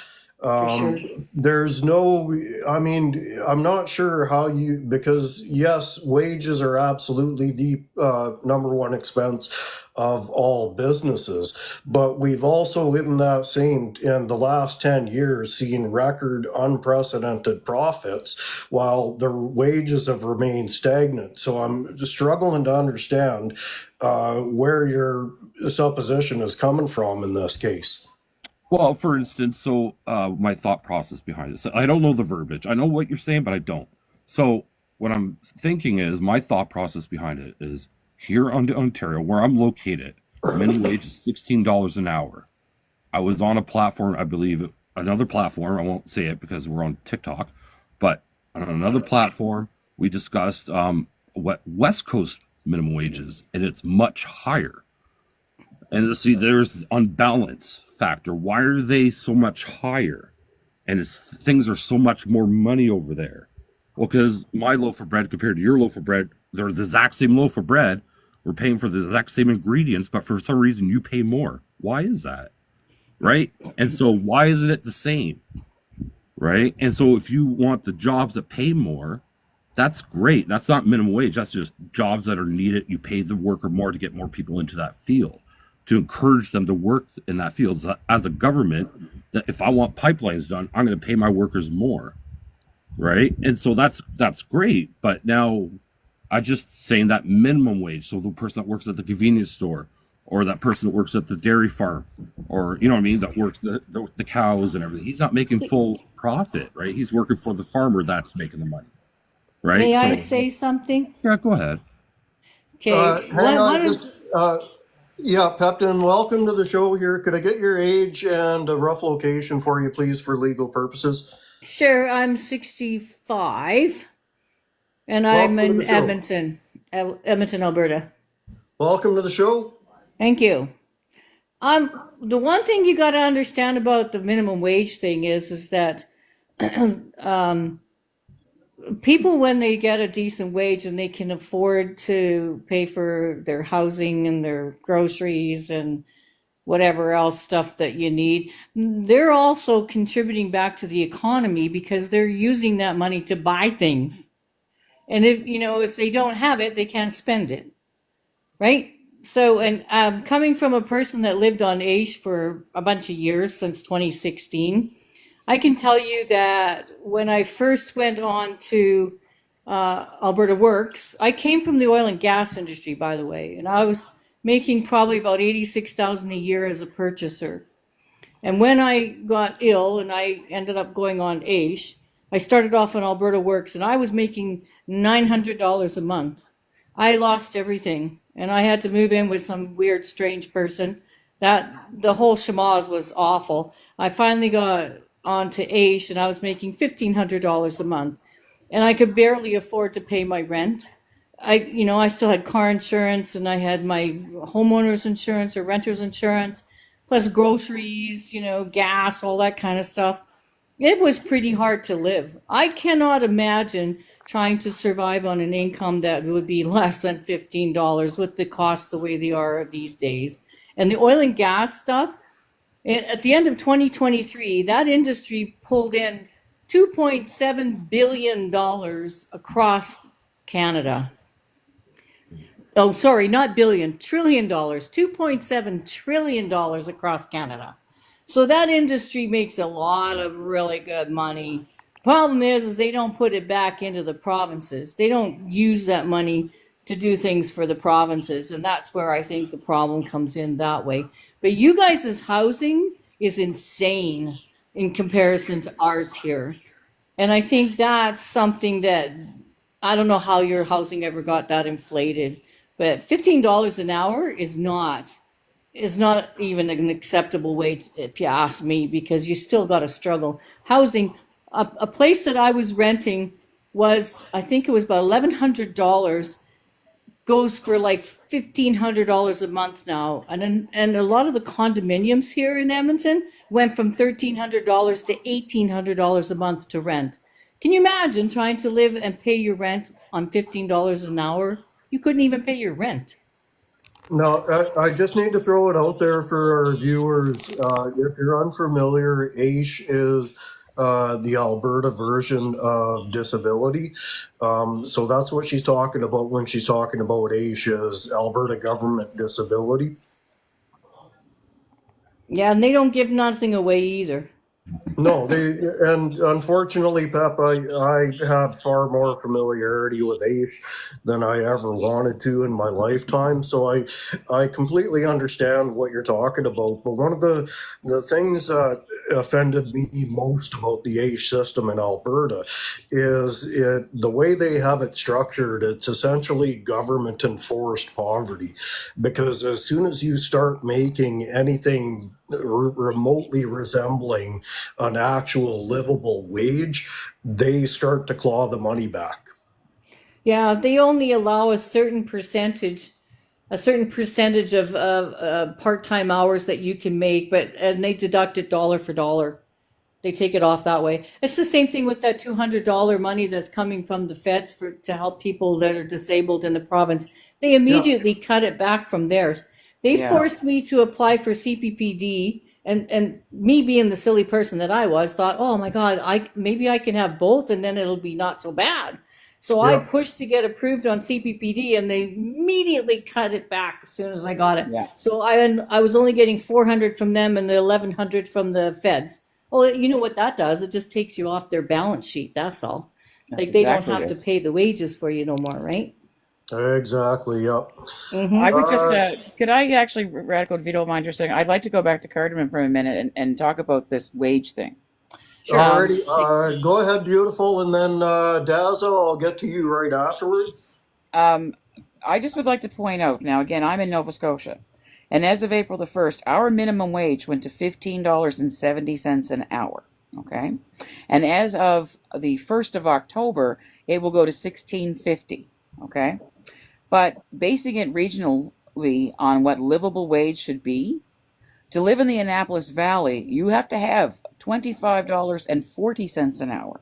There's no, I mean, I'm not sure how you, because yes, wages are absolutely the number one expense of all businesses, but we've also in the last 10 years seen record unprecedented profits while the wages have remained stagnant. So I'm just struggling to understand where your supposition is coming from in this case. Well, for instance, so my thought process behind it. So I don't know the verbiage. I know what you're saying, but I don't. So what I'm thinking is my thought process behind it is here in Ontario, where I'm located, minimum wage is $16 an hour. I was on a platform, I believe, another platform. I won't say it because we're on TikTok, but on another platform, we discussed what West Coast minimum wage is, and it's much higher. And see, there's the unbalance factor. Why are they so much higher? And things are so much more money over there. Well, because my loaf of bread compared to your loaf of bread, they're the exact same loaf of bread. We're paying for the exact same ingredients, but for some reason you pay more. Why is that? Right? And so why isn't it the same? Right? And so if you want the jobs that pay more, that's great. That's not minimum wage. That's just jobs that are needed. You pay the worker more to get more people into that field, to encourage them to work in that field. So as a government, that if I want pipelines done, I'm going to pay my workers more, right? And so that's great. But now I just saying that minimum wage. So the person that works at the convenience store, or that person that works at the dairy farm, or you know what I mean, that works the cows and everything. He's not making full profit, right? He's working for the farmer that's making the money, right? May I So say something? yeah, go ahead. Okay. Hang on, just yeah, Pepton, welcome to the show here. Could I get your age and a rough location for you, please, for legal purposes? Sure, I'm 65, and I'm Welcome to in the show. Edmonton, Alberta. Welcome to the show. Thank you. The one thing you got to understand about the minimum wage thing is that people, when they get a decent wage and they can afford to pay for their housing and their groceries and whatever else stuff that you need, they're also contributing back to the economy because they're using that money to buy things. And if they don't have it, they can't spend it, right? So, and coming from a person that lived on AISH for a bunch of years since 2016, I can tell you that when I first went on to Alberta Works, I came from the oil and gas industry, by the way, and I was making probably about $86,000 a year as a purchaser. And when I got ill and I ended up going on AISH, I started off on Alberta Works and I was making $900 a month. I lost everything and I had to move in with some weird, strange person. That the whole shamaz was awful. I finally got onto AISH and I was making $1,500 a month and I could barely afford to pay my rent. I still had car insurance and I had my homeowner's insurance or renter's insurance, plus groceries, gas, all that kind of stuff. It was pretty hard to live. I cannot imagine trying to survive on an income that would be less than $15 with the costs the way they are these days. And the oil and gas stuff, at the end of 2023, that industry pulled in $2.7 billion across Canada. Oh, sorry, not billion, $1 trillion, $2.7 trillion across Canada. So that industry makes a lot of really good money. Problem is they don't put it back into the provinces. They don't use that money to do things for the provinces. And that's where I think the problem comes in that way. But you guys' housing is insane in comparison to ours here. And I think that's something that I don't know how your housing ever got that inflated. But $15 an hour is not even an acceptable wage, if you ask me, because you still got to struggle. Housing, a place that I was renting was, I think it was about $1,100, goes for like $1,500 a month now. And a lot of the condominiums here in Edmonton went from $1,300 to $1,800 a month to rent. Can you imagine trying to live and pay your rent on $15 an hour? You couldn't even pay your rent. No, I just need to throw it out there for our viewers. If you're unfamiliar, AISH is the Alberta version of disability. So that's what she's talking about when she's talking about AISH is Alberta government disability. Yeah, and they don't give nothing away either. No, and unfortunately, Pep, I have far more familiarity with AISH than I ever wanted to in my lifetime. So I completely understand what you're talking about. But one of the things that offended me most about the AISH system in Alberta is the way they have it structured. It's essentially government enforced poverty, because as soon as you start making anything remotely resembling an actual livable wage, they start to claw the money back. Yeah, they only allow a certain percentage a certain percentage of part-time hours that you can make, and they deduct it dollar for dollar. They take it off that way. It's the same thing with that $200 money that's coming from the feds to help people that are disabled in the province. They immediately cut it back from theirs. They forced me to apply for CPPD, and me being the silly person that I was, thought, oh my God, maybe I can have both, and then it'll be not so bad. So I pushed to get approved on CPPD, and they immediately cut it back as soon as I got it. Yeah. So I was only getting 400 from them and the 1,100 from the feds. Well, you know what that does? It just takes you off their balance sheet. That's all. That's Like they exactly don't have to it. pay the wages for you no more, right? Exactly. Yep. I would just, could I actually, Radical, if you don't mind just saying, I'd like to go back to Cardamom for a minute and talk about this wage thing. Alrighty, go ahead, beautiful, and then Dazzle, I'll get to you right afterwards. I just would like to point out, now again, I'm in Nova Scotia, and as of April the 1st, our minimum wage went to $15.70 an hour, okay? And as of the 1st of October, it will go to $16.50, okay? But basing it regionally on what livable wage should be, to live in the Annapolis Valley, you have to have $25.40 an hour.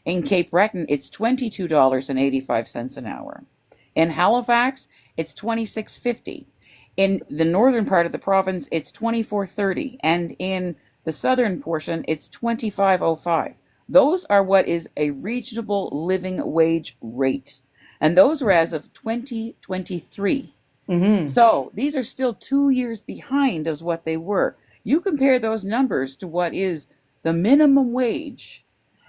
In Cape Breton, it's $22.85 an hour. In Halifax, it's $26.50. In the northern part of the province, it's $24.30. And in the southern portion, it's $25.05. Those are what is a reasonable living wage rate. And those are as of 2023. So these are still 2 years behind of what they were. You compare those numbers to what is the minimum wage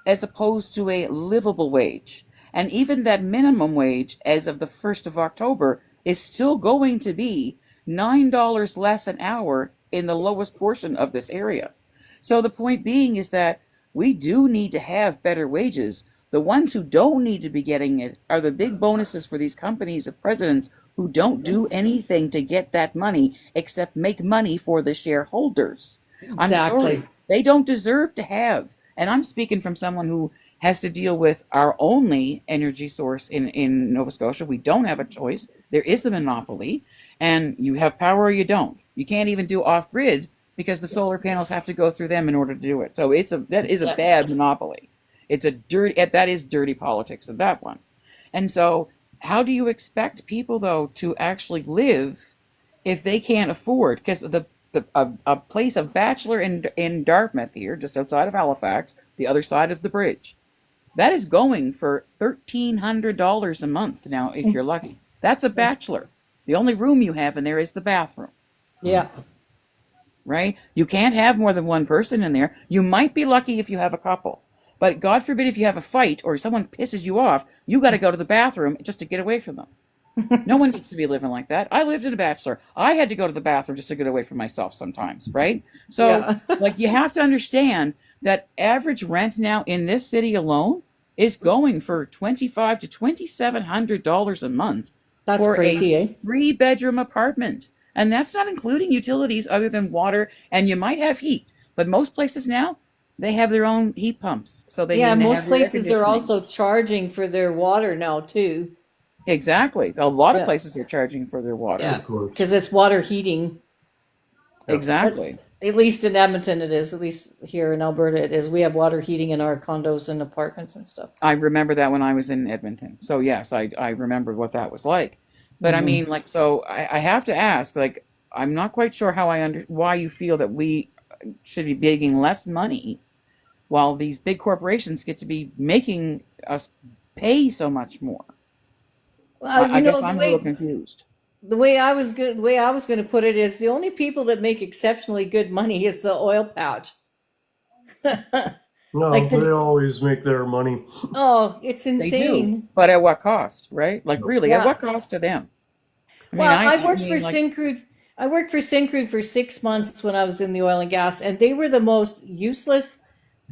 as opposed to a livable wage. And even that minimum wage as of the 1st of October is still going to be $9 less an hour in the lowest portion of this area. So the point being is that we do need to have better wages. The ones who don't need to be getting it are the big bonuses for these companies of presidents who don't do anything to get that money except make money for the shareholders. I'm sorry. They don't deserve to have. And I'm speaking from someone who has to deal with our only energy source in Nova Scotia. We don't have a choice. There is a monopoly, and you have power or you don't. You can't even do off-grid because the solar panels have to go through them in order to do it. So that is a bad monopoly. That is dirty politics of that one. And so how do you expect people, though, to actually live if they can't afford? Because a place of bachelor in Dartmouth here, just outside of Halifax, the other side of the bridge, that is going for $1,300 a month now, if you're lucky. That's a bachelor. The only room you have in there is the bathroom. Yeah. Right? You can't have more than one person in there. You might be lucky if you have a couple. But God forbid if you have a fight or someone pisses you off, you got to go to the bathroom just to get away from them. No one needs to be living like that. I lived in a bachelor. I had to go to the bathroom just to get away from myself sometimes, right? So, you have to understand that average rent now in this city alone is going for $2,500 to $2,700 a month. That's for crazy, a 3-bedroom apartment. And that's not including utilities other than water, and you might have heat. But most places now, they have their own heat pumps. So most places are also charging for their water now too. Exactly. A lot of places are charging for their water. Yeah, because it's water heating. Exactly. At least in Edmonton it is. At least here in Alberta it is. We have water heating in our condos and apartments and stuff. I remember that when I was in Edmonton. So yes, I remember what that was like. But I mean, so I have to ask, I'm not quite sure how why you feel that we should be making less money while these big corporations get to be making us pay so much more. Well, I guess I'm a little confused. The way I was going to put it is the only people that make exceptionally good money is the oil patch. No, they always make their money. Oh, it's insane. They do, but at what cost, right? Really, at what cost to them? I worked for Syncrude. I worked for Syncrude for 6 months when I was in the oil and gas, and they were the most useless,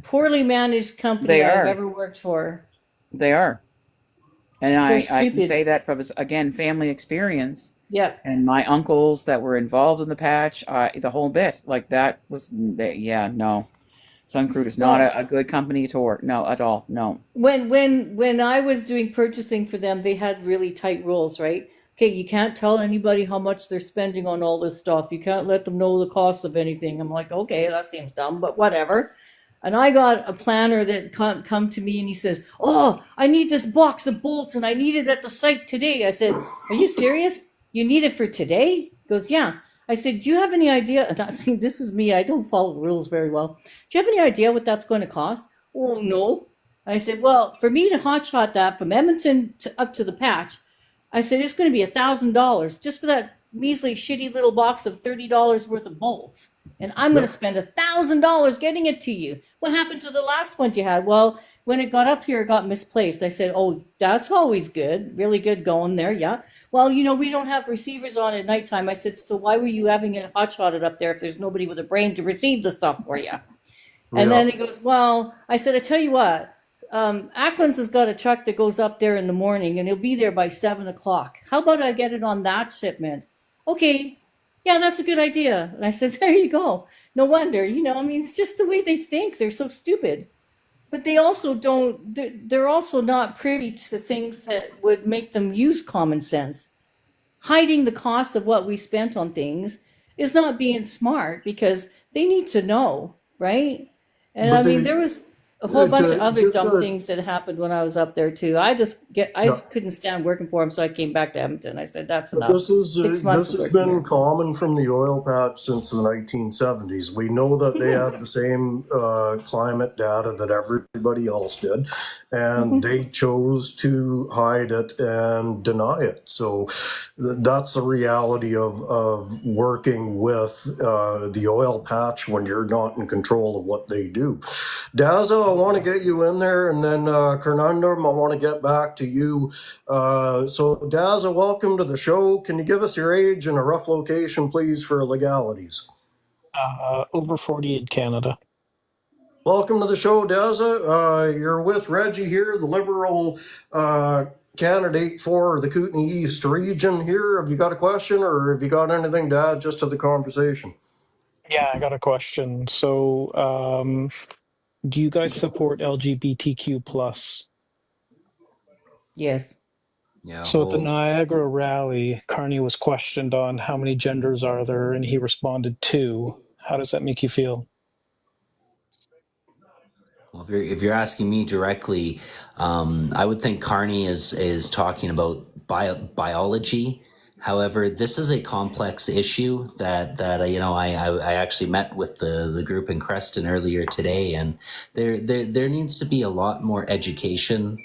poorly managed company I've ever worked for. They are. And I can say that from, again, family experience. Yeah. And my uncles that were involved in the patch, the whole bit, that was, no. Syncrude is not a good company to work. No, at all. No. When I was doing purchasing for them, they had really tight rules, right? okay, you can't tell anybody how much they're spending on all this stuff. You can't let them know the cost of anything. I'm like, okay, that seems dumb, but whatever. And I got a planner that come to me and he says, oh, I need this box of bolts and I need it at the site today. I said, are you serious? You need it for today? He goes, yeah. I said, do you have any idea? And see, this is me. I don't follow rules very well. Do you have any idea what that's going to cost? Oh, no. I said, well, for me to hotshot that from Edmonton up to the patch, I said, it's going to be $1,000 just for that measly, shitty little box of $30 worth of bolts. And I'm going to spend $1,000 getting it to you. What happened to the last one you had? Well, when it got up here, it got misplaced. I said, oh, that's always good. Really good going there. Yeah. Well, you know, we don't have receivers on at nighttime. I said, so why were you having it hotshotted up there if there's nobody with a brain to receive the stuff for you? And then he goes, well, I said, I tell you what, Ackland's has got a truck that goes up there in the morning and he'll be there by 7 o'clock. How about I get it on that shipment? Okay. Yeah, that's a good idea. And I said, there you go. No wonder, you know, I mean, it's just the way they think. They're so stupid. But they also don't, they're also not privy to things that would make them use common sense. Hiding the cost of what we spent on things is not being smart because they need to know, right? And I mean, there was a whole bunch of other dumb things that happened when I was up there too. I just couldn't stand working for them, so I came back to Edmonton. I said, that's enough. This is 6 months this of has working been here. common from the oil patch since the 1970s. We know that they had the same climate data that everybody else did, and they chose to hide it and deny it. So that's the reality of working with the oil patch when you're not in control of what they do. Daza, I want to get you in there, and then Fernando, I want to get back to you. So Daza, welcome to the show. Can you give us your age and a rough location, please, for legalities? Over 40 in Canada. Welcome to the show, Daza. You're with Reggie here, the Liberal candidate for the Kootenay East region here. Have you got a question or have you got anything to add just to the conversation? Yeah, I got a question. So, do you guys support LGBTQ plus? Yes. Yeah. So at the Niagara rally, Carney was questioned on how many genders are there, and he responded 2. How does that make you feel? Well, if you're asking me directly, I would think Carney is talking about biology. However, this is a complex issue that you know I actually met with the group in Creston earlier today, and there needs to be a lot more education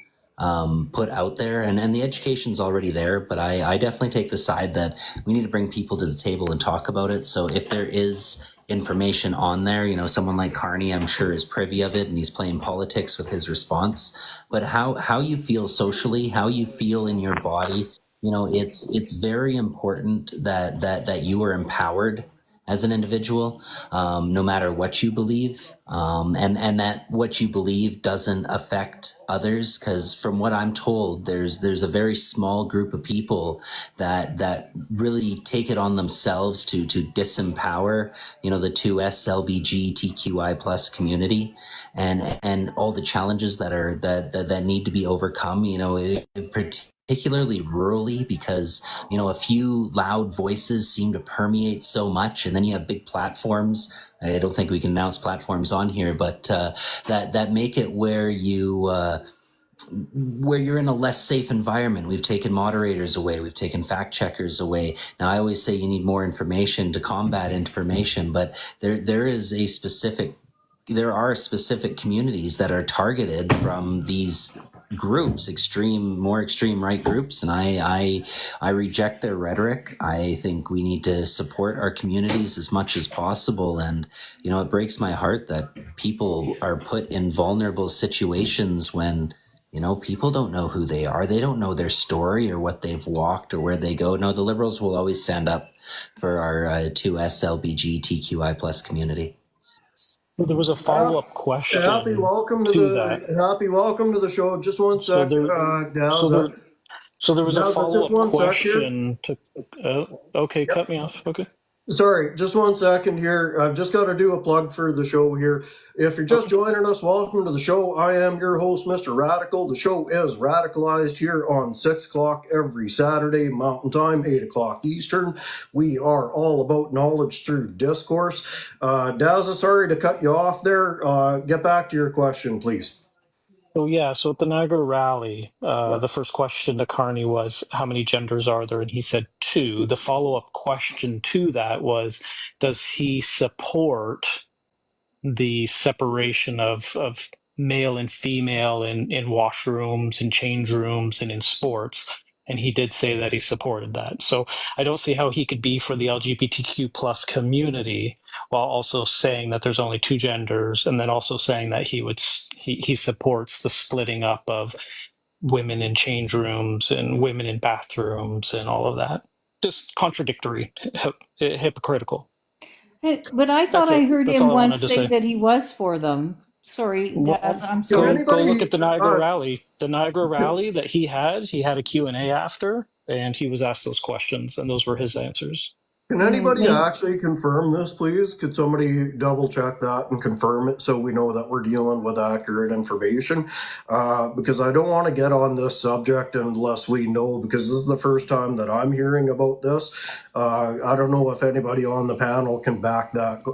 put out there, and the education's already there, but I definitely take the side that we need to bring people to the table and talk about it. So if there is information on there, you know, someone like Carney, I'm sure, is privy of it and he's playing politics with his response, but how you feel socially, how you feel in your body, you know, it's very important that you are empowered as an individual, no matter what you believe, and that what you believe doesn't affect others. Because from what I'm told, there's a very small group of people that really take it on themselves to disempower, you know, the 2S LBGTQI plus community, and all the challenges that need to be overcome. You know, particularly rurally, because you know a few loud voices seem to permeate so much, and then you have big platforms. I don't think we can announce platforms on here, but that make it where you're in a less safe environment. We've taken moderators away, we've taken fact checkers away. Now I always say you need more information to combat information, but there are specific communities that are targeted from these groups, more extreme right groups, and I reject their rhetoric. I think we need to support our communities as much as possible, and you know, it breaks my heart that people are put in vulnerable situations when, you know, people don't know who they are, they don't know their story or what they've walked or where they go. No, the Liberals will always stand up for our 2S LBGTQI plus community. Well, there was a follow-up question. Happy welcome to the show. Just one sec, So there was a follow-up question to. Okay, cut me off. Okay. Sorry, just 1 second here. I've just got to do a plug for the show here. If you're just joining us, welcome to the show. I am your host, Mr. Radical. The show is Radicalized here on 6 o'clock every Saturday, Mountain Time, 8 o'clock Eastern. We are all about knowledge through discourse. Dazza, sorry to cut you off there. Get back to your question, please. So at the Niagara rally, the first question to Carney was, how many genders are there? And he said 2. The follow-up question to that was, does he support the separation of male and female in washrooms and change rooms and in sports? And he did say that he supported that. So I don't see how he could be for the LGBTQ plus community while also saying that there's only 2 genders, and then also saying that he supports the splitting up of women in change rooms and women in bathrooms and all of that. Just contradictory, hypocritical. But I thought That's I it. heard That's him all I once wanted to say say. that he was for them. Sorry, Daz, I'm Can sorry. Go look anybody... at the Niagara rally. The Niagara rally that he had a Q&A after, and he was asked those questions, and those were his answers. Can anybody Maybe. actually confirm this, please? Could somebody double check that and confirm it so we know that we're dealing with accurate information? Because I don't want to get on this subject unless we know, because this is the first time that I'm hearing about this. I don't know if anybody on the panel can back that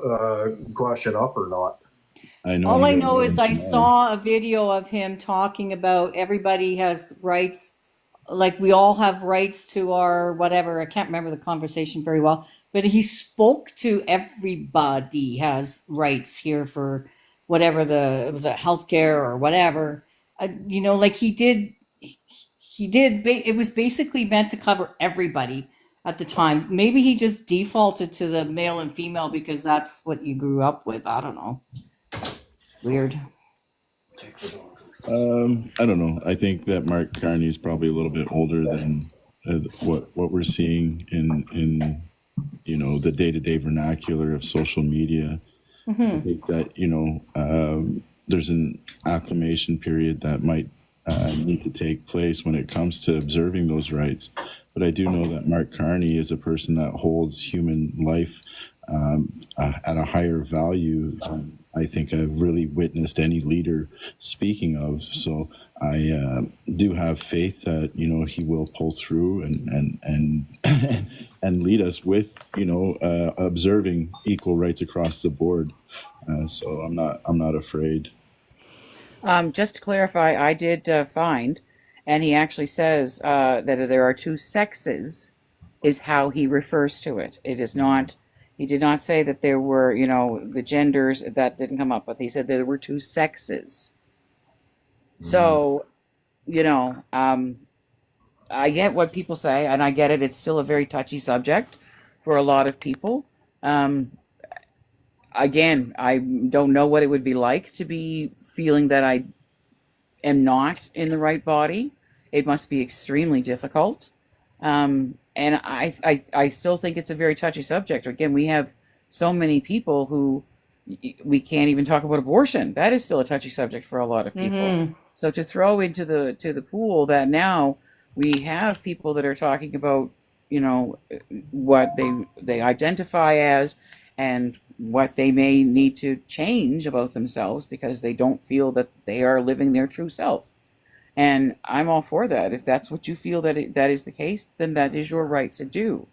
question up or not. All I know is I saw a video of him talking about everybody has rights, like we all have rights to our whatever. I can't remember the conversation very well, but he spoke to everybody has rights here for whatever it was a healthcare or whatever. Like he did. It was basically meant to cover everybody at the time. Maybe he just defaulted to the male and female because that's what you grew up with. I don't know. Weird. I don't know. I think that Mark Carney is probably a little bit older than what we're seeing in the day-to-day vernacular of social media. I think that there's an acclimation period that might need to take place when it comes to observing those rights. But I do know that Mark Carney is a person that holds human life at a higher value. I think I've really witnessed any leader speaking of. So I do have faith that he will pull through and and lead us with observing equal rights across the board. So I'm not afraid. Just to clarify, I did find, and he actually says that there are 2 sexes, is how he refers to it. It is not. He did not say that there were, the genders. That didn't come up, but he said there were 2 sexes. So, I get what people say, and I get it. It's still a very touchy subject for a lot of people. Again, I don't know what it would be like to be feeling that I am not in the right body. It must be extremely difficult. And I still think it's a very touchy subject. Again, we have so many people who we can't even talk about abortion. That is still a touchy subject for a lot of people. So to throw into the pool that now we have people that are talking about, what they identify as and what they may need to change about themselves because they don't feel that they are living their true self. And I'm all for that. If that's what you feel that is the case, then that is your right to do.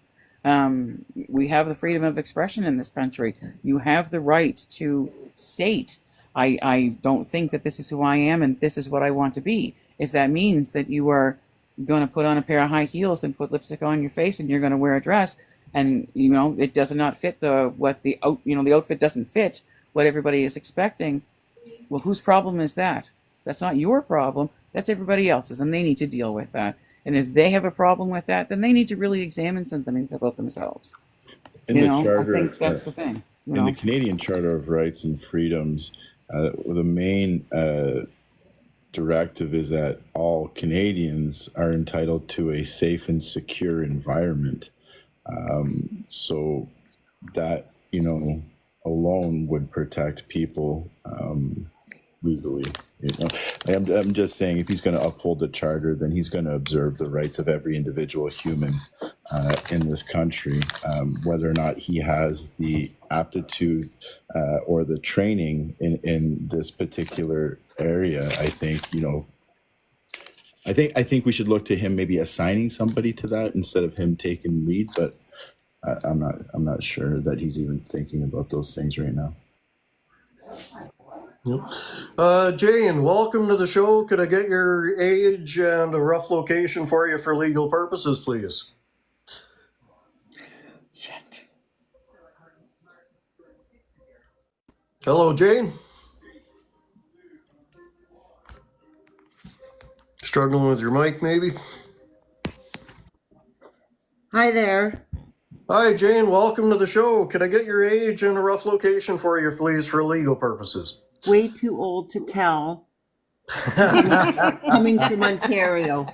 We have the freedom of expression in this country. You have the right to state, I don't think that this is who I am and this is what I want to be. If that means that you are going to put on a pair of high heels and put lipstick on your face and you're going to wear a dress and it does not fit the outfit doesn't fit what everybody is expecting, well, whose problem is that? That's not your problem. That's everybody else's, and they need to deal with that. And if they have a problem with that, then they need to really examine something about themselves. In the Charter, I think that's the thing. In the Canadian Charter of Rights and Freedoms, the main directive is that all Canadians are entitled to a safe and secure environment. So that, alone would protect people legally. You know, I'm just saying, if he's going to uphold the charter, then he's going to observe the rights of every individual human in this country, whether or not he has the aptitude or the training in this particular area. I think, you know, I think we should look to him maybe assigning somebody to that instead of him taking lead. But I'm not sure that he's even thinking about those things right now. Yep. Jane, welcome to the show. Could I get your age and a rough location for you for legal purposes, please? Shit. Hello, Jane. Struggling with your mic, maybe? Hi there. Hi, Jane. Welcome to the show. Could I get your age and a rough location for you, please, for legal purposes? Way too old to tell. Coming from Ontario.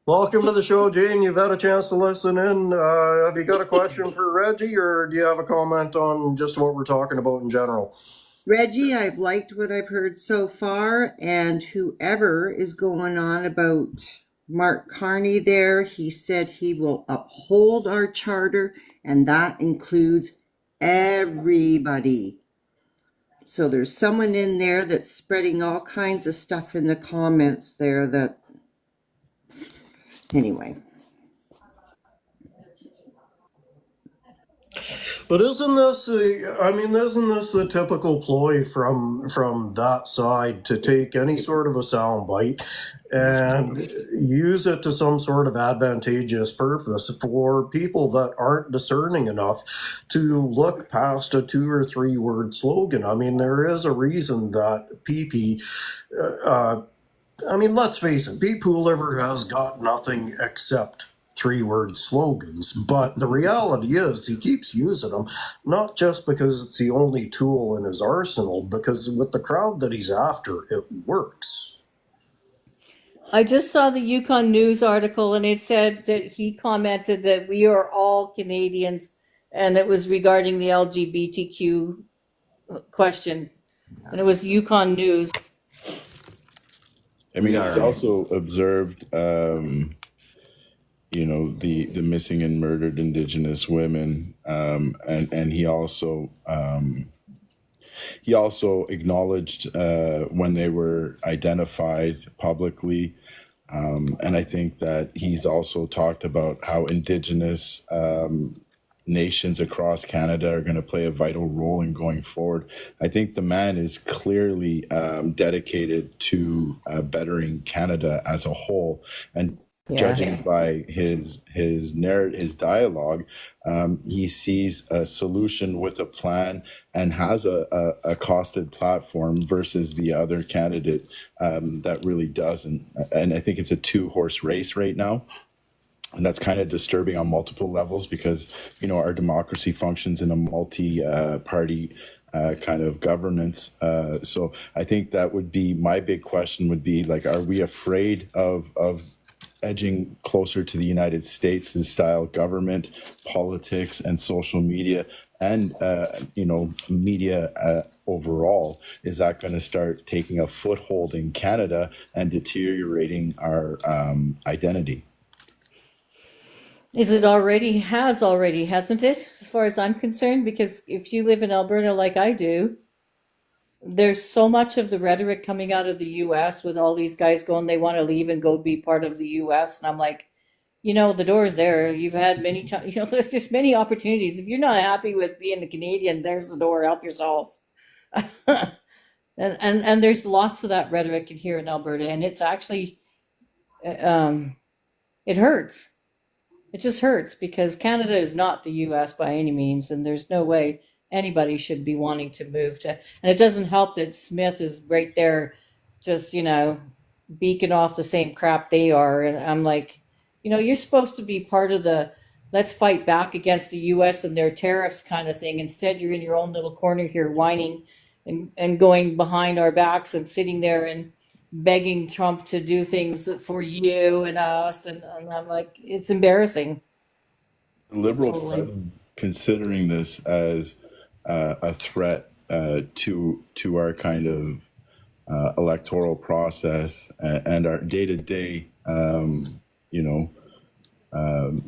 Welcome to the show, Jane. You've had a chance to listen in. Have you got a question for Reggie, or do you have a comment on just what we're talking about in general? Reggie, I've liked what I've heard so far, and whoever is going on about Mark Carney there, he said he will uphold our charter, and that includes everybody. So there's someone in there that's spreading all kinds of stuff in the comments there that, anyway. But isn't this a typical ploy from that side to take any sort of a sound bite and use it to some sort of advantageous purpose for people that aren't discerning enough to look past a 2 or 3 word slogan? I mean, there is a reason that PP, let's face it, Pete Pooliver has got nothing except 3 word slogans, but the reality is he keeps using them, not just because it's the only tool in his arsenal, because with the crowd that he's after, it works. I just saw the Yukon News article, and it said that he commented that we are all Canadians, and it was regarding the LGBTQ question, and it was Yukon News. I mean, he's also observed, you know, the missing and murdered Indigenous women, and he also acknowledged when they were identified publicly, and I think that he's also talked about how Indigenous nations across Canada are going to play a vital role in going forward. I think the man is clearly dedicated to bettering Canada as a whole, and judging by his dialogue, he sees a solution with a plan and has a costed platform versus the other candidate that really doesn't. And I think it's a 2-horse race right now. And that's kind of disturbing on multiple levels because, you know, our democracy functions in a multi-party kind of governance. So I think that would be my big question would be, like, are we afraid of edging closer to the United States in style government, politics, and social media, and you know, media overall? Is that going to start taking a foothold in Canada and deteriorating our identity? Is it has already, hasn't it? As far as I'm concerned, because if you live in Alberta like I do, there's so much of the rhetoric coming out of the US with all these guys going, they want to leave and go be part of the US. And I'm like, you know, the door's there. You've had many times, you know, there's many opportunities. If you're not happy with being a Canadian, there's the door, help yourself. and there's lots of that rhetoric in here in Alberta, and it's actually, it hurts. It just hurts because Canada is not the US by any means, and there's no way anybody should be wanting to move to. And it doesn't help that Smith is right there, just, you know, beaking off the same crap they are. And I'm like, you know, you're supposed to be part of the let's fight back against the US and their tariffs kind of thing. Instead, you're in your own little corner here whining and going behind our backs and sitting there and begging Trump to do things for you and us, and I'm like, it's embarrassing. Liberals are considering this as a threat to our kind of electoral process and our day-to-day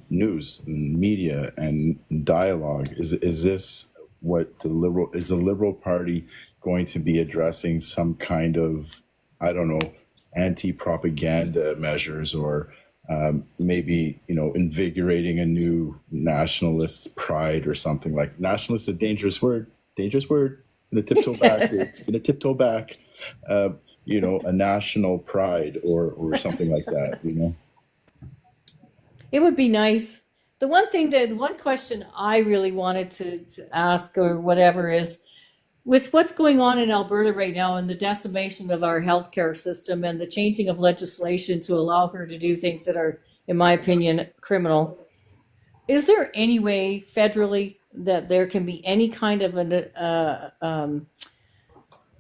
news and media and dialogue. Is this what the Liberal Party going to be addressing some kind of, I don't know, anti-propaganda measures, or maybe invigorating a new nationalist pride or something? Like nationalist, a dangerous word, gonna tiptoe back here. Gonna tiptoe back. A national pride or something like that. It would be nice. The one question I really wanted to ask or whatever is, with what's going on in Alberta right now and the decimation of our healthcare system and the changing of legislation to allow her to do things that are, in my opinion, criminal, is there any way federally that there can be any kind of a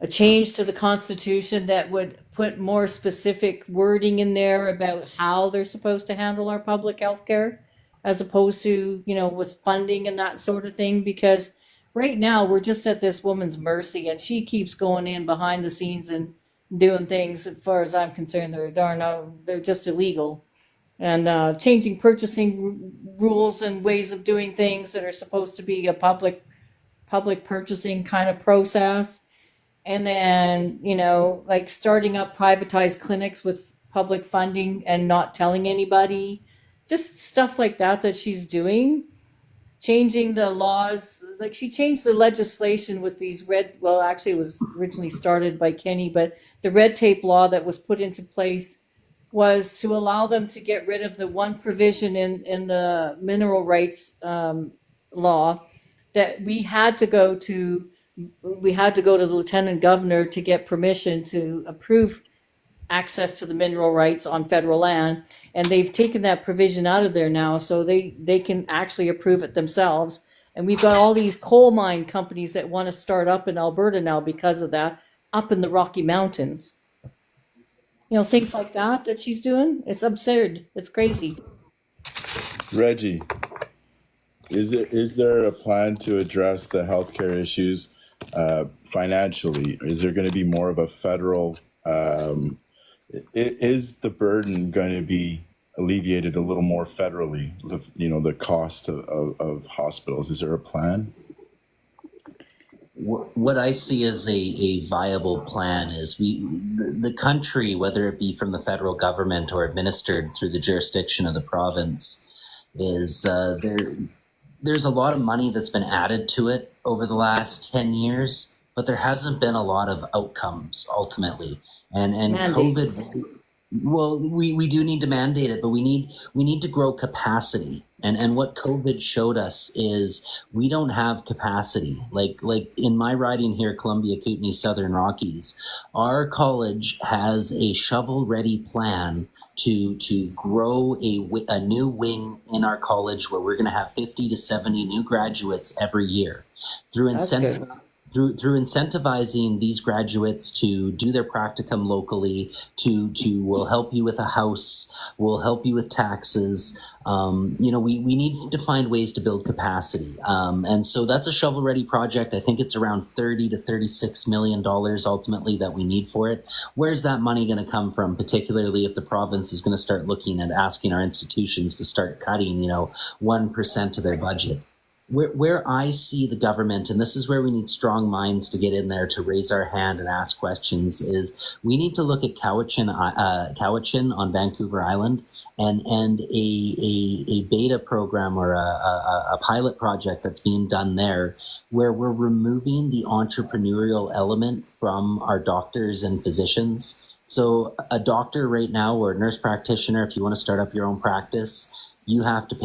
change to the Constitution that would put more specific wording in there about how they're supposed to handle our public health care, as opposed to, with funding and that sort of thing? Because right now we're just at this woman's mercy, and she keeps going in behind the scenes and doing things, as far as I'm concerned, they're just illegal. And changing purchasing rules and ways of doing things that are supposed to be a public purchasing kind of process. And then, like starting up privatized clinics with public funding and not telling anybody, just stuff like that she's doing. Changing the laws, like she changed the legislation with these actually it was originally started by Kenny, but the red tape law that was put into place was to allow them to get rid of the one provision in the mineral rights law that we had to go to the lieutenant governor to get permission to approve access to the mineral rights on federal land. And they've taken that provision out of there now, so they can actually approve it themselves. And we've got all these coal mine companies that want to start up in Alberta now because of that, up in the Rocky Mountains. Things like that she's doing. It's absurd. It's crazy. Reggie, is there a plan to address the healthcare issues financially? Is there going to be more of a federal? Is the burden going to be alleviated a little more federally? The cost of hospitals. Is there a plan? What I see as a viable plan is the country, whether it be from the federal government or administered through the jurisdiction of the province, is there's a lot of money that's been added to it over the last 10 years, but there hasn't been a lot of outcomes ultimately. And Mandates. COVID, well, we do need to mandate it, but we need to grow capacity. And what COVID showed us is we don't have capacity. Like in my riding here, Columbia, Kootenay, Southern Rockies, our college has a shovel-ready plan to grow a new wing in our college where we're going to have 50 to 70 new graduates every year through incentivizing these graduates to do their practicum locally, we'll help you with a house, we'll help you with taxes. We need to find ways to build capacity. And so that's a shovel-ready project. I think it's around $30 to $36 million ultimately that we need for it. Where's that money going to come from, particularly if the province is going to start looking at asking our institutions to start cutting, 1% of their budget? Where I see the government, and this is where we need strong minds to get in there to raise our hand and ask questions, is we need to look at Cowichan on Vancouver Island and a beta program or a pilot project that's being done there, where we're removing the entrepreneurial element from our doctors and physicians. So a doctor right now or a nurse practitioner, if you want to start up your own practice, you have to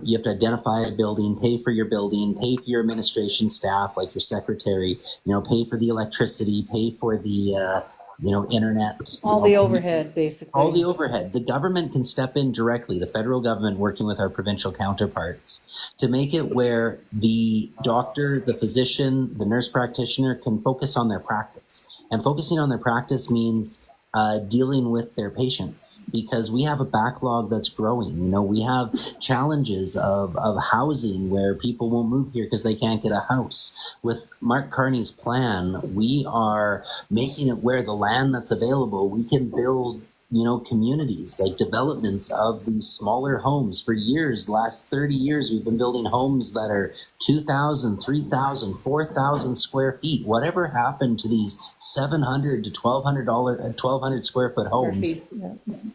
you have to identify a building, pay for your building, pay for your administration staff, like your secretary, pay for the electricity, pay for the, internet. All the overhead, basically. All the overhead. The government can step in directly, the federal government working with our provincial counterparts, to make it where the doctor, the physician, the nurse practitioner can focus on their practice. And focusing on their practice means dealing with their patients, because we have a backlog that's growing. You know, we have challenges of housing where people won't move here because they can't get a house. With Mark Carney's plan, we are making it where the land that's available, we can build, you know, communities, like developments of these smaller homes. For years, last 30 years, we've been building homes that are 2,000, 3,000, 4,000 square feet. Whatever happened to these $700 to $1,200 square foot homes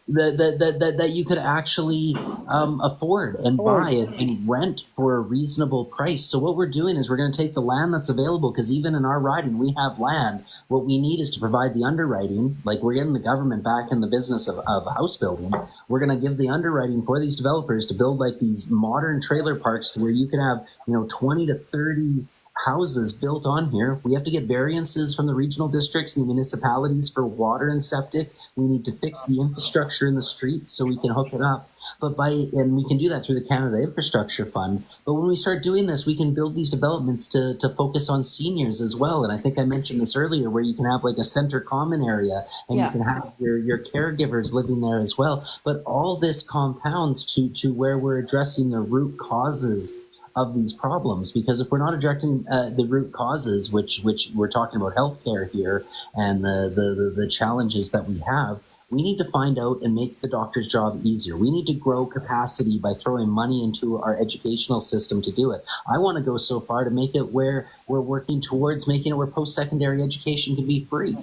that you could actually afford and buy and rent for a reasonable price? So what we're doing is we're going to take the land that's available, because even in our riding, we have land. What we need is to provide the underwriting. Like, we're getting the government back in the business of house building. We're going to give the underwriting for these developers to build like these modern trailer parks to where you can have, you know, 20 to 30 houses built on here. We have to get variances from the regional districts and the municipalities for water and septic. We need to fix the infrastructure in the streets so we can hook it up. And we can do that through the Canada Infrastructure Fund. But when we start doing this, we can build these developments to focus on seniors as well. And I think I mentioned this earlier, where you can have like a center common area, and you can have your caregivers living there as well. But all this compounds to where we're addressing the root causes of these problems. Because if we're not addressing the root causes, which we're talking about healthcare here, and the challenges that we have, we need to find out and make the doctor's job easier. We need to grow capacity by throwing money into our educational system to do it. I want to go so far to make it where we're working towards making it where post-secondary education can be free.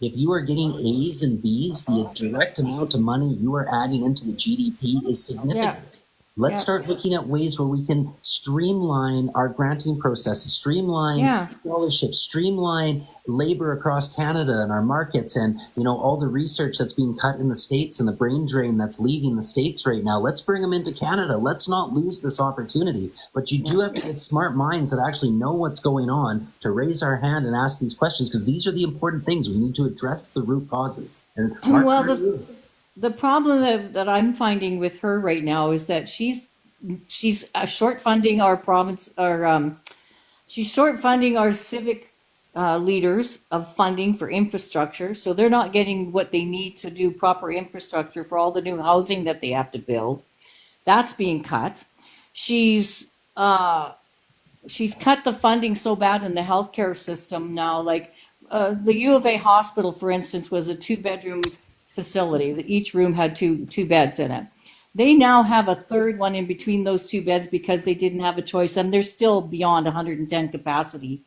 If you are getting A's and B's, the direct amount of money you are adding into the GDP is significant. Let's start looking at ways where we can streamline our granting processes, streamline scholarships, streamline labor across Canada and our markets, and, you know, all the research that's being cut in the States and the brain drain that's leaving the States right now. Let's bring them into Canada. Let's not lose this opportunity. But you do have to get smart minds that actually know what's going on to raise our hand and ask these questions, because these are the important things. We need to address the root causes. And the problem that I'm finding with her right now is that she's short funding our province, or she's short funding our civic leaders of funding for infrastructure. So they're not getting what they need to do proper infrastructure for all the new housing that they have to build. That's being cut. She's cut the funding so bad in the healthcare system now. Like the U of A hospital, for instance, was a 2-bedroom facility. Each room had two beds in it. They now have a third one in between those 2 beds because they didn't have a choice, and they're still beyond 110 capacity.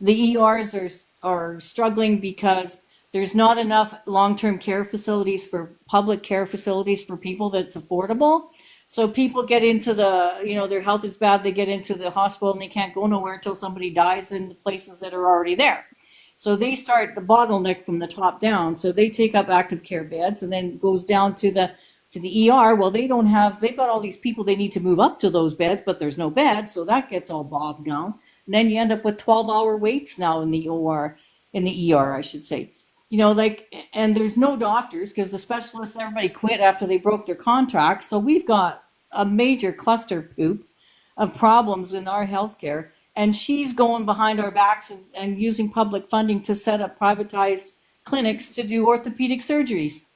The ERs are struggling because there's not enough long-term care facilities, for public care facilities for people that's affordable. So people get into their health is bad, they get into the hospital and they can't go nowhere until somebody dies in the places that are already there. So they start the bottleneck from the top down. So they take up active care beds, and then goes down to the ER. Well, they've got all these people they need to move up to those beds, but there's no beds. So that gets all bogged down. And then you end up with 12-hour waits now in the ER, I should say. You know, and there's no doctors because the specialists, everybody quit after they broke their contracts. So we've got a major cluster poop of problems in our healthcare. And she's going behind our backs and using public funding to set up privatized clinics to do orthopedic surgeries.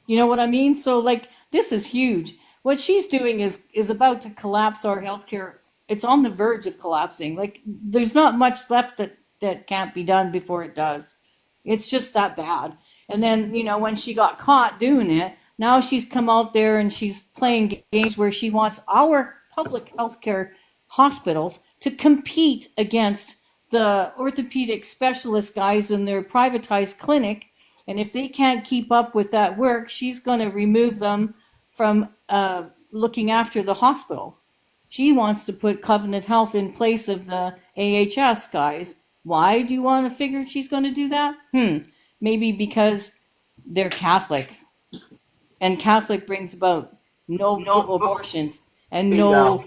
You know what I mean? So this is huge. What she's doing is about to collapse our healthcare. It's on the verge of collapsing. There's not much left that can't be done before it does. It's just that bad. And then, when she got caught doing it, now she's come out there and she's playing games where she wants our public healthcare hospitals to compete against the orthopedic specialist guys in their privatized clinic. And if they can't keep up with that work, she's going to remove them from looking after the hospital. She wants to put Covenant Health in place of the AHS guys. Why do you want to figure she's going to do that? Maybe because they're Catholic. And Catholic brings about no abortions and no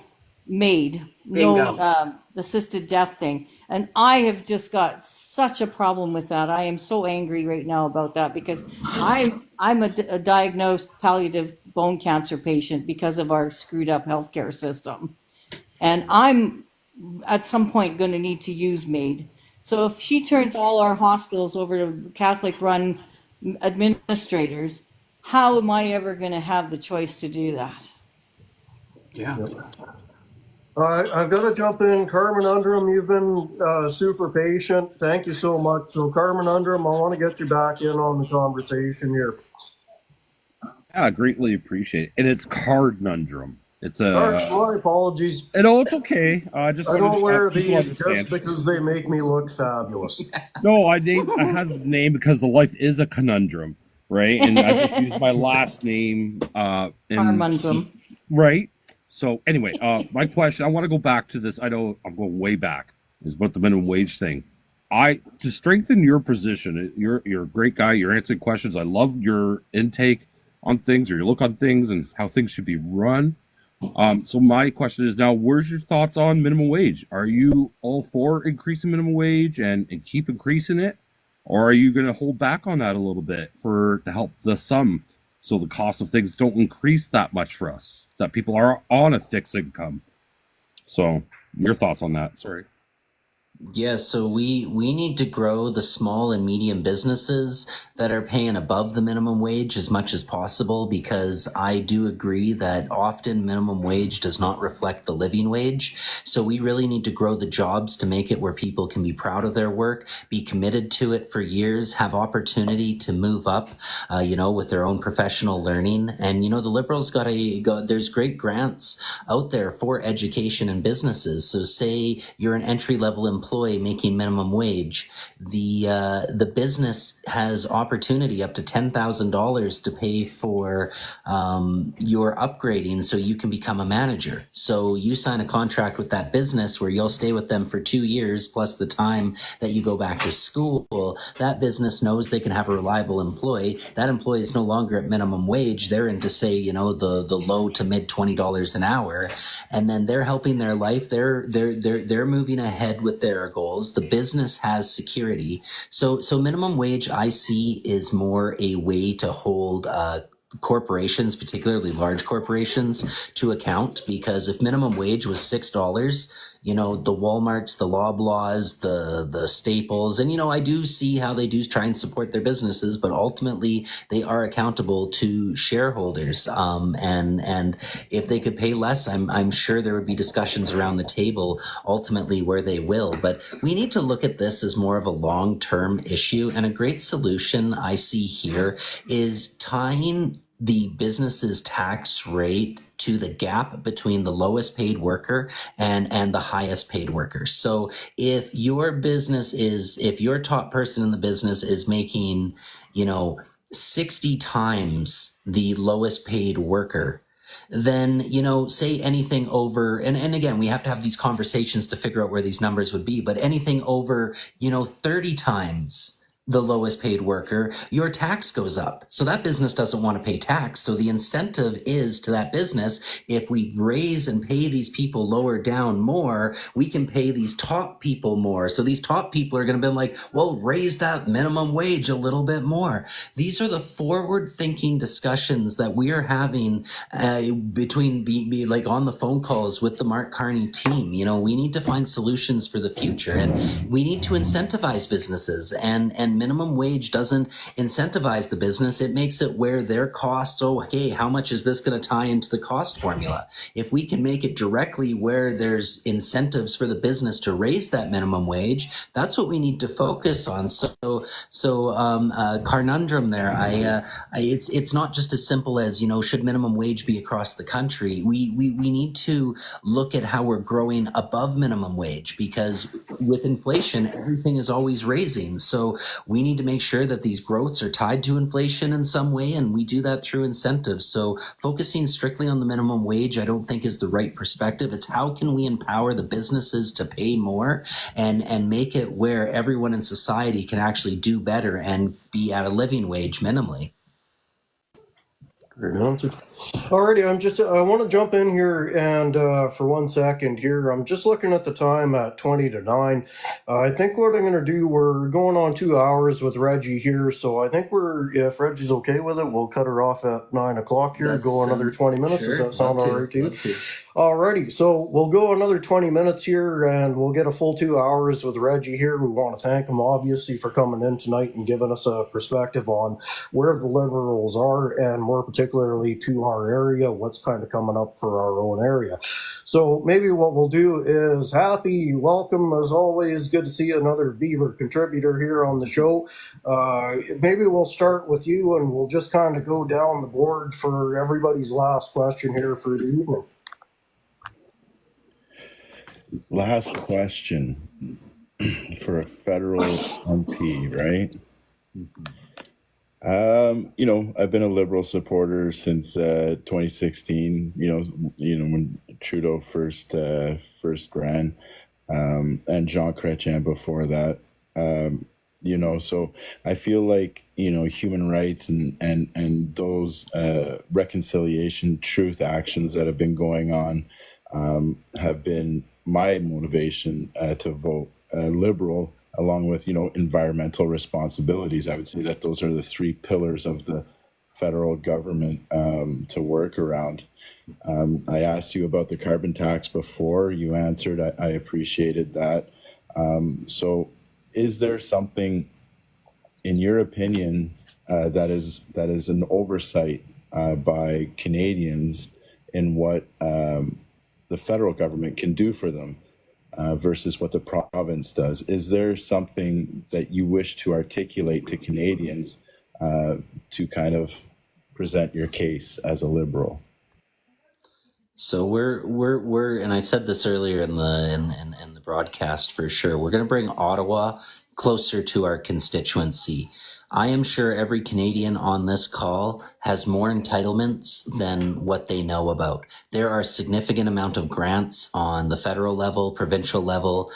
MAID, no assisted death thing. And I have just got such a problem with that. I am so angry right now about that because I'm a diagnosed palliative bone cancer patient because of our screwed up healthcare system. And I'm at some point going to need to use MAID. So if she turns all our hospitals over to Catholic-run administrators, how am I ever going to have the choice to do that? Yeah. I've got to jump in. Carmen Undrum, you've been super patient. Thank you so much. So, Carmen Undrum, I want to get you back in on the conversation here. Yeah, greatly appreciate it. And it's Cardnundrum. It's My apologies. No, it's okay. I don't wear people these understand. just because they make me look fabulous. No, I had the name because the life is a conundrum, right? And I just used my last name. Carmundrum. Right. So anyway, my question, I want to go back to this. I know I'm going way back. Is about the minimum wage thing. To strengthen your position, you're a great guy. You're answering questions. I love your intake on things, or your look on things, and how things should be run. So my question is now, where's your thoughts on minimum wage? Are you all for increasing minimum wage and keep increasing it? Or are you going to hold back on that a little bit to help the sum so the cost of things don't increase that much for us, that people are on a fixed income? So your thoughts on that? Sorry. Yeah, so we need to grow the small and medium businesses that are paying above the minimum wage as much as possible, because I do agree that often minimum wage does not reflect the living wage. So we really need to grow the jobs to make it where people can be proud of their work, be committed to it for years, have opportunity to move up, with their own professional learning. And, the Liberals there's great grants out there for education and businesses. So say you're an entry-level employee making minimum wage, the business has opportunity up to $10,000 to pay for your upgrading so you can become a manager. So you sign a contract with that business where you'll stay with them for 2 years plus the time that you go back to school. That business knows they can have a reliable employee. That employee is no longer at minimum wage. They're into, say, the low to mid $20 an hour, and then they're helping their life. They're moving ahead with their goals. The business has security. So minimum wage, I see, is more a way to hold corporations, particularly large corporations, to account. Because if minimum wage was $6, the Walmarts, the Loblaws, the Staples, and I do see how they do try and support their businesses, but ultimately they are accountable to shareholders. And if they could pay less, I'm sure there would be discussions around the table ultimately where they will. But we need to look at this as more of a long-term issue, and a great solution I see here is tying the business's tax rate to the gap between the lowest paid worker and the highest paid worker. So if your top person in the business is making, 60 times the lowest paid worker, then, say anything over, and again, we have to have these conversations to figure out where these numbers would be, but anything over, 30 times the lowest paid worker, your tax goes up. So that business doesn't want to pay tax. So the incentive is to that business, if we raise and pay these people lower down more, we can pay these top people more. So these top people are going to be like, well, raise that minimum wage a little bit more. These are the forward thinking discussions that we are having between like on the phone calls with the Mark Carney team. We need to find solutions for the future, and we need to incentivize businesses, and minimum wage doesn't incentivize the business. It makes it where their costs, hey, how much is this going to tie into the cost formula? If we can make it directly where there's incentives for the business to raise that minimum wage, that's what we need to focus on. So Carnundrum there, it's not just as simple as, should minimum wage be across the country? We need to look at how we're growing above minimum wage, because with inflation, everything is always raising. So we need to make sure that these growths are tied to inflation in some way, and we do that through incentives. So focusing strictly on the minimum wage, I don't think is the right perspective. It's how can we empower the businesses to pay more and make it where everyone in society can actually do better and be at a living wage minimally. Great answer. Alrighty, I want to jump in here and for 1 second here, I'm just looking at the time at 20 to 9. I think what I'm going to do, we're going on 2 hours with Reggie here, so I think if Reggie's okay with it, we'll cut her off at 9 o'clock here, go another 20 minutes. Does that sound alright to you? Alrighty, so we'll go another 20 minutes here and we'll get a full 2 hours with Reggie here. We want to thank him obviously for coming in tonight and giving us a perspective on where the Liberals are and more particularly to our area, what's kind of coming up for our own area. So maybe what we'll do is Happy, welcome as always. Good to see another Beaver contributor here on the show. Maybe we'll start with you and we'll just kind of go down the board for everybody's last question here for the evening. Last question for a federal MP, right? I've been a Liberal supporter since 2016. When Trudeau first ran, and Jean Chrétien before that. So I feel like human rights and those reconciliation, truth actions that have been going on have been my motivation to vote Liberal, along with environmental responsibilities. I would say that those are the three pillars of the federal government to work around. I asked you about the carbon tax before. You answered. I appreciated that. So is there something, in your opinion, that is an oversight by Canadians in what the federal government can do for them versus what the province does? Is there something that you wish to articulate to Canadians to kind of present your case as a Liberal? So we're and I said this earlier in the broadcast for sure. We're going to bring Ottawa closer to our constituency. I am sure every Canadian on this call has more entitlements than what they know about. There are a significant amount of grants on the federal level, provincial level,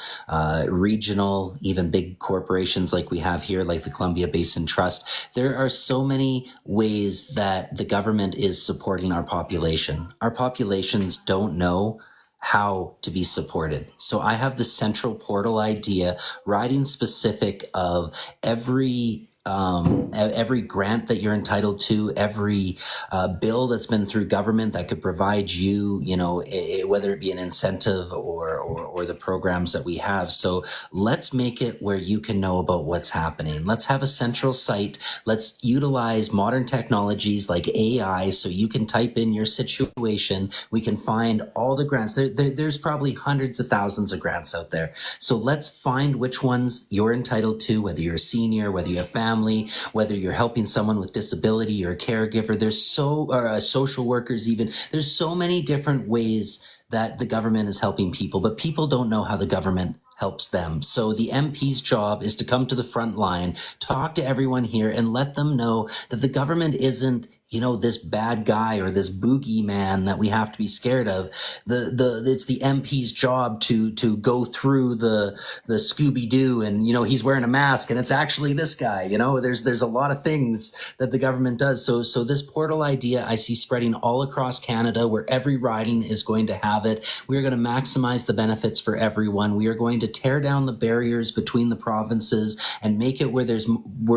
regional, even big corporations like we have here, like the Columbia Basin Trust. There are so many ways that the government is supporting our population. Our populations don't know how to be supported. So I have the central portal idea, writing specific of every grant that you're entitled to, every bill that's been through government that could provide you, whether it be an incentive or the programs that we have. So let's make it where you can know about what's happening. Let's have a central site. Let's utilize modern technologies like AI so you can type in your situation. We can find all the grants. There's probably hundreds of thousands of grants out there. So let's find which ones you're entitled to, whether you're a senior, whether you have family, whether you're helping someone with disability, you're a caregiver, or social workers even. There's so many different ways that the government is helping people, but people don't know how the government helps them. So the MP's job is to come to the front line, talk to everyone here and let them know that the government isn't, this bad guy or this boogeyman that we have to be scared of. It's the MP's job to go through the Scooby-Doo and, he's wearing a mask and it's actually this guy, there's a lot of things that the government does. So this portal idea I see spreading all across Canada where every riding is going to have it. We are going to maximize the benefits for everyone. We are going to tear down the barriers between the provinces and make it where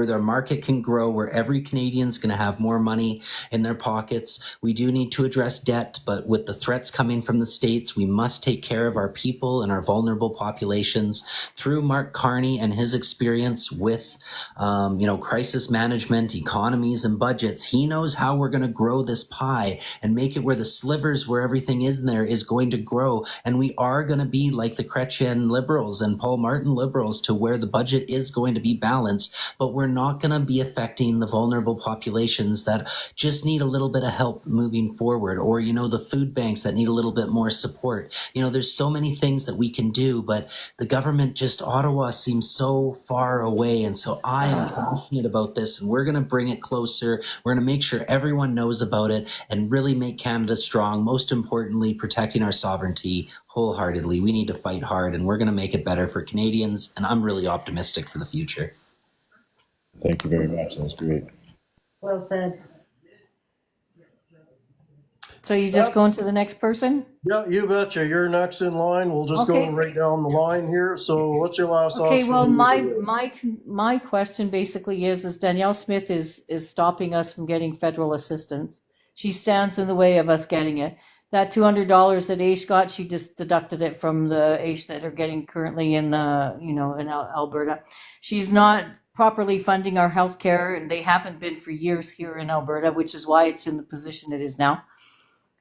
their market can grow, where every Canadian's going to have more money in their pockets. We do need to address debt, but with the threats coming from the states, we must take care of our people and our vulnerable populations. Through Mark Carney and his experience with, crisis management, economies, and budgets, he knows how we're going to grow this pie and make it where the slivers where everything is in there is going to grow. And we are going to be like the Chrétien Liberals and Paul Martin Liberals to where the budget is going to be balanced, but we're not going to be affecting the vulnerable populations that just need a little bit of help moving forward, or, the food banks that need a little bit more support. There's so many things that we can do, but the government, Ottawa seems so far away. And so I am passionate about this, and we're going to bring it closer. We're going to make sure everyone knows about it and really make Canada strong. Most importantly, protecting our sovereignty wholeheartedly. We need to fight hard, and we're going to make it better for Canadians. And I'm really optimistic for the future. Thank you very much. That was great. Well said. So you just going to the next person? Yeah, you betcha. You're next in line. We'll just go Okay. right down the line here. So what's your last Okay, option? well, my question basically is Danielle Smith is stopping us from getting federal assistance. She stands in the way of us getting it. That $200 that AISH got, she just deducted it from the AISH that are getting currently in Alberta. She's not properly funding our healthcare, and they haven't been for years here in Alberta, which is why it's in the position it is now.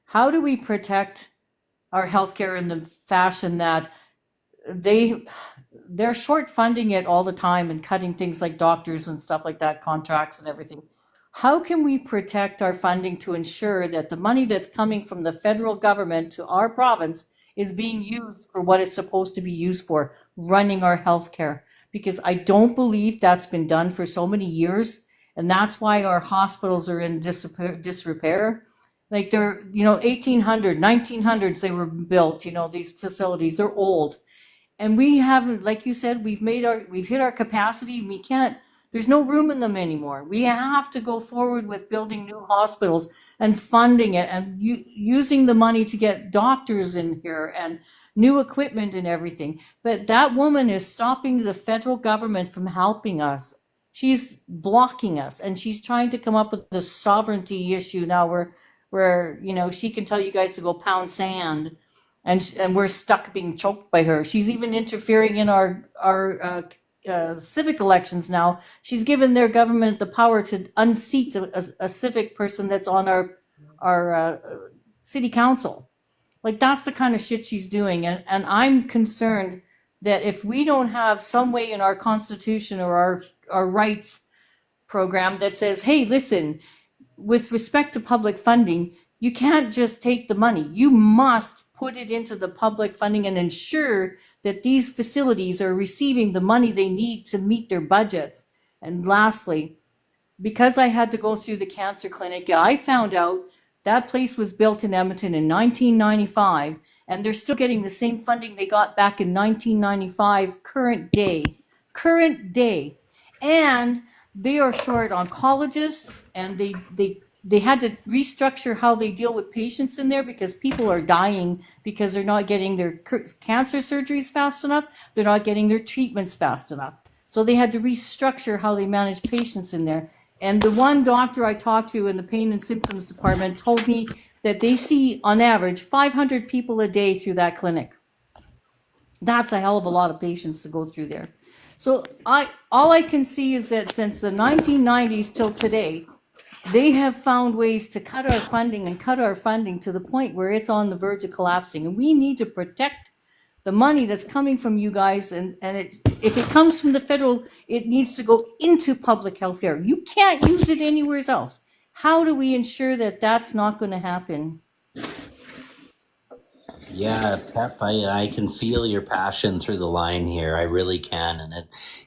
How do we protect our healthcare in the fashion that they're short funding it all the time and cutting things like doctors and stuff like that, contracts and everything? How can we protect our funding to ensure that the money that's coming from the federal government to our province is being used for what it's supposed to be used for, running our healthcare? Because I don't believe that's been done for so many years, and that's why our hospitals are in disrepair. Like they're, 1800, 1900s they were built, these facilities, they're old. And we haven't, like you said, we've hit our capacity. We can't, there's no room in them anymore. We have to go forward with building new hospitals and funding it and using the money to get doctors in here and new equipment and everything. But that woman is stopping the federal government from helping us. She's blocking us, and she's trying to come up with the sovereignty issue now where she can tell you guys to go pound sand, and we're stuck being choked by her. She's even interfering in our civic elections now. She's given their government the power to unseat a civic person that's on our city council. Like, that's the kind of shit she's doing, and I'm concerned that if we don't have some way in our constitution or our rights program that says, hey, listen, with respect to public funding, you can't just take the money. You must put it into the public funding and ensure that these facilities are receiving the money they need to meet their budgets. And lastly, because I had to go through the cancer clinic, I found out that place was built in Edmonton in 1995, and they're still getting the same funding they got back in 1995, current day. And they are short oncologists, and they had to restructure how they deal with patients in there because people are dying because they're not getting their cancer surgeries fast enough. They're not getting their treatments fast enough. So they had to restructure how they manage patients in there. And the one doctor I talked to in the pain and symptoms department told me that they see on average 500 people a day through that clinic. That's a hell of a lot of patients to go through there. So all I can see is that since the 1990s till today, they have found ways to cut our funding to the point where it's on the verge of collapsing. And we need to protect the money that's coming from you guys. And if it comes from the federal, it needs to go into public health care. You can't use it anywhere else. How do we ensure that that's not going to happen? Yeah, Pep, I can feel your passion through the line here. I really can. And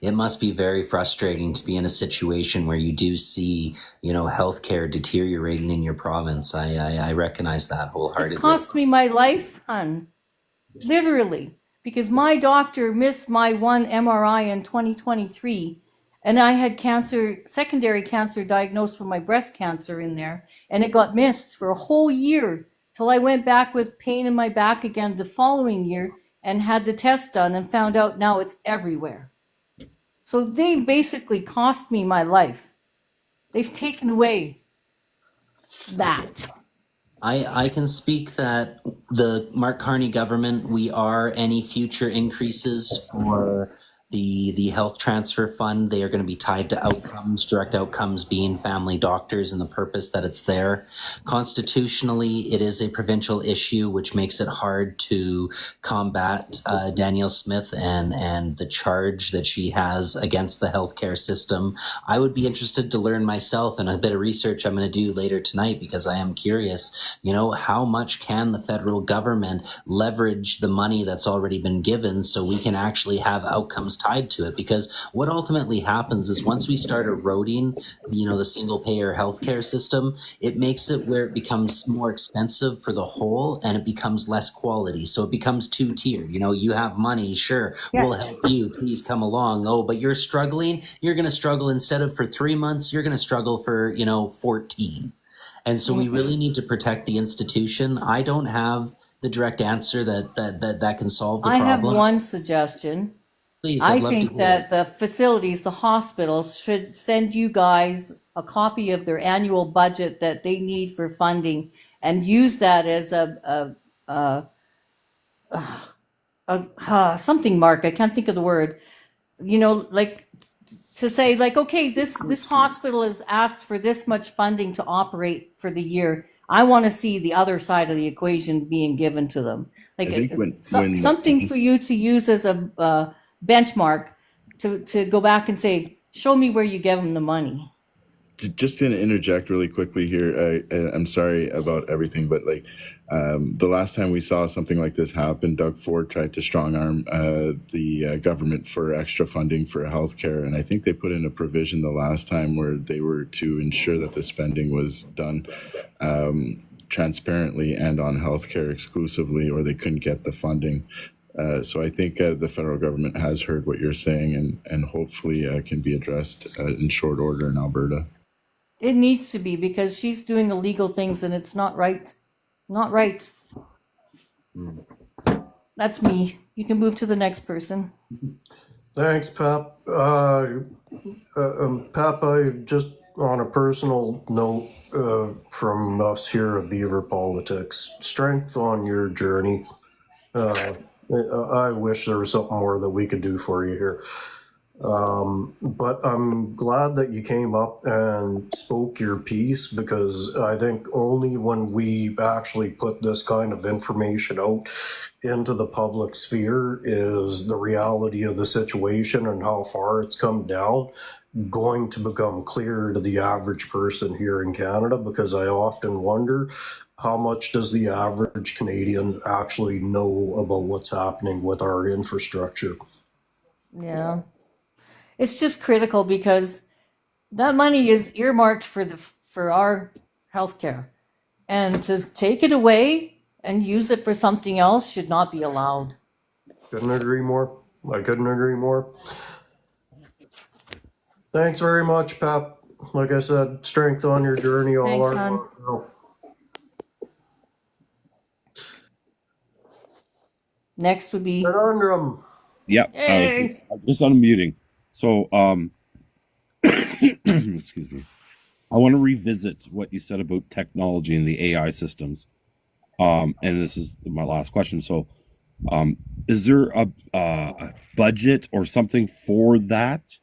it must be very frustrating to be in a situation where you do see, healthcare deteriorating in your province. I recognize that wholeheartedly. It cost me my life, hon. Literally. Because my doctor missed my one MRI in 2023, and I had secondary cancer diagnosed for my breast cancer in there, and it got missed for a whole year till I went back with pain in my back again the following year and had the test done and found out now it's everywhere. So they basically cost me my life. They've taken away that. I can speak that the Mark Carney government, we are any future increases for the health transfer fund, they are going to be tied to outcomes, direct outcomes being family doctors and the purpose that it's there. Constitutionally, it is a provincial issue, which makes it hard to combat Danielle Smith and the charge that she has against the healthcare system. I would be interested to learn myself, and a bit of research I'm going to do later tonight because I am curious, how much can the federal government leverage the money that's already been given so we can actually have outcomes tied to it? Because what ultimately happens is once we start eroding, the single payer healthcare system, it makes it where it becomes more expensive for the whole and it becomes less quality. So it becomes two-tiered. You have money, sure, yeah, we'll help you, please come along. Oh, but you're struggling, you're going to struggle instead of for 3 months, you're going to struggle for, 14. And so we really need to protect the institution. I don't have the direct answer that can solve the I have problem. one suggestion. Please, I I'd love to think hear that it. the facilities, the hospitals, should send you guys a copy of their annual budget that they need for funding, and use that as something mark. I can't think of the word. You know, like to say, like, okay, this hospital has asked for this much funding to operate for the year. I want to see the other side of the equation being given to them. Like I think when something for you to use as a benchmark to go back and say, show me where you gave them the money. just going to interject really quickly here. I'm sorry about everything, but like the last time we saw something like this happen, Doug Ford tried to strong arm the government for extra funding for healthcare, and I think they put in a provision the last time where they were to ensure that the spending was done transparently and on healthcare exclusively, or they couldn't get the funding. So I think the federal government has heard what you're saying, and hopefully can be addressed in short order in Alberta. It needs to be, because she's doing illegal things and it's not right. Not right. That's me. You can move to the next person. Thanks, Pep. Pep, I just on a personal note from us here at Beaver Politics, strength on your journey. I wish there was something more that we could do for you here. But I'm glad that you came up and spoke your piece, because I think only when we actually put this kind of information out into the public sphere is the reality of the situation and how far it's come down going to become clear to the average person here in Canada, because I often wonder, how much does the average Canadian actually know about what's happening with our infrastructure? Yeah. It's just critical, because that money is earmarked for our healthcare, and to take it away and use it for something else should not be allowed. Couldn't agree more. I couldn't agree more. Thanks very much, Pep. Like I said, strength on your journey. All Thanks, our hon. love. Next would be Conundrum. Yep. I was just unmuting. So, excuse me. I want to revisit what you said about technology and the AI systems. And this is my last question. So, is there a budget or something for that?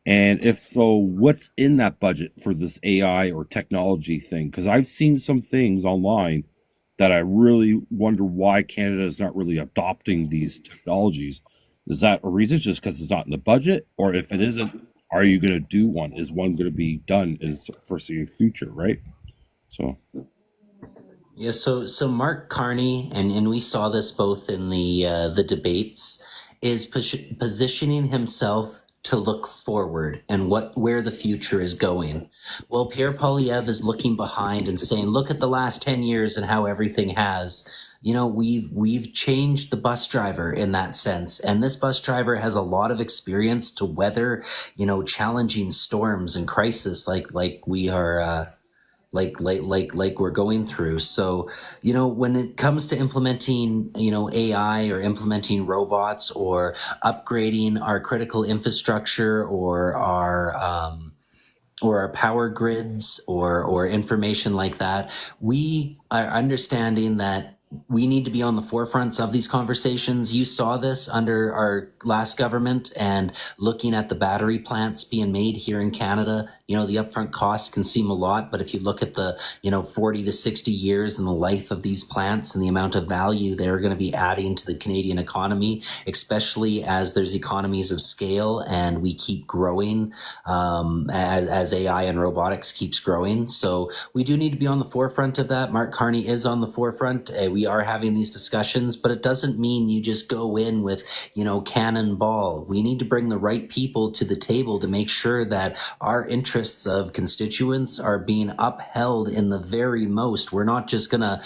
And if so, what's in that budget for this AI or technology thing? Because I've seen some things online that I really wonder why Canada is not really adopting these technologies. Is that a reason, just because it's not in the budget? Or if it isn't, are you going to do one? Is one going to be done in the foreseeable future, right? So... Yeah, so Mark Carney, and we saw this both in the debates, is positioning himself to look forward and where the future is going. Well, Pierre Poilievre is looking behind and saying, look at the last 10 years and how everything has. You know, we've changed the bus driver in that sense, and this bus driver has a lot of experience to weather, you know, challenging storms and crisis like we are. Like we're going through. So, you know, when it comes to implementing, you know, AI or implementing robots or upgrading our critical infrastructure or our power grids or information like that, we are understanding that we need to be on the forefronts of these conversations. You saw this under our last government, and looking at the battery plants being made here in Canada, you know, the upfront costs can seem a lot, but if you look at the, you know, 40 to 60 years in the life of these plants and the amount of value they're going to be adding to the Canadian economy, especially as there's economies of scale and we keep growing as AI and robotics keeps growing. So we do need to be on the forefront of that. Mark Carney is on the forefront. We we are having these discussions, but it doesn't mean you just go in with, cannonball. We need to bring the right people to the table to make sure that our interests of constituents are being upheld in the very most. We're not just going to,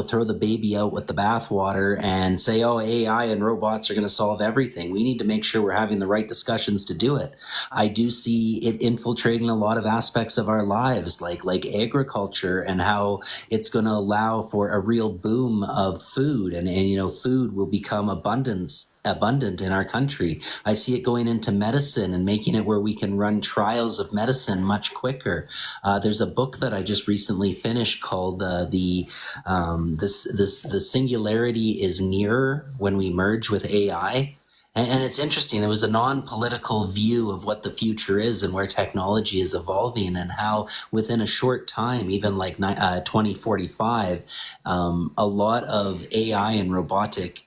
throw the baby out with the bathwater and say, oh, AI and robots are going to solve everything. We need to make sure we're having the right discussions to do it. I do see it infiltrating a lot of aspects of our lives, like agriculture, and how it's going to allow for a real boom of food, and food will become abundant in our country. I see it going into medicine and making it where we can run trials of medicine much quicker. There's a book that I just recently finished called the singularity is nearer when we merge with AI. And it's interesting. There was a non-political view of what the future is and where technology is evolving, and how within a short time, even like 2045, a lot of AI and robotic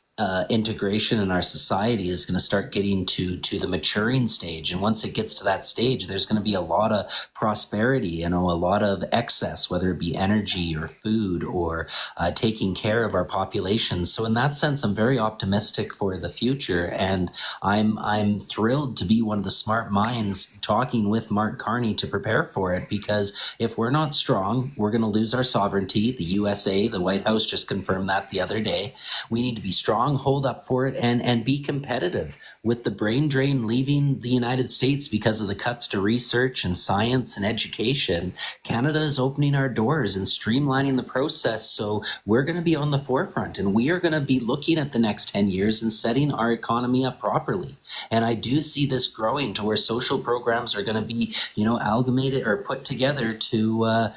integration in our society is going to start getting to the maturing stage. And once it gets to that stage, there's going to be a lot of prosperity, a lot of excess, whether it be energy or food or taking care of our population. So in that sense, I'm very optimistic for the future, and I'm thrilled to be one of the smart minds talking with Mark Carney to prepare for it, because if we're not strong, we're going to lose our sovereignty. The USA, the White House just confirmed that the other day. We need to be strong, hold up for it, and be competitive. With the brain drain leaving the United States because of the cuts to research and science and education, Canada is opening our doors and streamlining the process. So we're going to be on the forefront, and we are going to be looking at the next 10 years and setting our economy up properly. And I do see this growing to where social programs are going to be, amalgamated or put together to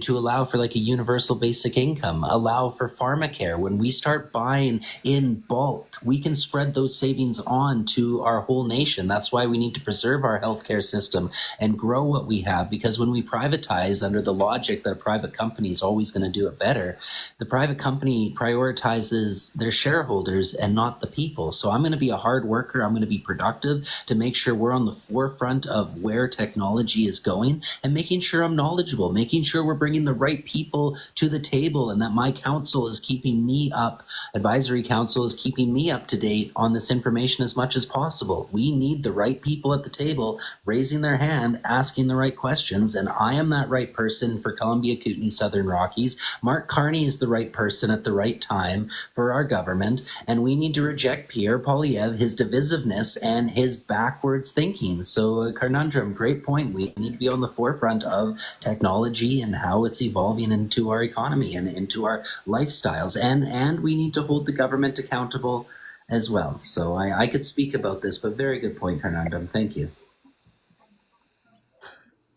allow for like a universal basic income, allow for pharmacare. When we start buying in bulk, we can spread those savings on to our whole nation. That's why we need to preserve our healthcare system and grow what we have, because when we privatize under the logic that a private company is always going to do it better, the private company prioritizes their shareholders and not the people. So I'm going to be a hard worker. I'm going to be productive to make sure we're on the forefront of where technology is going, and making sure I'm knowledgeable, making sure we're bringing the right people to the table, and that my council is keeping me up, advisory council is keeping me up to date on this information as much as possible. We need the right people at the table raising their hand, asking the right questions, and I am that right person for Columbia, Kootenay, Southern Rockies. Mark Carney is the right person at the right time for our government, and we need to reject Pierre Poilievre, his divisiveness, and his backwards thinking. So, Carnundrum, great point. We need to be on the forefront of technology and how it's evolving into our economy and into our lifestyles, and we need to hold the government accountable as well. So I could speak about this, but very good point, Carnundrum. Thank you.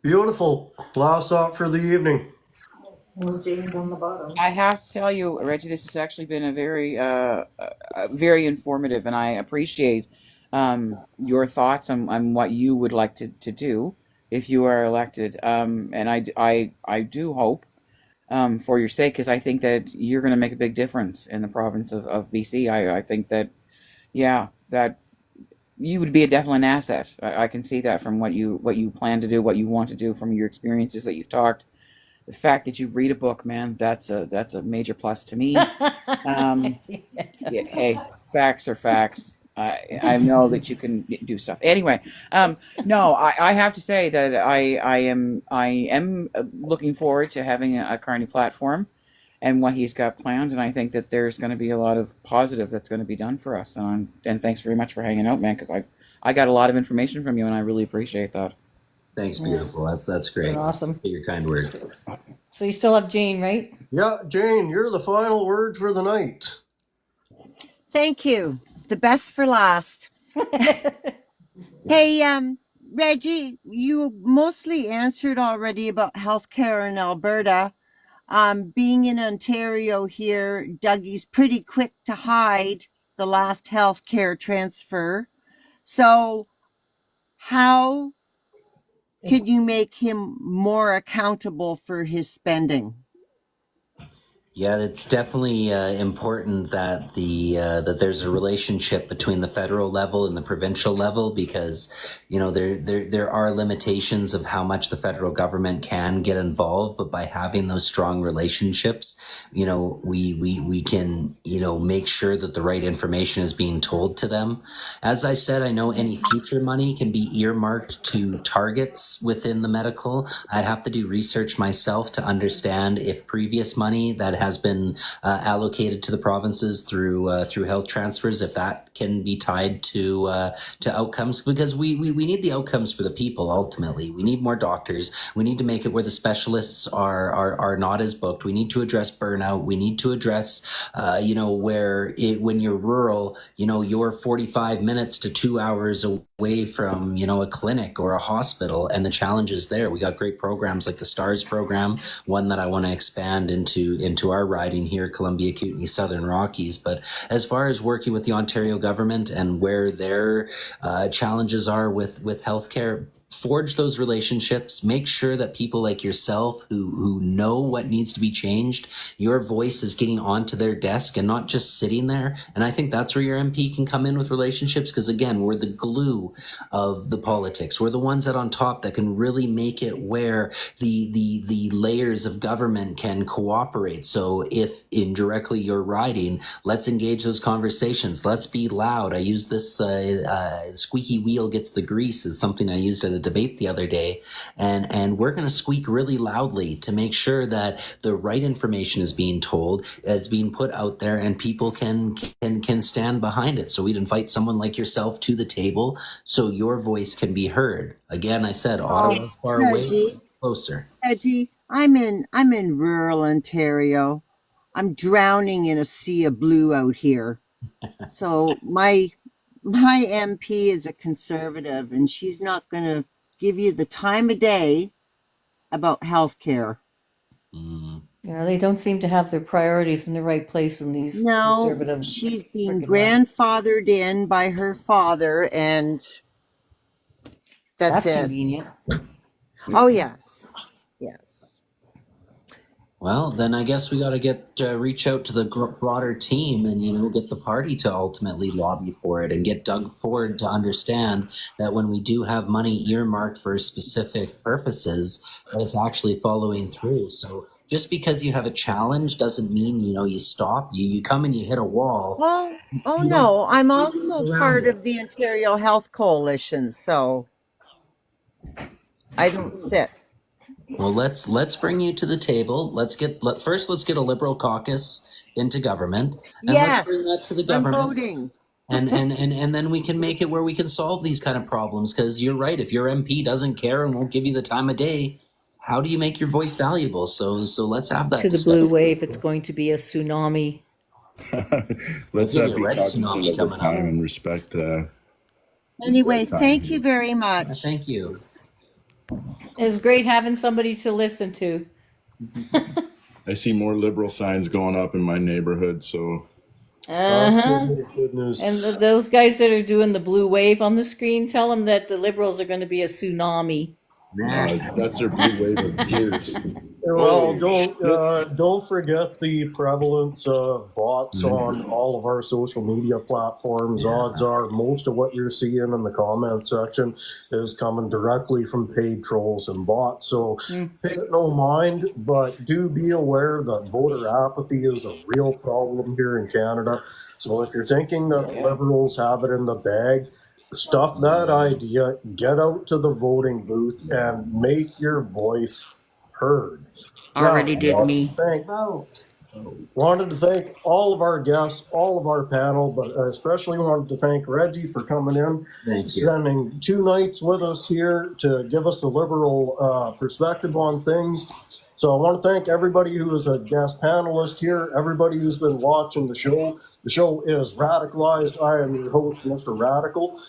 Beautiful. Last thought for the evening. I have to tell you, Reggie, this has actually been a very informative, and I appreciate your thoughts on what you would like to do if you are elected. And I do hope, for your sake, because I think that you're going to make a big difference in the province of BC. I think that, yeah, that you would be definitely an asset. I can see that from what you plan to do, what you want to do, from your experiences that you've talked. The fact that you read a book, man, that's a major plus to me. Yeah, hey, facts are facts. I know that you can do stuff. Anyway, no, I have to say that I am looking forward to having a Carney platform and what he's got planned, and I think that there's going to be a lot of positive that's going to be done for us. And thanks very much for hanging out, man, because I got a lot of information from you, and I really appreciate that. Thanks, beautiful. That's great. Awesome. Your kind words. So you still have Jane, right? Yeah, Jane, you're the final word for the night. Thank you. The best for last. Hey, Reggie, you mostly answered already about healthcare in Alberta. Being in Ontario here, Dougie's pretty quick to hide the last healthcare transfer. So how could you make him more accountable for his spending? Yeah, it's definitely important that that there's a relationship between the federal level and the provincial level, because there are limitations of how much the federal government can get involved, but by having those strong relationships, we can make sure that the right information is being told to them. As I said, I know any future money can be earmarked to targets within the medical. I'd have to do research myself to understand if previous money that has been allocated to the provinces through health transfers, if that can be tied to outcomes, because we need the outcomes for the people. Ultimately, we need more doctors. We need to make it where the specialists are not as booked. We need to address burnout. We need to address when you're rural, you're 45 minutes to 2 hours away from a clinic or a hospital, and the challenges there. We got great programs like the STARS program, one that I want to expand into our riding here, Columbia, Kootenay, Southern Rockies. But as far as working with the Ontario government and where their challenges are with healthcare, forge those relationships, make sure that people like yourself who know what needs to be changed, your voice is getting onto their desk and not just sitting there. And I think that's where your MP can come in with relationships, because again, we're the glue of the politics. We're the ones that on top that can really make it where the layers of government can cooperate. So if indirectly you're riding, let's engage those conversations. Let's be loud. I use this squeaky wheel gets the grease is something I used at a debate the other day, and we're going to squeak really loudly to make sure that the right information is being told, it's being put out there, and people can stand behind it. So we'd invite someone like yourself to the table so your voice can be heard. Again, I said Ottawa's far away, closer. Reggie, I'm in rural Ontario. I'm drowning in a sea of blue out here. So my MP is a conservative, and she's not going to give you the time of day about health care. Yeah, they don't seem to have their priorities in the right place in these conservative. She's being grandfathered in by her father, and that's it. Convenient. Oh, yes. Yes. Well, then I guess we got to reach out to the broader team and, get the party to ultimately lobby for it and get Doug Ford to understand that when we do have money earmarked for specific purposes, that it's actually following through. So just because you have a challenge doesn't mean, you stop. You come and you hit a wall. Well, no, I'm also part of the Ontario Health Coalition, so I don't sit. Well, let's bring you to the table. Let's get a Liberal caucus into government, and let's bring that to the government. I'm voting. And then we can make it where we can solve these kind of problems. Because you're right, if your MP doesn't care and won't give you the time of day, how do you make your voice valuable? So let's have that to the blue wave. It's going to be a tsunami. Let's be cognizant of the time and respect. Anyway, thank you very much. Thank you. It's great having somebody to listen to. I see more Liberal signs going up in my neighborhood, so. Good news. And those guys that are doing the blue wave on the screen, tell them that the Liberals are going to be a tsunami. That's their blue wave of tears. Well, don't forget the prevalence of bots on all of our social media platforms. Odds are most of what you're seeing in the comment section is coming directly from paid trolls and bots. So pay it no mind, but do be aware that voter apathy is a real problem here in Canada. So if you're thinking that Liberals have it in the bag, stuff that idea, get out to the voting booth and make your voice heard. Already did me. Wanted to thank all of our guests, all of our panel, but especially wanted to thank Reggie for coming in, spending 2 nights with us here to give us a Liberal perspective on things. So I want to thank everybody who is a guest panelist here, everybody who's been watching the show. The show is Radicalized. I am your host, Mr. Radical.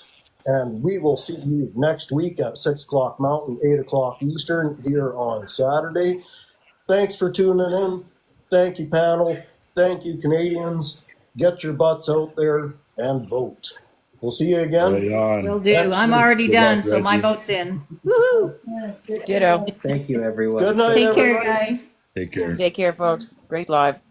And we will see you next week at 6 o'clock Mountain, 8 o'clock Eastern here on Saturday. Thanks for tuning in. Thank you, panel. Thank you, Canadians. Get your butts out there and vote. We'll see you again. Will do. I'm already done, so my vote's in. Woohoo! Ditto. Thank you, everyone. Good night, Take everybody. care, guys. Take care. Take care, folks. Great live.